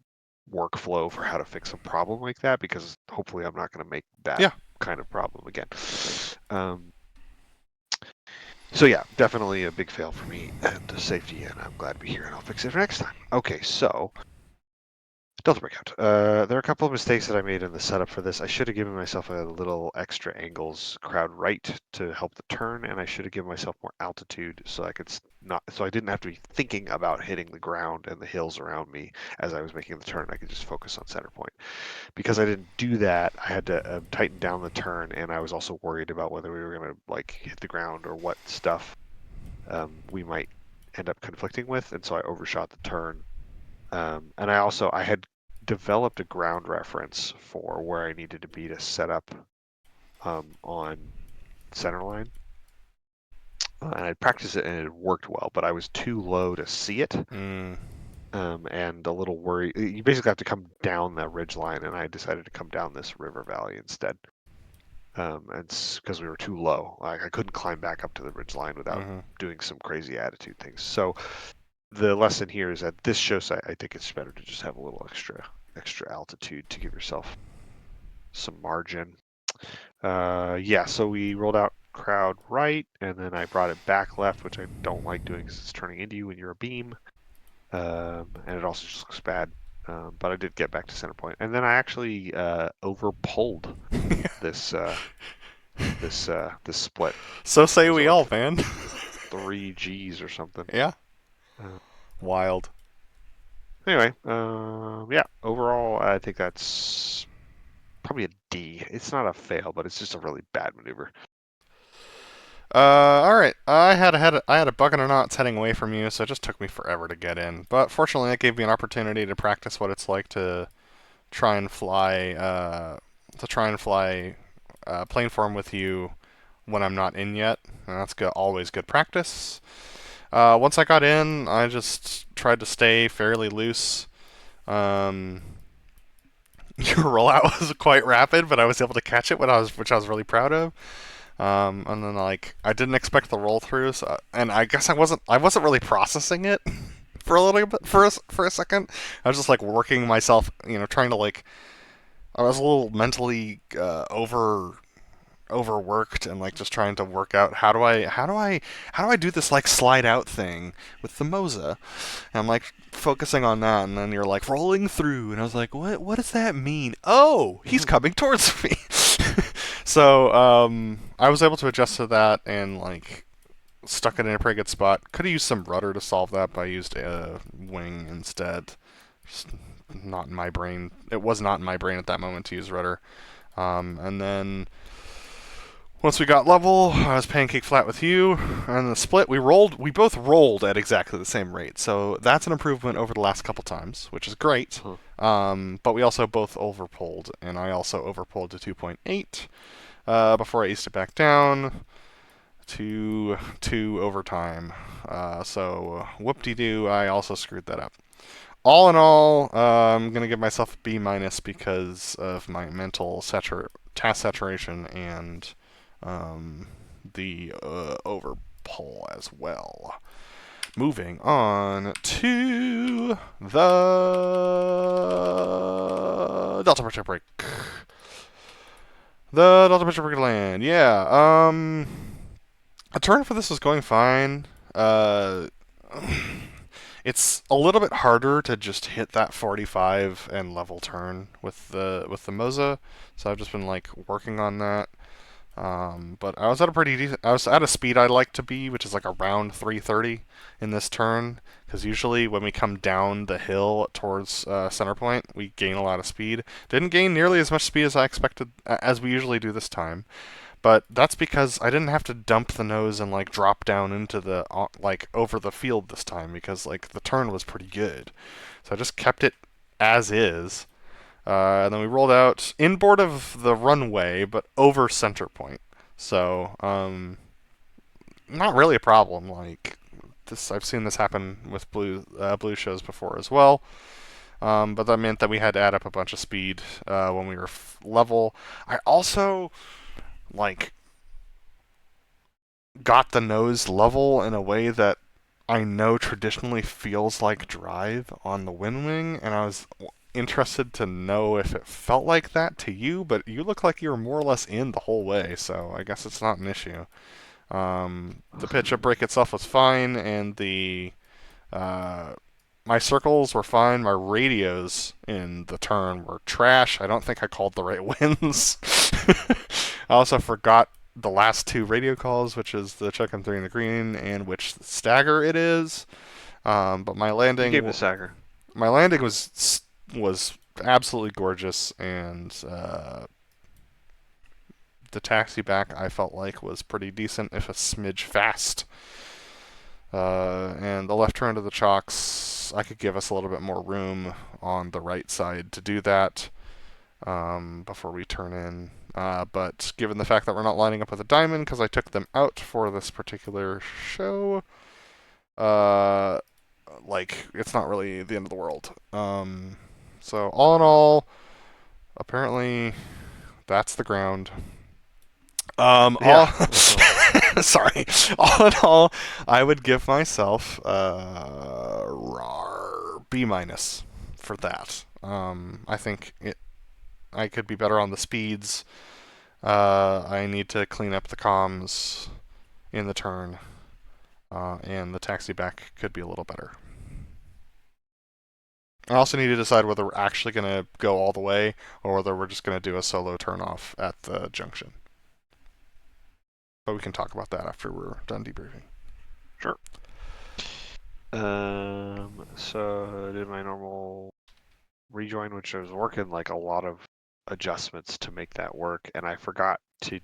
[SPEAKER 6] workflow for how to fix a problem like that because hopefully I'm not going to make that
[SPEAKER 1] Yeah.
[SPEAKER 6] kind of problem again. So yeah, definitely a big fail for me and safety, and I'm glad to be here, and I'll fix it for next time. Okay, so Delta Breakout. There are a couple of mistakes that I made in the setup for this. I should have given myself a little extra angles crowd right to help the turn, and I should have given myself more altitude so I didn't have to be thinking about hitting the ground and the hills around me as I was making the turn. I could just focus on center point. Because I didn't do that, I had to tighten down the turn, and I was also worried about whether we were going to like hit the ground or what stuff we might end up conflicting with, and so I overshot the turn. And I had developed a ground reference for where I needed to be to set up on center line. And I practiced it and it worked well, but I was too low to see it. And a little worried. You basically have to come down that ridge line, and I decided to come down this river valley instead. And it's because we were too low. Like I couldn't climb back up to the ridge line without doing some crazy attitude things. So the lesson here is that this show site, I think it's better to just have a little extra altitude to give yourself some margin. So we rolled out crowd right, and then I brought it back left, which I don't like doing because it's turning into you when you're a beam. And it also just looks bad. But I did get back to center point, and then I actually over pulled this split.
[SPEAKER 1] So say we all, man.
[SPEAKER 6] 3 Gs or something.
[SPEAKER 1] Yeah. Wild.
[SPEAKER 6] Anyway, overall, I think that's probably a D. It's not a fail, but it's just a really bad maneuver.
[SPEAKER 1] All right. I had a bug in a knots heading away from you, so it just took me forever to get in. But fortunately, it gave me an opportunity to practice what it's like to try and fly plane form with you when I'm not in yet, and that's always good practice. Once I got in, I just tried to stay fairly loose. Your rollout was quite rapid, but I was able to catch it, which I was really proud of. And then I didn't expect the roll through, and I guess I wasn't really processing it for a little bit for a second. I was just working myself, trying to I was a little mentally overworked and just trying to work out how do I do this slide out thing with the Moza, and I'm focusing on that, and then you're rolling through, and I was like, what does that mean? Oh, he's coming towards me. So I was able to adjust to that and stuck it in a pretty good spot. Could have used some rudder to solve that, but I used a wing instead. Just not in my brain. It was not in my brain at that moment to use rudder. And then once we got level, I was pancake flat with you, and the split we both rolled at exactly the same rate. So that's an improvement over the last couple times, which is great. But we also both overpulled, and I also overpulled to 2.8 before I eased it back down to 2 overtime. So whoop-de-doo, I also screwed that up. All in all, I'm going to give myself a B- because of my mental task saturation and the overpull as well. Moving on to the Delta Pressure Break. The Delta Pressure Break land, yeah. A turn for this was going fine. It's a little bit harder to just hit that 45 and level turn with the Moza, so I've just been working on that. But I was at a speed I like to be, which is around 330 in this turn, because usually when we come down the hill towards center point, we gain a lot of speed. Didn't gain nearly as much speed as I expected, as we usually do this time. But that's because I didn't have to dump the nose and drop down into the over the field this time, because the turn was pretty good. So I just kept it as is. And then we rolled out inboard of the runway, but over center point. So not really a problem. Like this, I've seen this happen with blue shows before as well. But that meant that we had to add up a bunch of speed when we were level. I also like got the nose level in a way that I know traditionally feels like drive on the Wind Wing, and I was interested to know if it felt like that to you, but you look like you were more or less in the whole way, so I guess it's not an issue. The pitch up break itself was fine, and the my circles were fine. My radios in the turn were trash. I don't think I called the right winds. I also forgot the last two radio calls, which is the check I'm 3 in the green and which stagger it is. But my
[SPEAKER 6] You
[SPEAKER 1] landing,
[SPEAKER 6] gave the Sacker.
[SPEAKER 1] my landing was absolutely gorgeous, and the taxi back I felt like was pretty decent, if a smidge fast. And the left turn to the chocks, I could give us a little bit more room on the right side to do that before we turn in. But given the fact that we're not lining up with a diamond, because I took them out for this particular show, like, it's not really the end of the world. So all in all, apparently that's the ground.
[SPEAKER 6] Yeah.
[SPEAKER 1] Sorry. All in all, I would give myself B minus for that. I think I could be better on the speeds. I need to clean up the comms in the turn, and the taxi back could be a little better. I also need to decide whether we're actually going to go all the way or whether we're just going to do a solo turnoff at the junction. But we can talk about that after we're done debriefing.
[SPEAKER 6] Sure. So I did my normal rejoin, which I was working like a lot of adjustments to make that work, and I forgot to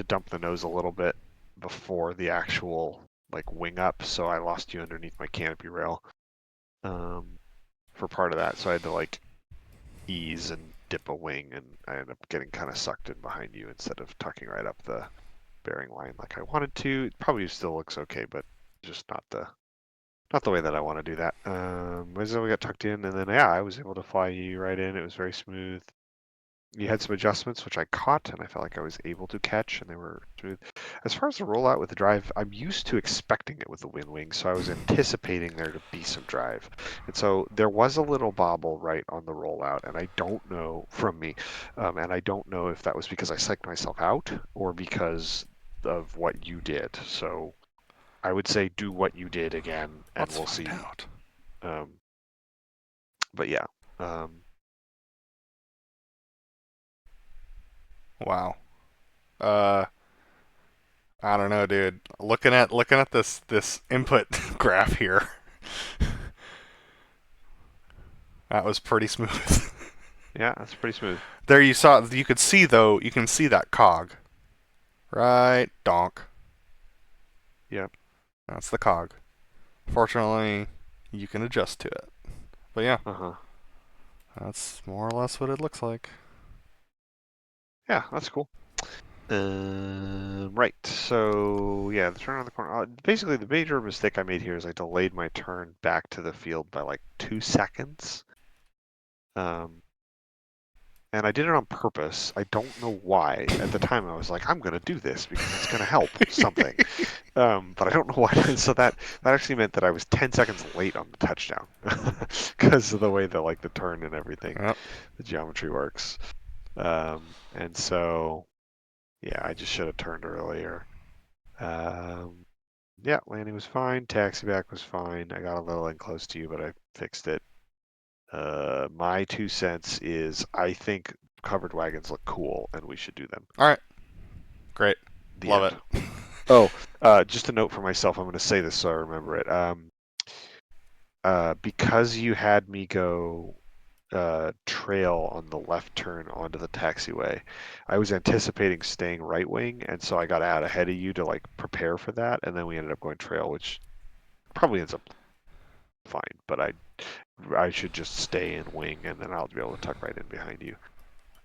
[SPEAKER 6] dump the nose a little bit before the actual like wing up, so I lost you underneath my canopy rail for part of that. So I had to like ease and dip a wing, and I ended up getting kind of sucked in behind you instead of tucking right up the bearing line like I wanted to. It probably still looks okay, but just not the way that I want to do that. So we got tucked in, and then yeah, I was able to fly you right in. It was very smooth. You had some adjustments which I caught, and I felt like I was able to catch, and they were smooth. As far as the rollout with the drive, I'm used to expecting it with the Wind Wing, so I was anticipating there to be some drive. And so there was a little bobble right on the rollout, and I don't know from me, and I don't know if that was because I psyched myself out or because of what you did. So I would say do what you did again, and
[SPEAKER 1] Let's
[SPEAKER 6] we'll
[SPEAKER 1] find
[SPEAKER 6] see.
[SPEAKER 1] out.
[SPEAKER 6] But yeah.
[SPEAKER 1] Wow. I don't know, dude. Looking at this input graph here, that was pretty smooth.
[SPEAKER 6] Yeah, that's pretty smooth.
[SPEAKER 1] There you could see though, you can see that cog. Right, donk.
[SPEAKER 6] Yep.
[SPEAKER 1] That's the cog. Fortunately, you can adjust to it. But yeah, that's more or less what it looks like.
[SPEAKER 6] Yeah, that's cool. Right. So yeah, the turn on the corner. Basically, the major mistake I made here is I delayed my turn back to the field by like 2 seconds. And I did it on purpose. I don't know why. At the time, I was like, I'm gonna do this because it's gonna help something. But I don't know why. So that actually meant that I was 10 seconds late on the touchdown because of the way that like the turn and everything, the geometry works. And so, yeah, I just should have turned earlier. Yeah, landing was fine. Taxi back was fine. I got a little in close to you, but I fixed it. My 2 cents is I think covered wagons look cool, and we should do them.
[SPEAKER 1] All right, great,
[SPEAKER 6] The
[SPEAKER 1] love
[SPEAKER 6] end.
[SPEAKER 1] it.
[SPEAKER 6] Oh, just a note for myself. I'm going to say this so I remember it. Because you had me go trail on the left turn onto the taxiway, I was anticipating staying right wing, and so I got out ahead of you to like prepare for that, and then we ended up going trail, which probably ends up fine. But I should just stay in wing, and then I'll be able to tuck right in behind you.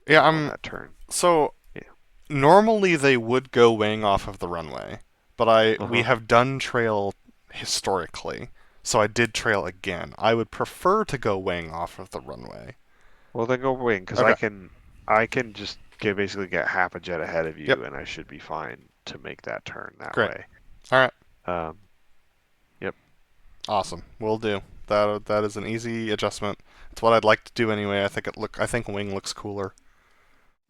[SPEAKER 1] Yeah,
[SPEAKER 6] on that turn.
[SPEAKER 1] So
[SPEAKER 6] Yeah.
[SPEAKER 1] normally they would go wing off of the runway, but we have done trail historically, so I did trail again. I would prefer to go wing off of the runway.
[SPEAKER 6] Well, then go wing, because
[SPEAKER 1] Okay.
[SPEAKER 6] I can just basically get half a jet ahead of you,
[SPEAKER 1] Yep.
[SPEAKER 6] and I should be fine to make that turn that
[SPEAKER 1] Great.
[SPEAKER 6] way.
[SPEAKER 1] All right.
[SPEAKER 6] Yep.
[SPEAKER 1] Awesome. Will do. That is an easy adjustment. It's what I'd like to do anyway. I think wing looks cooler.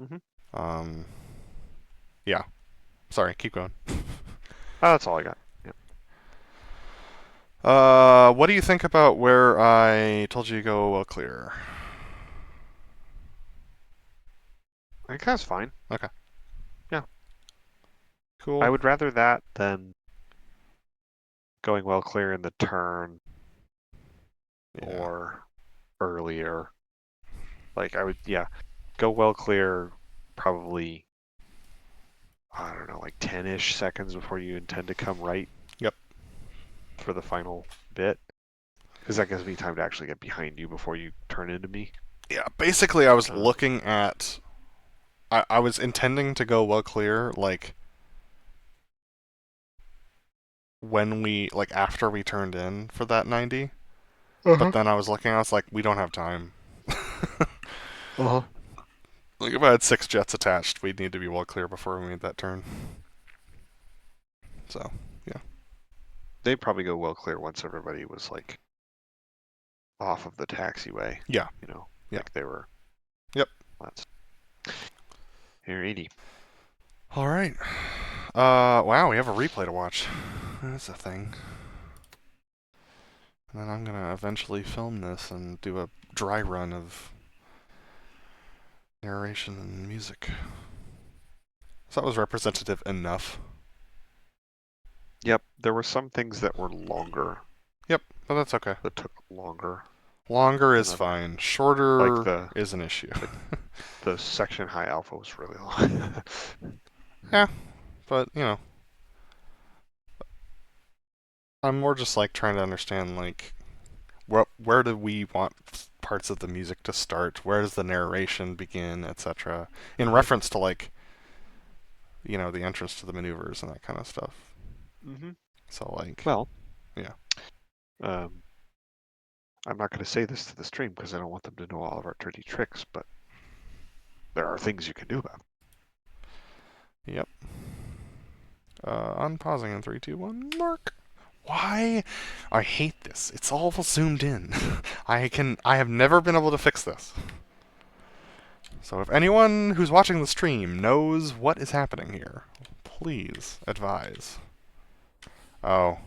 [SPEAKER 6] Mhm.
[SPEAKER 1] Yeah. Sorry. Keep going.
[SPEAKER 6] That's all I got. Yep.
[SPEAKER 1] What do you think about where I told you to go well clear?
[SPEAKER 6] I think that's fine.
[SPEAKER 1] Okay.
[SPEAKER 6] Yeah.
[SPEAKER 1] Cool.
[SPEAKER 6] I would rather that than going well clear in the turn
[SPEAKER 1] Yeah.
[SPEAKER 6] or earlier. Like I would, go well clear probably, I don't know, like 10-ish seconds before you intend to come right.
[SPEAKER 1] Yep.
[SPEAKER 6] For the final bit. Because that gives me time to actually get behind you before you turn into me.
[SPEAKER 1] Yeah, basically I was looking at... I was intending to go well clear, like, when like, after we turned in for that 90. But then I was like, we don't have time. Like, if I had 6 jets attached, we'd need to be well clear before we made that turn. So, yeah.
[SPEAKER 6] They'd probably go well clear once everybody was, like, off of the taxiway.
[SPEAKER 1] Yeah.
[SPEAKER 6] You know,
[SPEAKER 1] Yeah.
[SPEAKER 6] like they were.
[SPEAKER 1] Yep.
[SPEAKER 6] Here, 80.
[SPEAKER 1] All right. Wow, we have a replay to watch. That's a thing. And then I'm going to eventually film this and do a dry run of narration and music. So that was representative enough.
[SPEAKER 6] Yep, there were some things that were longer.
[SPEAKER 1] Yep, but that's okay.
[SPEAKER 6] That took longer.
[SPEAKER 1] Longer is fine. Shorter
[SPEAKER 6] like
[SPEAKER 1] is an issue.
[SPEAKER 6] The section high alpha was really long.
[SPEAKER 1] Yeah, but, you know. I'm more just, like, trying to understand, like, where do we want parts of the music to start? Where does the narration begin, etc.? In reference to, like, you know, the entrance to the maneuvers and that kind of stuff.
[SPEAKER 6] Mm-hmm.
[SPEAKER 1] So, like...
[SPEAKER 6] Well,
[SPEAKER 1] yeah.
[SPEAKER 6] I'm not going to say this to the stream because I don't want them to know all of our dirty tricks, but there are things you can do about it.
[SPEAKER 1] Yep. Unpausing in 3, 2, 1, mark. Why? I hate this. It's all zoomed in. I have never been able to fix this. So if anyone who's watching the stream knows what is happening here, please advise. Oh.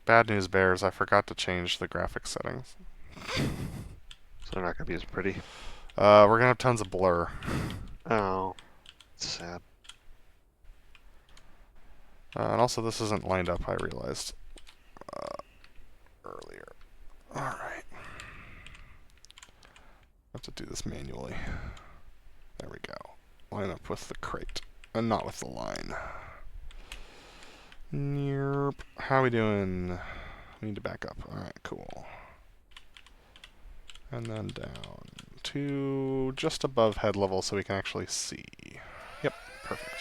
[SPEAKER 1] Bad news bears, I forgot to change the graphics settings.
[SPEAKER 6] So they're not going to be as pretty.
[SPEAKER 1] We're going to have tons of blur.
[SPEAKER 6] Oh. It's sad.
[SPEAKER 1] And also this isn't lined up, I realized earlier. Alright. I have to do this manually. There we go. Line up with the crate, and not with the line. Nerp. How we doing? We need to back up. Alright, cool. And then down to just above head level so we can actually see. Yep, perfect.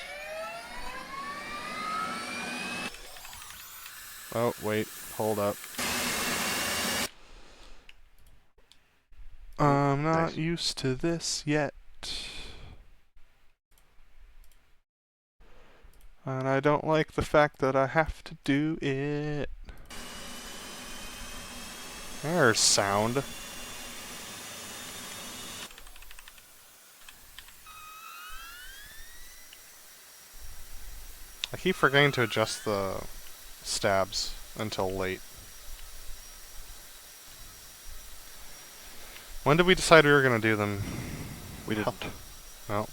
[SPEAKER 1] Oh, wait, hold up. I'm not used to this yet. And I don't like the fact that I have to do it. There's sound. I keep forgetting to adjust the stabs until late. When did we decide we were going to do them?
[SPEAKER 6] We didn't.
[SPEAKER 1] Well,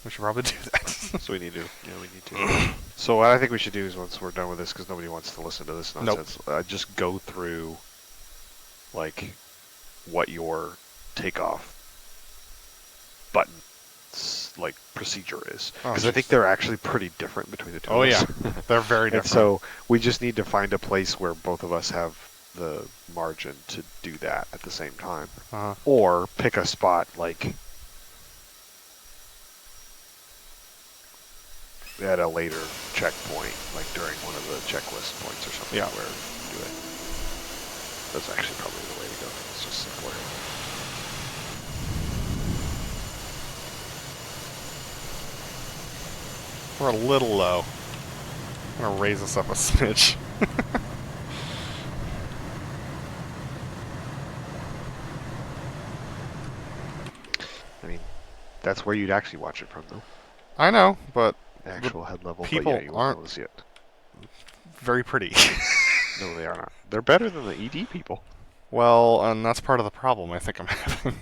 [SPEAKER 1] we should probably do that.
[SPEAKER 6] So we need to. Yeah, we need to. So what I think we should do is once we're done with this, because nobody wants to listen to this nonsense, just go through, like, what your takeoff button, like, procedure is. Because I think they're actually pretty different between the two of us.
[SPEAKER 1] Yeah. They're very different.
[SPEAKER 6] And so we just need to find a place where both of us have the margin to do that at the same time. Or pick a spot, like... at a later checkpoint, like during one of the checklist points or something,
[SPEAKER 1] Yeah.
[SPEAKER 6] where you do it. That's actually probably the way to go. It's just simpler.
[SPEAKER 1] We're a little low. I'm gonna raise us up a smidge.
[SPEAKER 6] I mean, that's where you'd actually watch it from, though.
[SPEAKER 1] I know, but
[SPEAKER 6] Actual head level, but
[SPEAKER 1] people
[SPEAKER 6] yeah, you won't
[SPEAKER 1] aren't-
[SPEAKER 6] be able to see it.
[SPEAKER 1] very pretty.
[SPEAKER 6] No, they are not. They're better than the ED people.
[SPEAKER 1] Well, and that's part of the problem I think I'm having.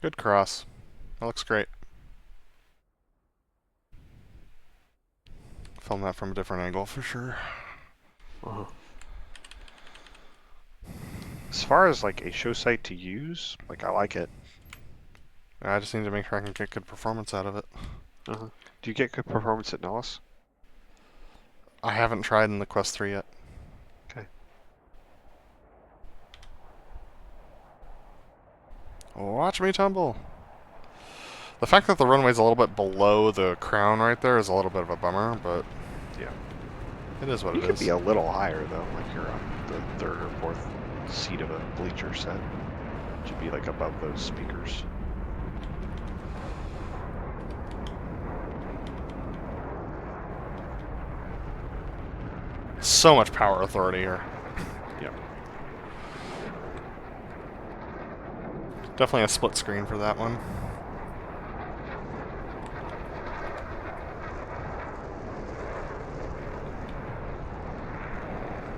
[SPEAKER 1] Good cross. That looks great. Film that from a different angle for sure.
[SPEAKER 6] As far as like a show site to use, like I like it.
[SPEAKER 1] I just need to make sure I can get good performance out of it.
[SPEAKER 6] Do you get good performance at Nellis?
[SPEAKER 1] I haven't tried in the Quest 3 yet.
[SPEAKER 6] Okay.
[SPEAKER 1] Watch me tumble. The fact that the runway's a little bit below the crown right there is a little bit of a bummer, but
[SPEAKER 6] Yeah.
[SPEAKER 1] it is what
[SPEAKER 6] You
[SPEAKER 1] it
[SPEAKER 6] could
[SPEAKER 1] is.
[SPEAKER 6] be a little higher though, like you're on the third or fourth seat of a bleacher set. Should be like above those speakers.
[SPEAKER 1] So much power authority here.
[SPEAKER 6] Yep.
[SPEAKER 1] Definitely a split screen for that one.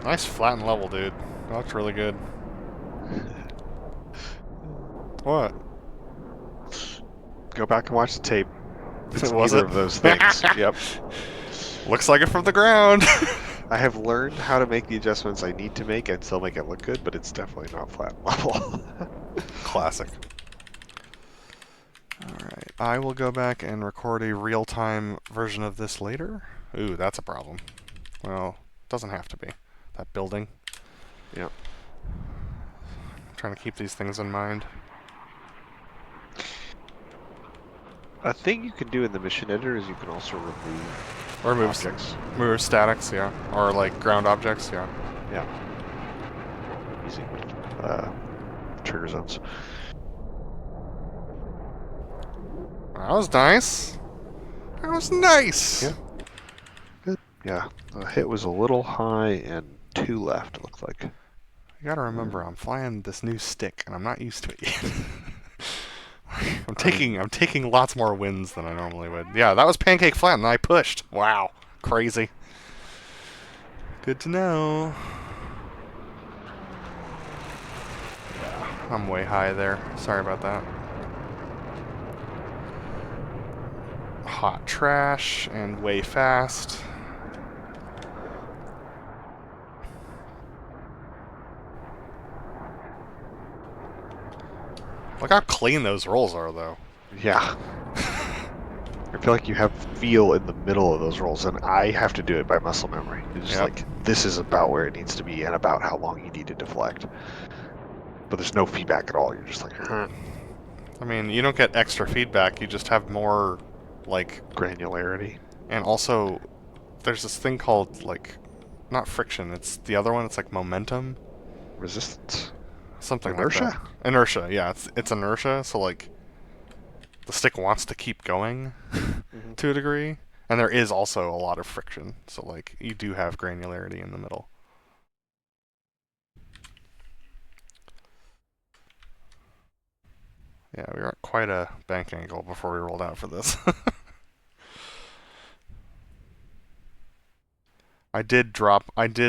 [SPEAKER 1] Nice flat and level, dude. That looks really good. What?
[SPEAKER 6] Go back and watch the tape. It's
[SPEAKER 1] Was
[SPEAKER 6] neither
[SPEAKER 1] it?
[SPEAKER 6] of those things. Yep.
[SPEAKER 1] Looks like it from the ground.
[SPEAKER 6] I have learned how to make the adjustments I need to make and still make it look good, but it's definitely not flat and level.
[SPEAKER 1] Classic. Alright, I will go back and record a real-time version of this later. Ooh, that's a problem. Well, doesn't have to be. That building.
[SPEAKER 6] Yep.
[SPEAKER 1] I'm trying to keep these things in mind.
[SPEAKER 6] A thing you can do in the mission editor is you can also remove
[SPEAKER 1] Or move,
[SPEAKER 6] objects.
[SPEAKER 1] move statics, yeah. Or like ground objects, yeah.
[SPEAKER 6] Yeah. Using trigger zones.
[SPEAKER 1] That was nice. That was nice.
[SPEAKER 6] Yeah. Good. Yeah. The hit was a little high and 2 left, it looked like.
[SPEAKER 1] You gotta remember, I'm flying this new stick, and I'm not used to it yet. I'm taking lots more wins than I normally would. Yeah, that was pancake flat, and I pushed. Wow, crazy. Good to know. Yeah, I'm way high there. Sorry about that. Hot trash and way fast. Look how clean those rolls are, though.
[SPEAKER 6] Yeah. I feel like you have feel in the middle of those rolls, and I have to do it by muscle memory. It's just
[SPEAKER 1] Yep.
[SPEAKER 6] like, this is about where it needs to be and about how long you need to deflect. But there's no feedback at all. You're just like,
[SPEAKER 1] I mean, you don't get extra feedback, you just have more, like...
[SPEAKER 6] granularity.
[SPEAKER 1] And also, there's this thing called, like... Not friction, it's the other one, it's like momentum.
[SPEAKER 6] Resistance.
[SPEAKER 1] Something
[SPEAKER 6] Inertia?
[SPEAKER 1] like that. Inertia, yeah, it's inertia, so like... The stick wants to keep going, to a degree. And there is also a lot of friction, so like, you do have granularity in the middle. Yeah, we were at quite a bank angle before we rolled out for this. I did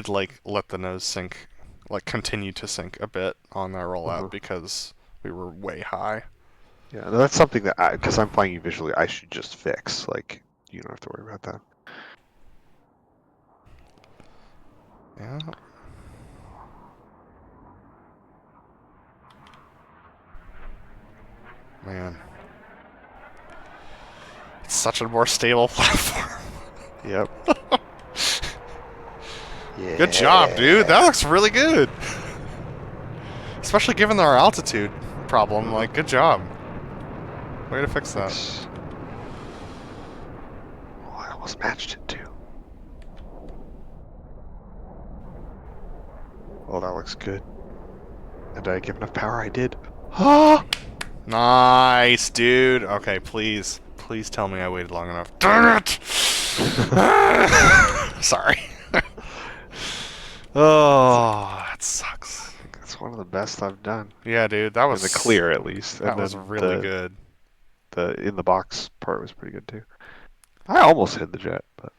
[SPEAKER 1] like let the nose sink, like continue to sink a bit on that rollout because we were way high.
[SPEAKER 6] Yeah, that's something that because I'm playing you visually, I should just fix. Like, you don't have to worry about that.
[SPEAKER 1] Yeah. Man. It's such a more stable platform.
[SPEAKER 6] Yep. Yeah.
[SPEAKER 1] Good job, dude. That looks really good. Especially given our altitude problem. Like, good job. Way to fix that.
[SPEAKER 6] Oh, I almost matched it too. Oh, that looks good. And did I give enough power? I did. Ah!
[SPEAKER 1] Nice, dude. Okay, please. Please tell me I waited long enough. Darn it! Sorry. Oh, that sucks.
[SPEAKER 6] That's one of the best I've done.
[SPEAKER 1] Yeah, dude. That was
[SPEAKER 6] In the clear, at least.
[SPEAKER 1] That
[SPEAKER 6] And
[SPEAKER 1] was
[SPEAKER 6] then
[SPEAKER 1] really good.
[SPEAKER 6] The in the box part was pretty good too. I almost hit the jet, but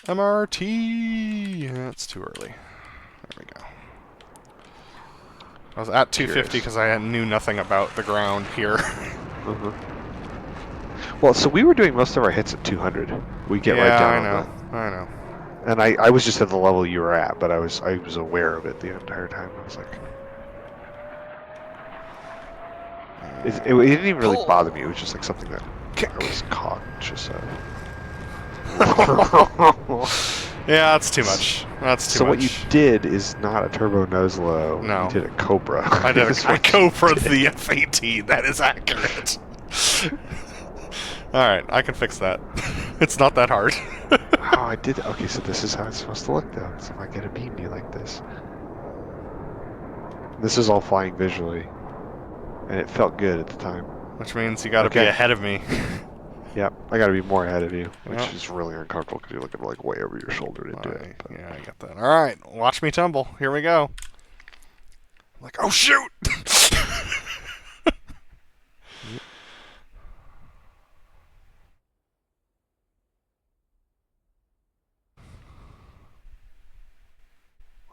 [SPEAKER 1] MRT. That's too early. There we go. I was at 250 because I knew nothing about the ground here.
[SPEAKER 6] Well, so we were doing most of our hits at 200. We get right down
[SPEAKER 1] I know.
[SPEAKER 6] And I was just at the level you were at, but I was aware of it the entire time. I was like, it didn't even really bother me. It was just like something that I was conscious of.
[SPEAKER 1] Yeah, that's too much. That's too much.
[SPEAKER 6] So what you did is not a turbo nose low.
[SPEAKER 1] No.
[SPEAKER 6] You did a Cobra.
[SPEAKER 1] I did a Cobra the F-18. That is accurate. Alright, I can fix that. It's not that hard.
[SPEAKER 6] Oh, I did. Okay, so this is how it's supposed to look, though. So if I get a beam you like this. This is all flying visually. And it felt good at the time.
[SPEAKER 1] Which means you gotta be ahead of me.
[SPEAKER 6] Yep, I gotta be more ahead of you, which
[SPEAKER 1] Yep.
[SPEAKER 6] is really uncomfortable because you're looking like way over your shoulder to do it. But.
[SPEAKER 1] Yeah, I get that. Alright, watch me tumble. Here we go. I'm like, oh shoot!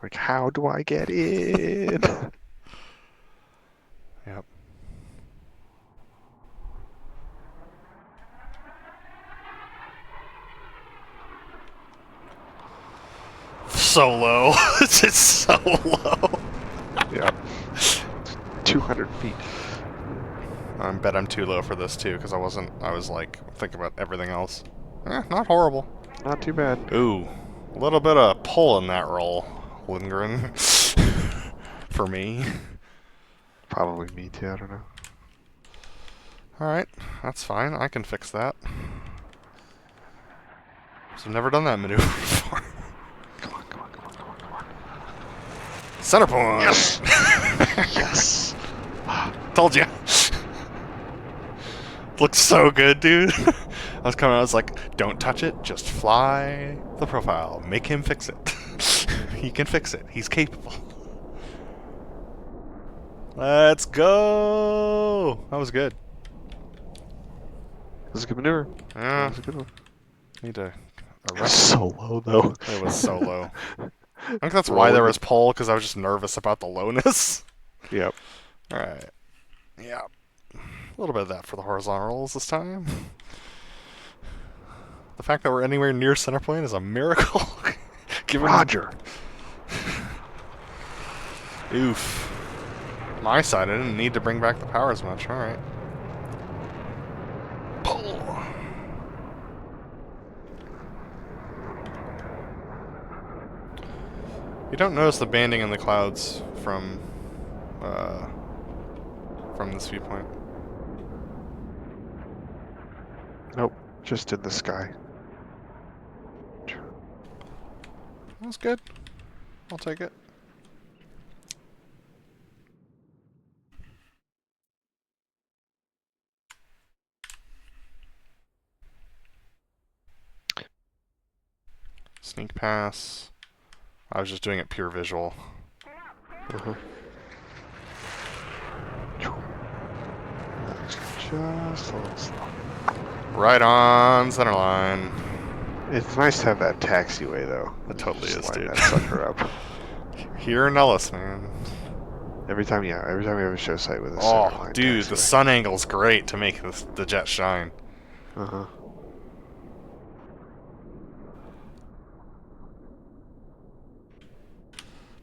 [SPEAKER 6] Like, how do I get in?
[SPEAKER 1] Yep. So low. It's just so low.
[SPEAKER 6] Yeah. 200 feet.
[SPEAKER 1] I bet I'm too low for this too, because I was like thinking about everything else. Not horrible.
[SPEAKER 6] Not too bad.
[SPEAKER 1] Ooh, a little bit of pull in that roll, Lindgren. For me.
[SPEAKER 6] Probably me too, I don't know.
[SPEAKER 1] Alright, that's fine. I can fix that. So I've never done that maneuver before.
[SPEAKER 6] Come on, come on, come on, come on, come on.
[SPEAKER 1] Center point!
[SPEAKER 6] Yes! Yes!
[SPEAKER 1] Told you. Looks so good, dude. I was like, don't touch it, just fly the profile. Make him fix it. He can fix it. He's capable. Let's go! That was good.
[SPEAKER 6] That was a good maneuver.
[SPEAKER 1] Yeah.
[SPEAKER 6] That was a good one.
[SPEAKER 1] Need to
[SPEAKER 6] It was so low, though.
[SPEAKER 1] It was so low. I think that's why there was pull, because I was just nervous about the lowness.
[SPEAKER 6] Yep.
[SPEAKER 1] Alright. Yeah. A little bit of that for the horizontal rolls this time. The fact that we're anywhere near center point is a miracle. Given
[SPEAKER 6] Roger.
[SPEAKER 1] Oof. My side, I didn't need to bring back the power as much. Alright. Pull. You don't notice the banding in the clouds from this viewpoint.
[SPEAKER 6] Nope. Just in the sky.
[SPEAKER 1] That's good. I'll take it. Sneak pass. I was just doing it pure visual.
[SPEAKER 6] Just a little slow.
[SPEAKER 1] Right on center line.
[SPEAKER 6] It's nice to have that taxiway, though.
[SPEAKER 1] It totally
[SPEAKER 6] Just
[SPEAKER 1] is,
[SPEAKER 6] line
[SPEAKER 1] dude.
[SPEAKER 6] that sucker up.
[SPEAKER 1] Here in Ellis, man.
[SPEAKER 6] Every time we have a show site with a center
[SPEAKER 1] Oh,
[SPEAKER 6] line
[SPEAKER 1] dude, the
[SPEAKER 6] taxiway.
[SPEAKER 1] sun angle's great to make the jet shine.
[SPEAKER 6] Uh-huh.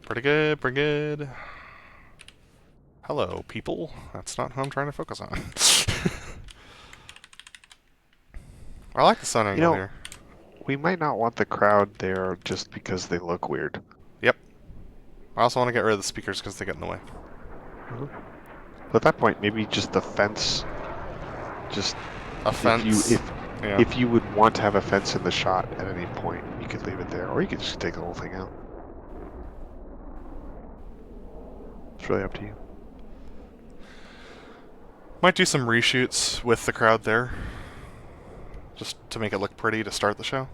[SPEAKER 1] Pretty good, pretty good. Hello, people. That's not who I'm trying to focus on. I like the sun
[SPEAKER 6] You
[SPEAKER 1] angle
[SPEAKER 6] know,
[SPEAKER 1] here.
[SPEAKER 6] we might not want the crowd there just because they look weird.
[SPEAKER 1] Yep. I also want to get rid of the speakers because they get in the way.
[SPEAKER 6] But at that point, maybe just the fence. Just
[SPEAKER 1] A fence. Yeah.
[SPEAKER 6] if you would want to have a fence in the shot at any point, you could leave it there, or you could just take the whole thing out. It's really up to you.
[SPEAKER 1] Might do some reshoots with the crowd there. Just to make it look pretty to start the show.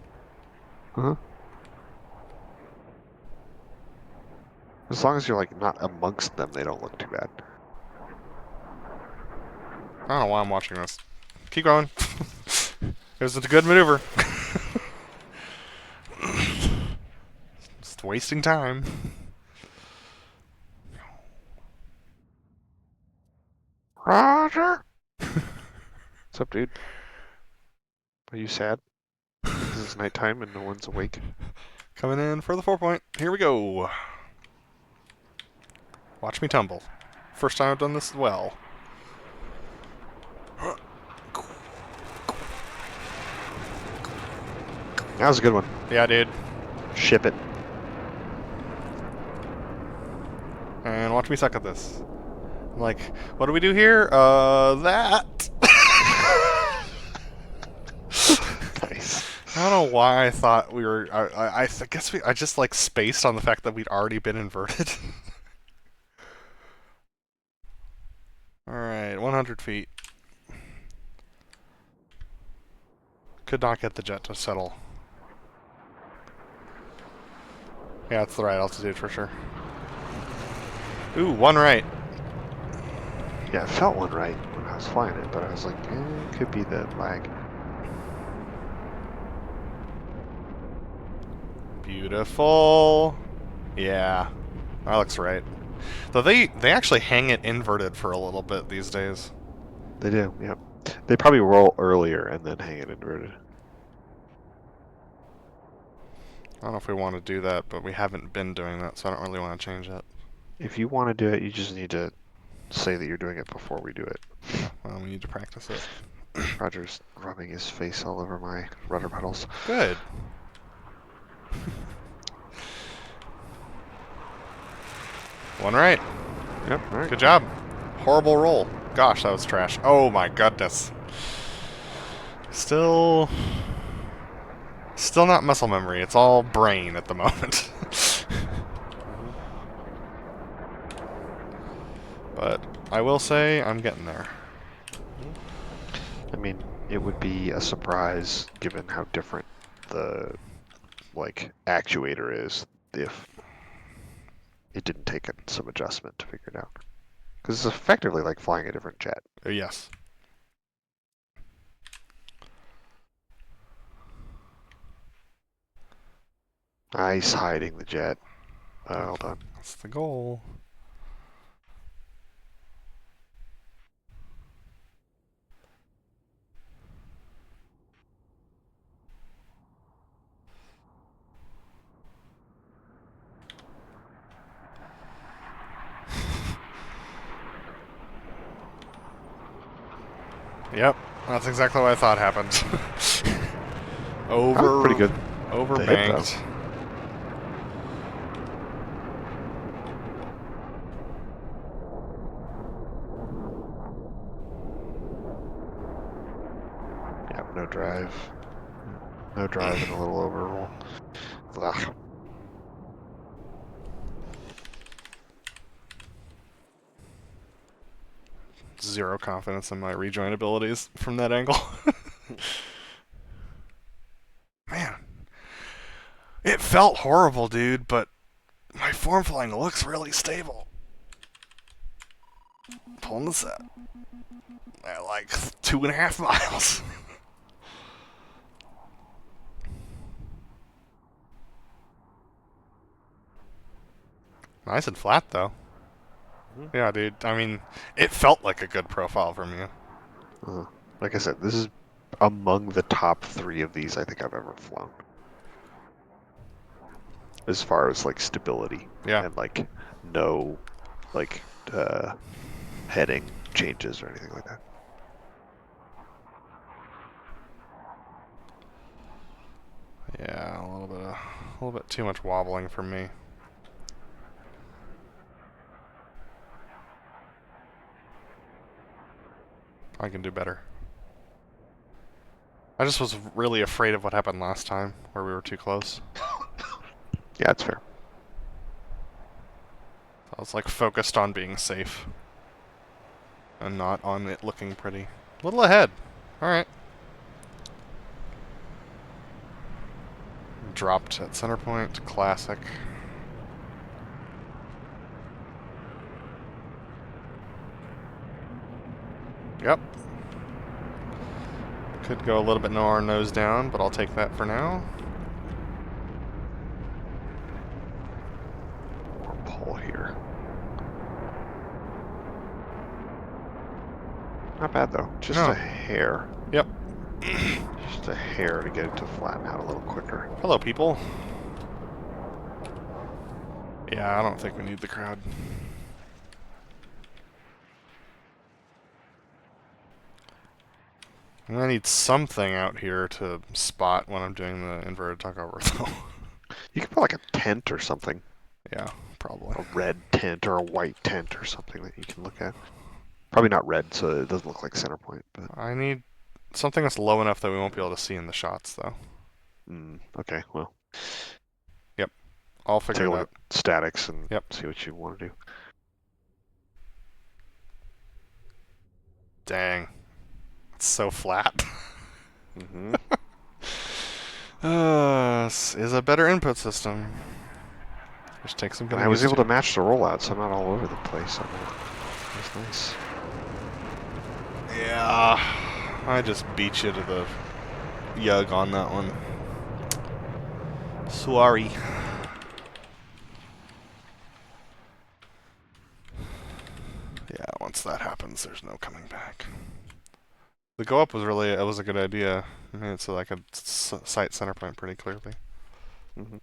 [SPEAKER 6] Uh-huh. As long as you're like not amongst them, they don't look too bad.
[SPEAKER 1] I don't know why I'm watching this. Keep going. It was a good maneuver. Just wasting time.
[SPEAKER 6] Roger. What's up, dude? Are you sad? Because it's nighttime and no one's awake.
[SPEAKER 1] Coming in for the 4-point. Here we go. Watch me tumble. First time I've done this well.
[SPEAKER 6] That was a good one.
[SPEAKER 1] Yeah, dude.
[SPEAKER 6] Ship it.
[SPEAKER 1] And watch me suck at this. I'm like, what do we do here? That.
[SPEAKER 6] Nice.
[SPEAKER 1] I don't know why I thought we were. I guess I just like spaced on the fact that we'd already been inverted. Alright, 100 feet. Could not get the jet to settle. Yeah, it's the right altitude for sure. Ooh, one right.
[SPEAKER 6] Yeah, it felt one right when I was flying it, but I was like, it could be the lag.
[SPEAKER 1] Beautiful. Yeah, that looks right. Though they actually hang it inverted for a little bit these days.
[SPEAKER 6] They do, yeah. They probably roll earlier and then hang it inverted.
[SPEAKER 1] I don't know if we want to do that, but we haven't been doing that, so I don't really want to change that.
[SPEAKER 6] If you want to do it, you just need to say that you're doing it before we do it.
[SPEAKER 1] Yeah, well, we need to practice it.
[SPEAKER 6] Roger's rubbing his face all over my rudder pedals.
[SPEAKER 1] Good. One right.
[SPEAKER 6] Yep, all right.
[SPEAKER 1] Good job. Horrible roll. Gosh, that was trash. Oh my goodness. Still not muscle memory. It's all brain at the moment. But I will say I'm getting there.
[SPEAKER 6] I mean, it would be a surprise given how different the actuator is if it didn't take some adjustment to figure it out. Because it's effectively like flying a different jet.
[SPEAKER 1] Yes.
[SPEAKER 6] Nice hiding the jet. Well done.
[SPEAKER 1] That's the goal. Yep, that's exactly what I thought happened.
[SPEAKER 6] Pretty good.
[SPEAKER 1] Overbanked.
[SPEAKER 6] Yeah, no drive. No drive and a little overroll. Ugh.
[SPEAKER 1] Zero confidence in my rejoin abilities from that angle. Man. It felt horrible, dude, but my form flying looks really stable. Pulling the set. At like 2.5 miles. Nice and flat, though. Yeah, dude. I mean, it felt like a good profile from you.
[SPEAKER 6] Like I said, this is among the top 3 of these I think I've ever flown. As far as like stability
[SPEAKER 1] Yeah.
[SPEAKER 6] and like no like heading changes or anything like that.
[SPEAKER 1] Yeah, a little bit too much wobbling for me. I can do better. I just was really afraid of what happened last time, where we were too close.
[SPEAKER 6] Yeah, that's fair.
[SPEAKER 1] I was like focused on being safe. And not on it looking pretty. A little ahead. Alright. Dropped at center point. Classic. Yep. Could go a little bit more nose down, but I'll take that for now.
[SPEAKER 6] More pull here. Not bad though. Just
[SPEAKER 1] No.
[SPEAKER 6] a hair.
[SPEAKER 1] Yep.
[SPEAKER 6] Just a hair to get it to flatten out a little quicker.
[SPEAKER 1] Hello, people. Yeah, I don't think we need the crowd. I need something out here to spot when I'm doing the inverted tuckover, though.
[SPEAKER 6] You could put like a tent or something.
[SPEAKER 1] Yeah, probably.
[SPEAKER 6] A red tent or a white tent or something that you can look at. Probably not red, so it doesn't look like center point. But
[SPEAKER 1] I need something that's low enough that we won't be able to see in the shots, though.
[SPEAKER 6] okay, well,
[SPEAKER 1] Yep. I'll
[SPEAKER 6] take
[SPEAKER 1] figure
[SPEAKER 6] a
[SPEAKER 1] it
[SPEAKER 6] look
[SPEAKER 1] out.
[SPEAKER 6] at statics and
[SPEAKER 1] Yep.
[SPEAKER 6] see what you want to do.
[SPEAKER 1] Dang. It's so flat.
[SPEAKER 6] Mm-hmm.
[SPEAKER 1] This is a better input system. Just takes some
[SPEAKER 6] And
[SPEAKER 1] getting
[SPEAKER 6] I was
[SPEAKER 1] used
[SPEAKER 6] able to match the rollout, so I'm not all over the place on that. That's nice.
[SPEAKER 1] Yeah. I just beat you to the yug on that one. Sorry. Yeah, once that happens, there's no coming back. The go up was really, it was a good idea. I mean, so I could sight center point pretty clearly.
[SPEAKER 6] Mm-hmm.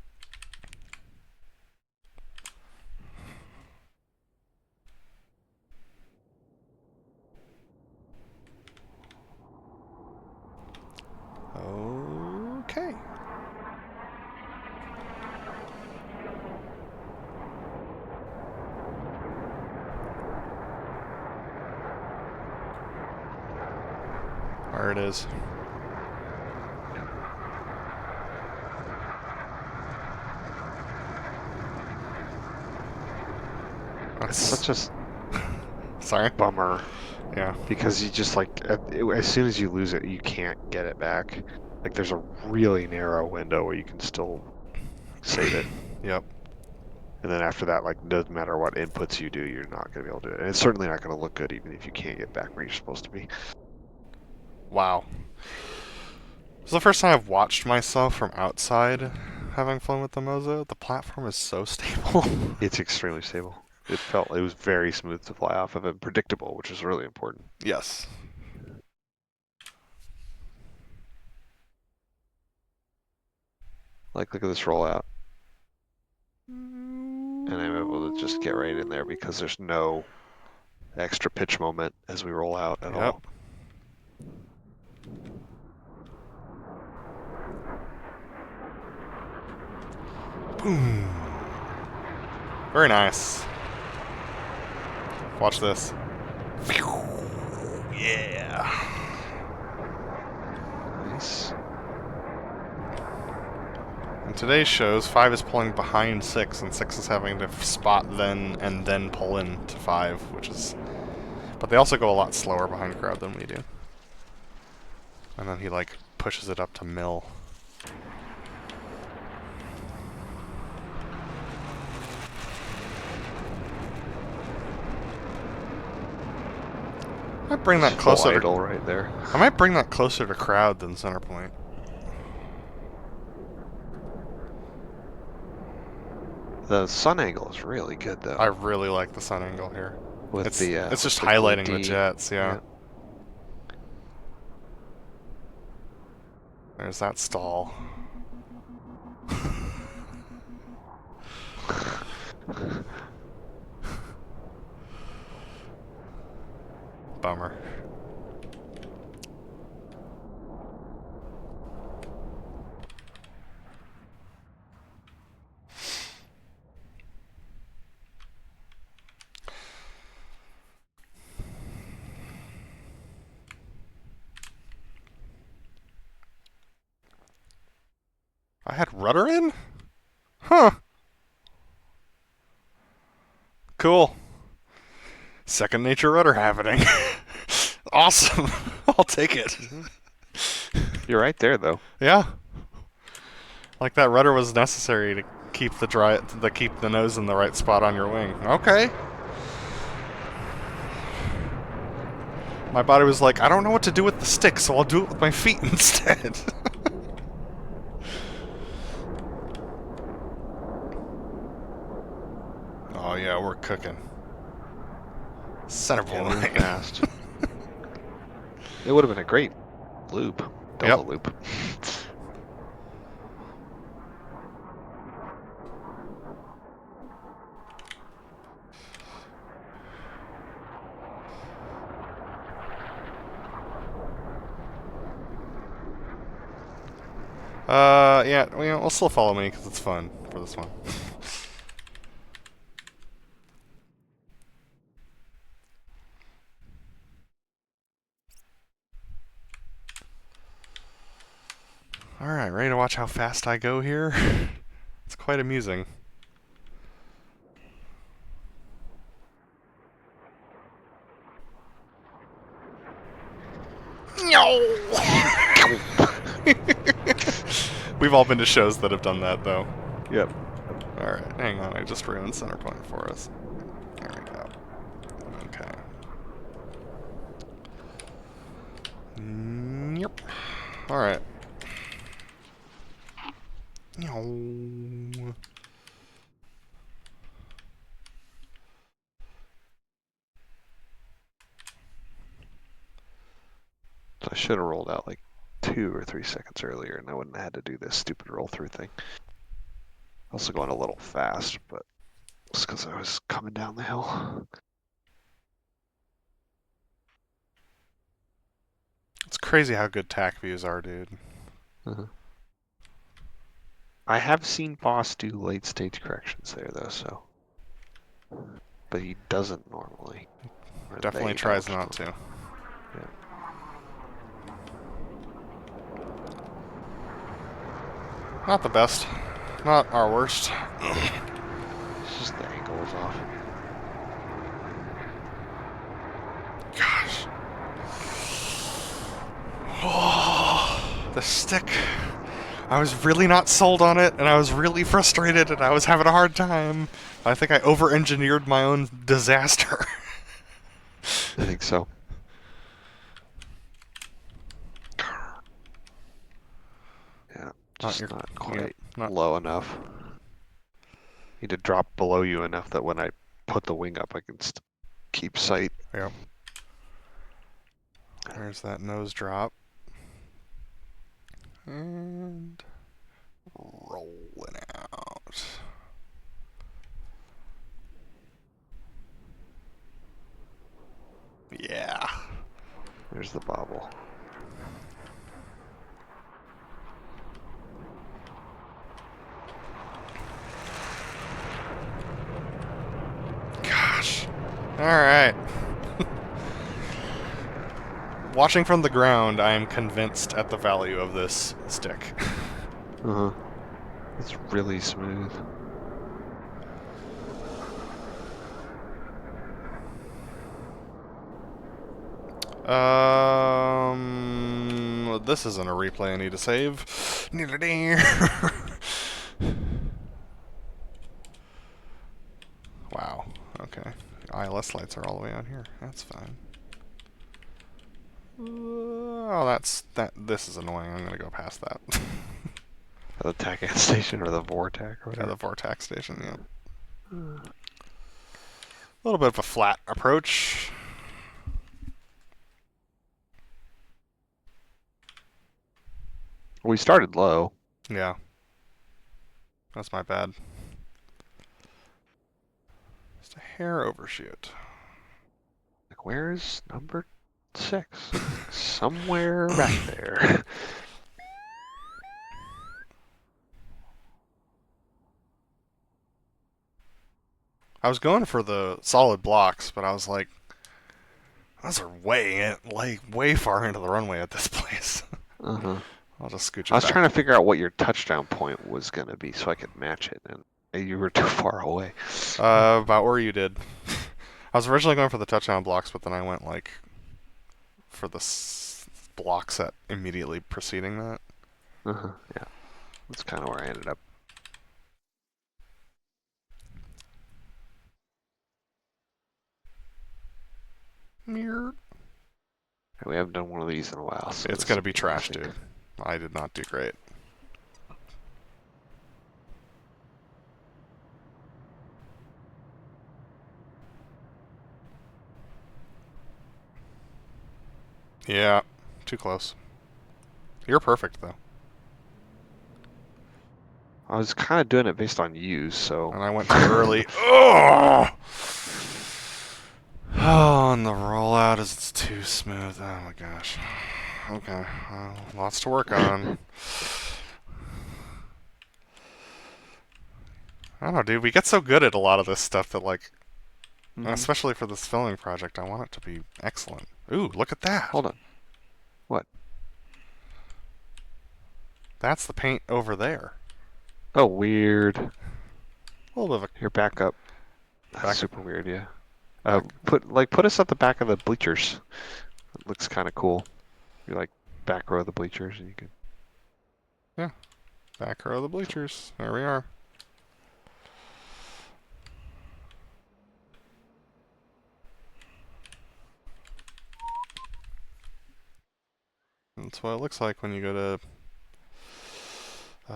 [SPEAKER 1] Okay. There it is.
[SPEAKER 6] It's such a
[SPEAKER 1] Sorry.
[SPEAKER 6] bummer
[SPEAKER 1] Yeah.
[SPEAKER 6] because you just like as soon as you lose it, you can't get it back. Like there's a really narrow window where you can still save it.
[SPEAKER 1] Yep.
[SPEAKER 6] And then after that, like, doesn't matter what inputs you do, you're not going to be able to do it. And it's certainly not going to look good even if you can't get back where you're supposed to be.
[SPEAKER 1] Wow. This is the first time I've watched myself from outside having fun with the Mozo. The platform is so stable.
[SPEAKER 6] It's extremely stable. It was very smooth to fly off of and predictable, which is really important.
[SPEAKER 1] Yes.
[SPEAKER 6] Like, look at this rollout. And I'm able to just get right in there because there's no extra pitch moment as we roll out at all.
[SPEAKER 1] Boom. Very nice. Watch this. Yeah.
[SPEAKER 6] Nice.
[SPEAKER 1] In today's shows, 5 is pulling behind 6, and 6 is having to spot then and then pull in to 5, which is... But they also go a lot slower behind crowd than we do. And then he, like, pushes it up to mill. I might bring that closer to...
[SPEAKER 6] idle right there.
[SPEAKER 1] I might bring that closer to crowd than center point.
[SPEAKER 6] The sun angle is really good, though.
[SPEAKER 1] I really like the sun angle here.
[SPEAKER 6] With
[SPEAKER 1] It's
[SPEAKER 6] it's
[SPEAKER 1] just highlighting the jets, yeah. There's that stall. bummer. I had rudder in? Huh. Cool. Second nature rudder happening. Awesome. I'll take it.
[SPEAKER 6] You're right there, though.
[SPEAKER 1] Yeah. Like that rudder was necessary to keep keep the nose in the right spot on your wing. Okay. My body was like, I don't know what to do with the stick, so I'll do it with my feet instead. Oh yeah, we're cooking. Center point.
[SPEAKER 6] Fast. It would have been a great loop. Delta loop.
[SPEAKER 1] Yeah, we'll still follow me because it's fun for this one. Alright, ready to watch how fast I go here? It's quite amusing. No! We've all been to shows that have done that, though.
[SPEAKER 6] Yep.
[SPEAKER 1] Alright, hang on, I just ruined center point for us. There we go. Okay. Yep. Alright. No.
[SPEAKER 6] So I should have rolled out like 2 or 3 seconds earlier, and I wouldn't have had to do this stupid roll-through thing. Also going a little fast, but it's because I was coming down the hill.
[SPEAKER 1] It's crazy how good tack views are, dude.
[SPEAKER 6] I have seen Boss do late-stage corrections there, though, so... But he doesn't normally. Or
[SPEAKER 1] Definitely
[SPEAKER 6] they
[SPEAKER 1] tries
[SPEAKER 6] don't.
[SPEAKER 1] not to.
[SPEAKER 6] Yeah.
[SPEAKER 1] Not the best. Not our worst.
[SPEAKER 6] It's just the angle is off.
[SPEAKER 1] Gosh. Oh, the stick. I was really not sold on it, and I was really frustrated, and I was having a hard time. I think I over-engineered my own disaster.
[SPEAKER 6] I think so. Yeah, just not quite low enough. Need to drop below you enough that when I put the wing up, I can keep sight.
[SPEAKER 1] Yep. There's that nose drop. And rolling out. Yeah.
[SPEAKER 6] There's the bobble.
[SPEAKER 1] Gosh. Alright. Watching from the ground, I am convinced at the value of this stick.
[SPEAKER 6] It's really smooth.
[SPEAKER 1] This isn't a replay I need to save. Wow. Okay. ILS lights are all the way out here. That's fine. Oh, this is annoying. I'm gonna go past that.
[SPEAKER 6] The TACAN station or the Vortac or
[SPEAKER 1] Yeah,
[SPEAKER 6] whatever.
[SPEAKER 1] the Vortex station, yeah. A little bit of a flat approach.
[SPEAKER 6] We started low.
[SPEAKER 1] Yeah. That's my bad. Just a hair overshoot.
[SPEAKER 6] Like, where's number 6. Somewhere back there.
[SPEAKER 1] I was going for the solid blocks, but I was like, those are way far into the runway at this place.
[SPEAKER 6] Uh-huh.
[SPEAKER 1] I'll just scooch it
[SPEAKER 6] I was
[SPEAKER 1] back.
[SPEAKER 6] trying to figure out what your touchdown point was going to be so I could match it, and you were too far away.
[SPEAKER 1] About where you did. I was originally going for the touchdown blocks, but then I went like for the block set immediately preceding that.
[SPEAKER 6] Uh-huh. Yeah. That's kind of where I ended up.
[SPEAKER 1] Mirror.
[SPEAKER 6] We haven't done one of these in a while, so
[SPEAKER 1] It's
[SPEAKER 6] this
[SPEAKER 1] gonna
[SPEAKER 6] will
[SPEAKER 1] be trash,
[SPEAKER 6] interesting.
[SPEAKER 1] dude. I did not do great. Yeah, too close. You're perfect though.
[SPEAKER 6] I was kind of doing it based on you, so.
[SPEAKER 1] And I went too early. Oh! Oh, and the rollout is too smooth. Oh my gosh. Okay, lots to work on. I don't know, dude. We get so good at a lot of this stuff that, like, especially for this filming project, I want it to be excellent. Ooh, look at that.
[SPEAKER 6] Hold on. What?
[SPEAKER 1] That's the paint over there.
[SPEAKER 6] Oh, weird.
[SPEAKER 1] A little bit of
[SPEAKER 6] Here, back up. That's
[SPEAKER 1] Back-
[SPEAKER 6] super weird, yeah.
[SPEAKER 1] back-
[SPEAKER 6] Put us at the back of the bleachers. It looks kind of cool. You're like back row of the bleachers, and you can.
[SPEAKER 1] back row of the bleachers. There we are. That's what it looks like when you go to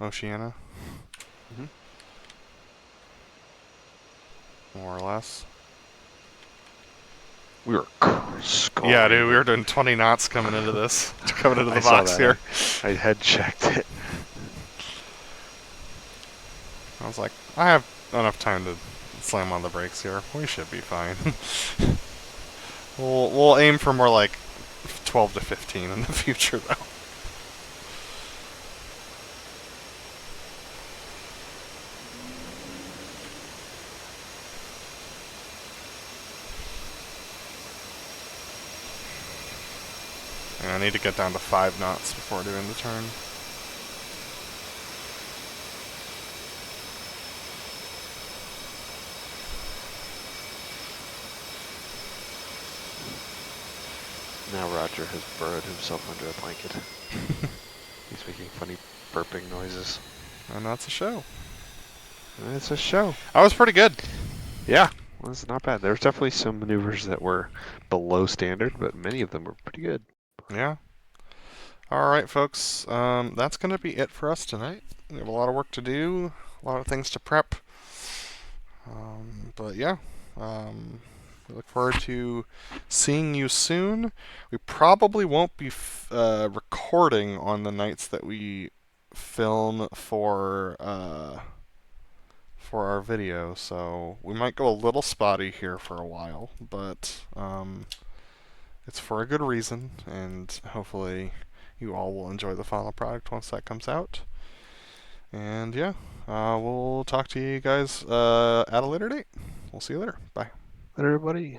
[SPEAKER 1] Oceania.
[SPEAKER 6] Mhm.
[SPEAKER 1] More or less.
[SPEAKER 6] We were scoring.
[SPEAKER 1] Yeah, dude, we were doing 20 knots coming into this. Coming into the
[SPEAKER 6] I saw
[SPEAKER 1] box
[SPEAKER 6] that.
[SPEAKER 1] here.
[SPEAKER 6] I head checked it.
[SPEAKER 1] I was like, I have enough time to slam on the brakes here. We should be fine. We'll aim for more like 12 to 15 in the future, though. And I need to get down to 5 knots before doing the turn.
[SPEAKER 6] Now Roger has burrowed himself under a blanket. He's making funny burping noises.
[SPEAKER 1] And that's a show.
[SPEAKER 6] And it's a show.
[SPEAKER 1] I was pretty good.
[SPEAKER 6] Yeah, well, it's not bad. There's definitely some maneuvers that were below standard, but many of them were pretty good.
[SPEAKER 1] Yeah. Alright, folks. That's going to be it for us tonight. We have a lot of work to do, a lot of things to prep. But yeah. We look forward to seeing you soon. We probably won't be recording on the nights that we film for our video, so we might go a little spotty here for a while, but it's for a good reason, and hopefully you all will enjoy the final product once that comes out. And yeah, we'll talk to you guys at a later date. We'll see you later. Bye.
[SPEAKER 6] Everybody.